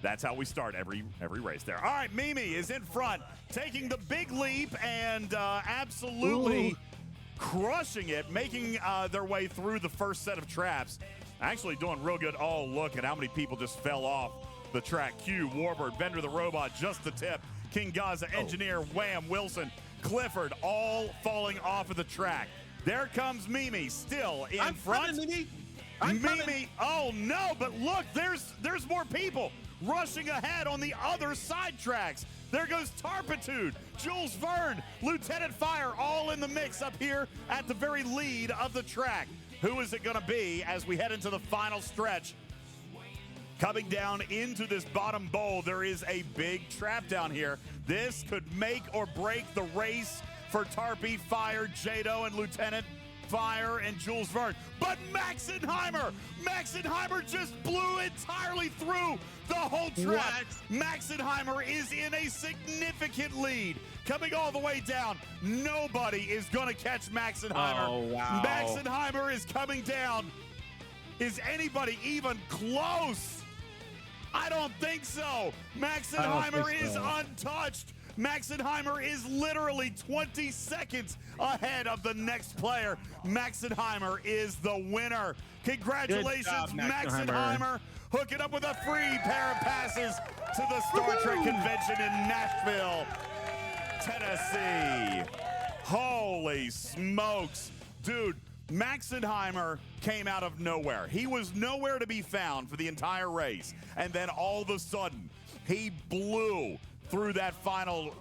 That's how we start every race there. All right, Mimi is in front, taking the big leap and absolutely crushing it, making their way through the first set of traps. Actually doing real good. Oh, look at how many people just fell off the track. Q, Warbird, Bender the Robot, Just the Tip, King Gaza, Engineer, Wham, Wilson, Clifford, all falling off of the track. There comes Mimi, still in front. Mimi. Mimi, oh no, but look, there's more people rushing ahead on the other side tracks. There goes Tarpitude, Jules Verne, Lieutenant Fire, all in the mix up here at the very lead of the track. Who is it going to be as we head into the final stretch? Coming down into this bottom bowl, there is a big trap down here. This could make or break the race for Tarpy, Fire, Jado, and Lieutenant Fire and Jules Verne. But Maxenheimer just blew entirely through the whole track. Maxenheimer is in a significant lead. Coming all the way down. Nobody is going to catch Maxenheimer. Oh, wow. Maxenheimer is coming down. Is anybody even close? I don't think so. Maxenheimer is untouched. Maxenheimer is literally 20 seconds ahead of the next player. Maxenheimer is the winner. Congratulations, job, Maxenheimer. Hook it up with a free pair of passes to the Star Trek Convention in Nashville, Tennessee. Holy smokes. Dude, Maxenheimer came out of nowhere. He was nowhere to be found for the entire race. And then all of a sudden, he blew through that final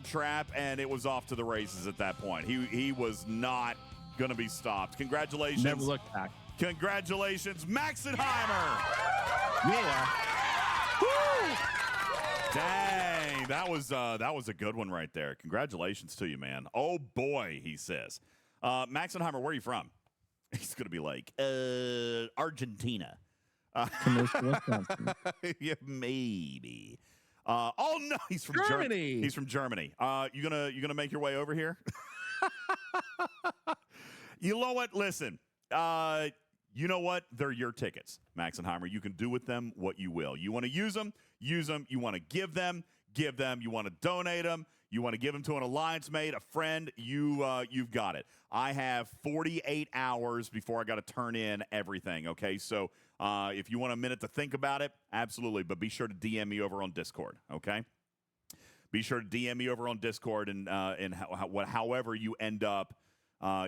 trap, and it was off to the races at that point. He was not going to be stopped. Congratulations. Never looked back. Congratulations, Maxenheimer. Yeah. Woo! Dang, that was a good one right there. Congratulations to you, man. Oh boy, he says. Maxenheimer, where are you from? He's gonna be like, Argentina. Yeah, maybe. Oh no, he's from Germany. He's from Germany. You gonna make your way over here? You know what? Listen. You know what? They're your tickets, Maxenheimer. You can do with them what you will. You want to use them, use them. You want to give them, give them. You want to donate them. You want to give them to an alliance mate, a friend. You've got it. I have 48 hours before I got to turn in everything. Okay, so if you want a minute to think about it, absolutely. But be sure to DM me over on Discord. Okay, be sure to DM me over on Discord and however you end up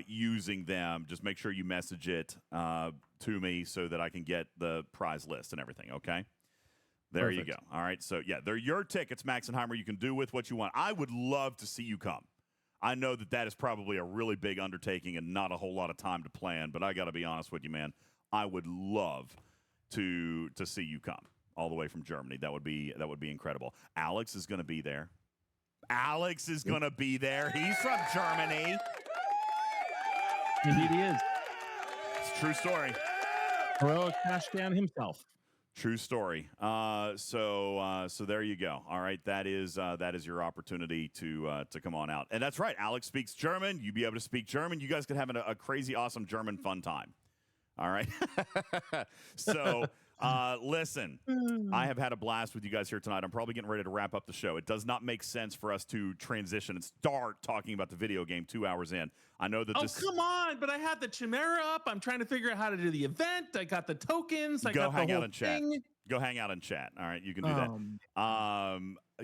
using them, just make sure you message it to me so that I can get the prize list and everything, okay? There Perfect. You go. All right, so, yeah, they're your tickets, Maxenheimer. You can do with what you want. I would love to see you come. I know that is probably a really big undertaking and not a whole lot of time to plan, but I got to be honest with you, man. I would love to see you come all the way from Germany. That would be incredible. Alex is going to be there. He's from Germany. Indeed he is. It's a true story. Heroic Ashcan himself. True story. So there you go. All right, that is your opportunity to come on out. And that's right. Alex speaks German. You be able to speak German. You guys could have a crazy, awesome German fun time. All right. So listen, I have had a blast with you guys here tonight. I'm probably getting ready to wrap up the show. It does not make sense for us to transition and start talking about the video game 2 hours in. I know that come on, but I had the Chimera up. I'm trying to figure out how to do the event. I got the tokens. I got the whole thing. Go hang out and chat. All right, you can do that.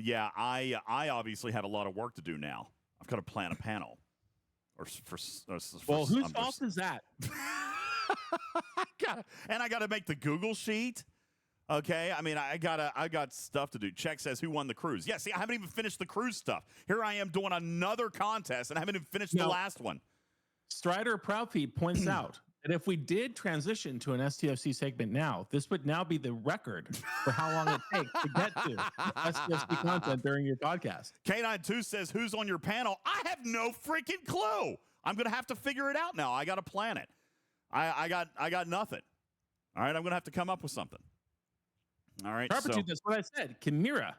Yeah, I obviously have a lot of work to do now. I've got to plan a panel. Whose fault is that? I got to make the Google sheet. Okay, I mean, I got stuff to do. Check says who won the cruise. Yeah, see, I haven't even finished the cruise stuff. Here I am doing another contest, and I haven't even finished the last one. Strider Proudfeet points out that if we did transition to an STFC segment now, this would now be the record for how long it takes to get to STFC content during your podcast. K92 says, who's on your panel? I have no freaking clue. I'm going to have to figure it out now. I got to plan it. I got nothing. All right, I'm going to have to come up with something. All right. Perpetude, that's what I said. Chimera.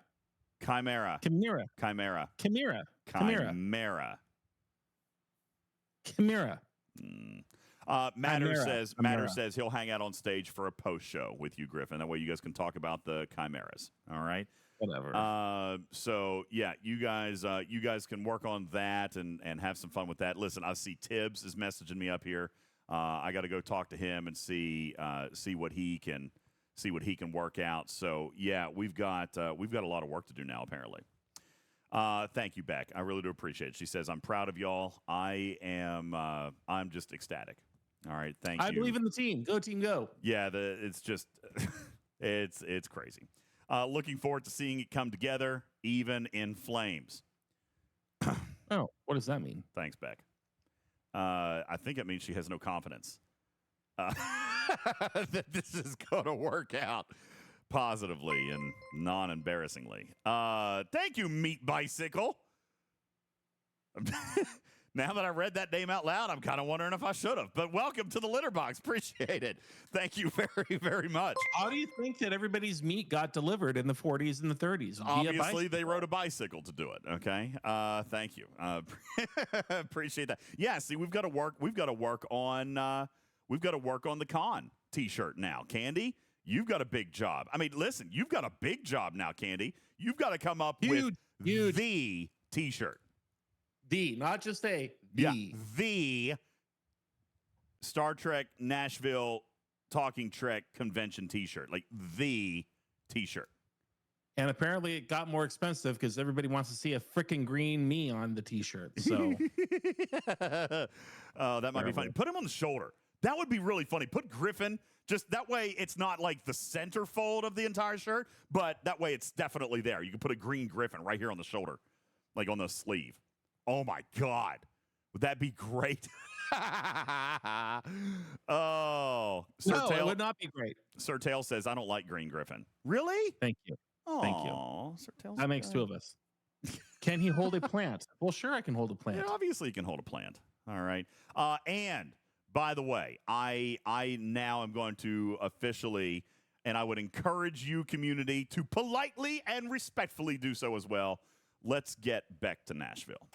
Matter says he'll hang out on stage for a post show with you, Griffin. That way you guys can talk about the chimeras. All right. Whatever. So yeah, you guys can work on that and have some fun with that. Listen, I see Tibbs is messaging me up here. I got to go talk to him and see what he can work out. So yeah, we've got a lot of work to do now, apparently. Thank you, Beck. I really do appreciate it. She says, I'm proud of y'all. I'm just ecstatic. All right. Thank you. I believe in the team. Go team, go. Yeah. It's just, it's crazy. Looking forward to seeing it come together, even in flames. Oh, what does that mean? Thanks, Beck. I think it means she has no confidence that this is going to work out positively and non-embarrassingly. Thank you, Meat Bicycle. Now that I read that name out loud, I'm kind of wondering if I should have. But welcome to the litter box. Appreciate it. Thank you very, very much. How do you think that everybody's meat got delivered in the 40s and the 30s? Obviously, they rode a bicycle to do it. Okay. Thank you. Appreciate that. Yeah. See, we've got to work on the con T-shirt now. Candy, you've got a big job. I mean, listen, you've got a big job now, Candy. You've got to come up with the T-shirt. Not just the Star Trek Nashville Talking Trek Convention T-shirt, like the T-shirt. And apparently it got more expensive because everybody wants to see a freaking green me on the T-shirt. So, oh, that might be funny. Put him on the shoulder. That would be really funny. Put Griffin, just that way it's not like the centerfold of the entire shirt, but that way it's definitely there. You can put a green Griffin right here on the shoulder, like on the sleeve. Oh, my God. Would that be great? Oh. No, it would not be great. Sir Tail says, I don't like green Griffin. Really? Thank you. Aww, Thank you. Sir Tail's that makes two of us. Can he hold a plant? Well, sure, I can hold a plant. Yeah, obviously, you can hold a plant. All right. And by the way, I now am going to officially, and I would encourage you, community, to politely and respectfully do so as well. Let's get Beck to Nashville.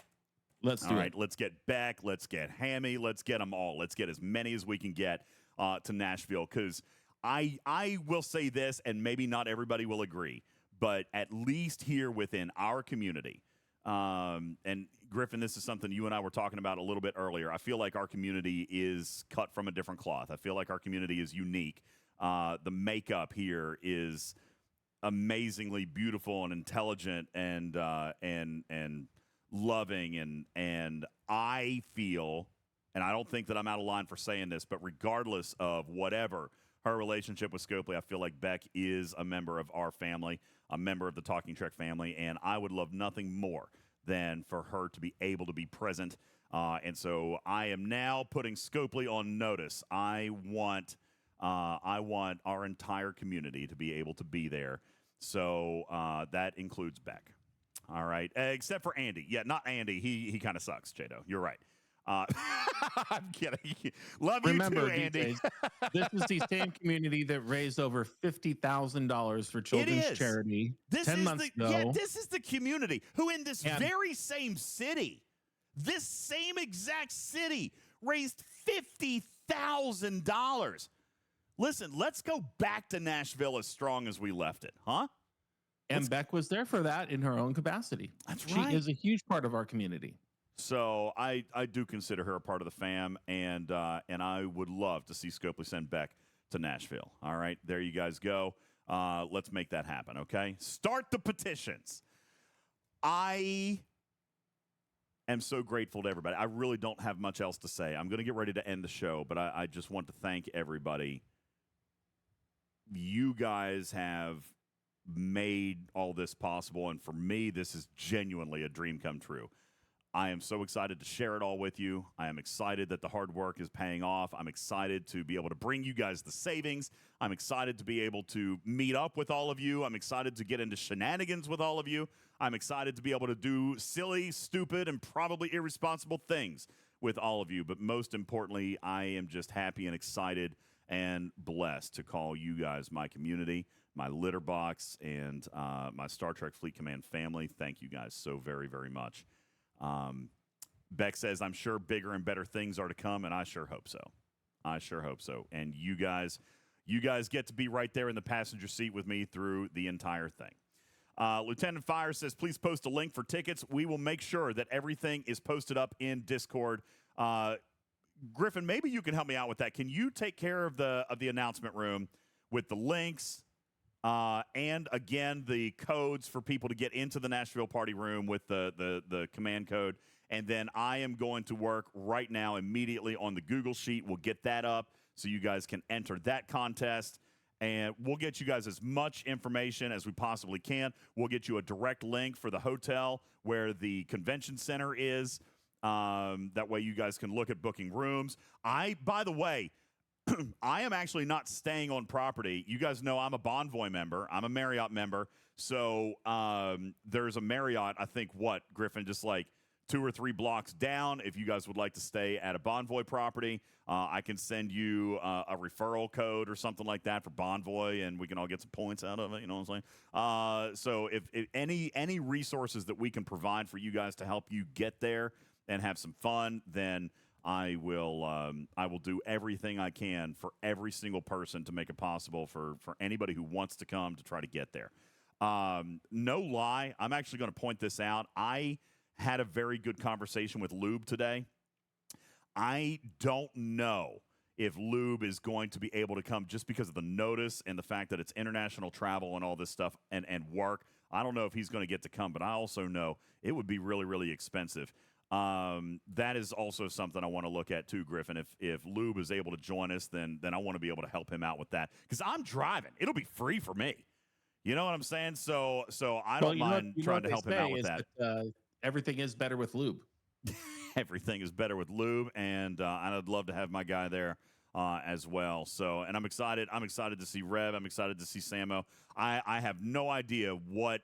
Let's do it. Let's get Beck. Let's get Hammy. Let's get them all. Let's get as many as we can get to Nashville. Because I will say this, and maybe not everybody will agree, but at least here within our community, and Griffin, this is something you and I were talking about a little bit earlier. I feel like our community is cut from a different cloth. I feel like our community is unique. The makeup here is amazingly beautiful and intelligent and loving, and I feel, and I don't think that I'm out of line for saying this, but regardless of whatever her relationship with Scopely, I feel like Beck is a member of our family, a member of the Talking Trek family, and I would love nothing more than for her to be able to be present. And so I am now putting Scopely on notice. I want our entire community to be able to be there. So that includes Beck. All right, except for Andy. Yeah, not Andy. He kind of sucks, Jado. You're right. I'm kidding. Love Remember, you too, Andy. this is the same community that raised over $50,000 for children's charity 10 months ago. Yeah, this is the community who in this very same city, this same exact city, raised $50,000. Listen, let's go back to Nashville as strong as we left it, huh? And Beck was there for that in her own capacity. That's right. She is a huge part of our community. So I do consider her a part of the fam, and I would love to see Scopely send Beck to Nashville. All right, there you guys go. Let's make that happen, okay? Start the petitions. I am so grateful to everybody. I really don't have much else to say. I'm going to get ready to end the show, but I just want to thank everybody. You guys have made all this possible, and for me, this is genuinely a dream come true. I am so excited to share it all with you. I am excited that the hard work is paying off. I'm excited to be able to bring you guys the savings. I'm excited to be able to meet up with all of you. I'm excited to get into shenanigans with all of you. I'm excited to be able to do silly, stupid, and probably irresponsible things with all of you. But most importantly, I am just happy and excited and blessed to call you guys my community, my litter box, and my Star Trek Fleet Command family. Thank you guys so very, very much. Beck says, I'm sure bigger and better things are to come, and I sure hope so. I sure hope so. And you guys get to be right there in the passenger seat with me through the entire thing. Lieutenant Fire says, please post a link for tickets. We will make sure that everything is posted up in Discord. Griffin, maybe you can help me out with that. Can you take care of the announcement room with the links and, again, the codes for people to get into the Nashville party room with the command code? And then I am going to work right now immediately on the Google Sheet. We'll get that up so you guys can enter that contest. And we'll get you guys as much information as we possibly can. We'll get you a direct link for the hotel where the convention center is. That way you guys can look at booking rooms. By the way, I am actually not staying on property. You guys know I'm a Bonvoy member. I'm a Marriott member. So there's a Marriott, I think, Griffin, just like 2 or 3 blocks down. If you guys would like to stay at a Bonvoy property, I can send you a referral code or something like that for Bonvoy, and we can all get some points out of it. You know what I'm saying? So if any resources that we can provide for you guys to help you get there and have some fun, then I will do everything I can for every single person to make it possible for anybody who wants to come to try to get there. No lie, I'm actually going to point this out. I had a very good conversation with Lube today. I don't know if Lube is going to be able to come just because of the notice and the fact that it's international travel and all this stuff and work. I don't know if he's going to get to come, but I also know it would be really, really expensive. That is also something I want to look at too, Griffin. If Lube is able to join us, then I want to be able to help him out with that because I'm driving. It'll be free for me. You know what I'm saying? So I don't mind trying to help him out with that. Everything is better with Lube. Everything is better with Lube, and I'd love to have my guy there as well. So, and I'm excited. I'm excited to see Rev. I'm excited to see Samo. I have no idea what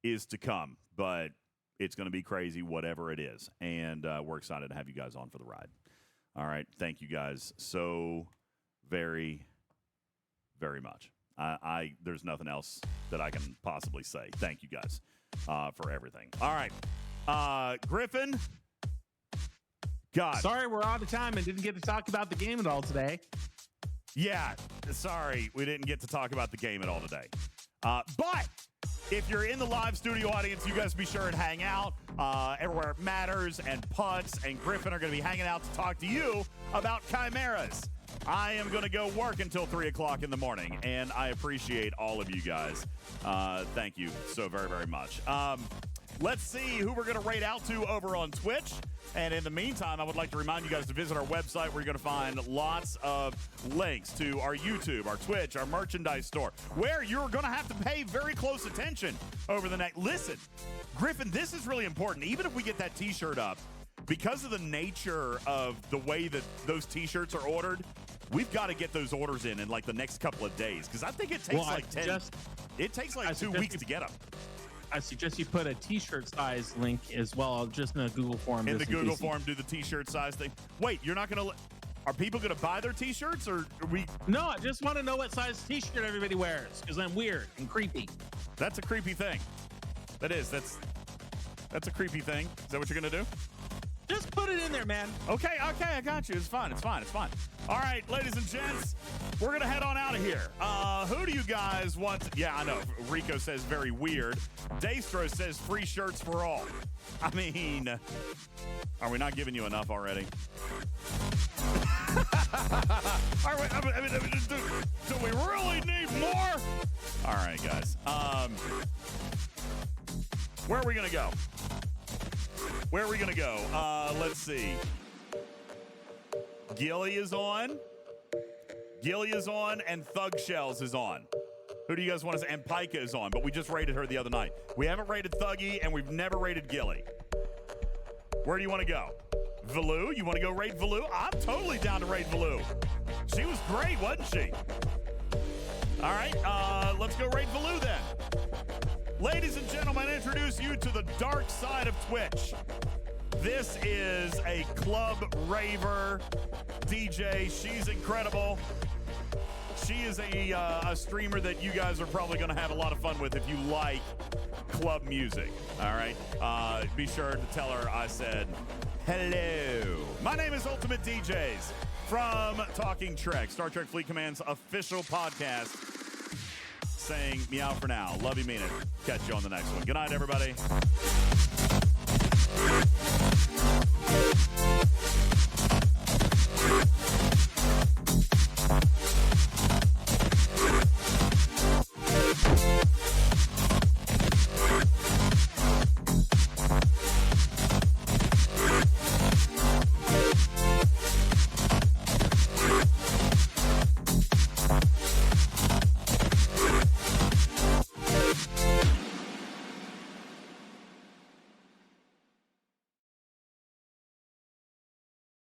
is to come, but it's going to be crazy, whatever it is. And we're excited to have you guys on for the ride. All right. Thank you guys so very, very much. There's nothing else that I can possibly say. Thank you guys for everything. All right. Griffin. God. Sorry, we're out of time and didn't get to talk about the game at all today. Yeah. Sorry, we didn't get to talk about the game at all today. But if you're in the live studio audience, you guys be sure and hang out. Everywhere It Matters and Putz and Griffin are going to be hanging out to talk to you about chimeras. I am going to go work until 3 o'clock in the morning, and I appreciate all of you guys. Thank you so very, very much. Let's see who we're going to rate out to over on Twitch. And in the meantime, I would like to remind you guys to visit our website where you're going to find lots of links to our YouTube, our Twitch, our merchandise store, where you're going to have to pay very close attention over the next. Listen, Griffin, this is really important. Even if we get that T-shirt up, because of the nature of the way that those T-shirts are ordered, we've got to get those orders in like the next couple of days, because I think it takes it takes like 2 weeks to get them. I suggest you put a T-shirt size link as well, just in a Google form. In the Google form, do the T-shirt size thing. Wait, you're not going to? Are people going to buy their T-shirts, or are we? No, I just want to know what size T-shirt everybody wears, because I'm weird and creepy. That's a creepy thing. That is. That's a creepy thing. Is that what you're going to do? Just put it in there, man. Okay, I got you. It's fine. All right, ladies and gents, we're going to head on out of here. Who do you guys want? Yeah, I know. Rico says very weird. Daystro says free shirts for all. I mean, are we not giving you enough already? Do we really need more? All right, guys. Where are we going to go? Let's see. Gilly is on, and Thug Shells is on. Who do you guys want to say? And Pika is on, but we just rated her the other night. We haven't rated Thuggy, and we've never rated Gilly. Where do you want to go? Valoo? You want to go rate Valoo? I'm totally down to rate Valoo. She was great, wasn't she? All right, let's go rate Valoo then. Ladies and gentlemen, I introduce you to the dark side of Twitch. This is a club raver DJ. She's incredible. She is a streamer that you guys are probably going to have a lot of fun with if you like club music. All right? Be sure to tell her I said hello. My name is Ultimate DJs from Talking Trek, Star Trek Fleet Command's official podcast. Saying meow for now. Love you, mean it. Catch you on the next one. Good night, everybody.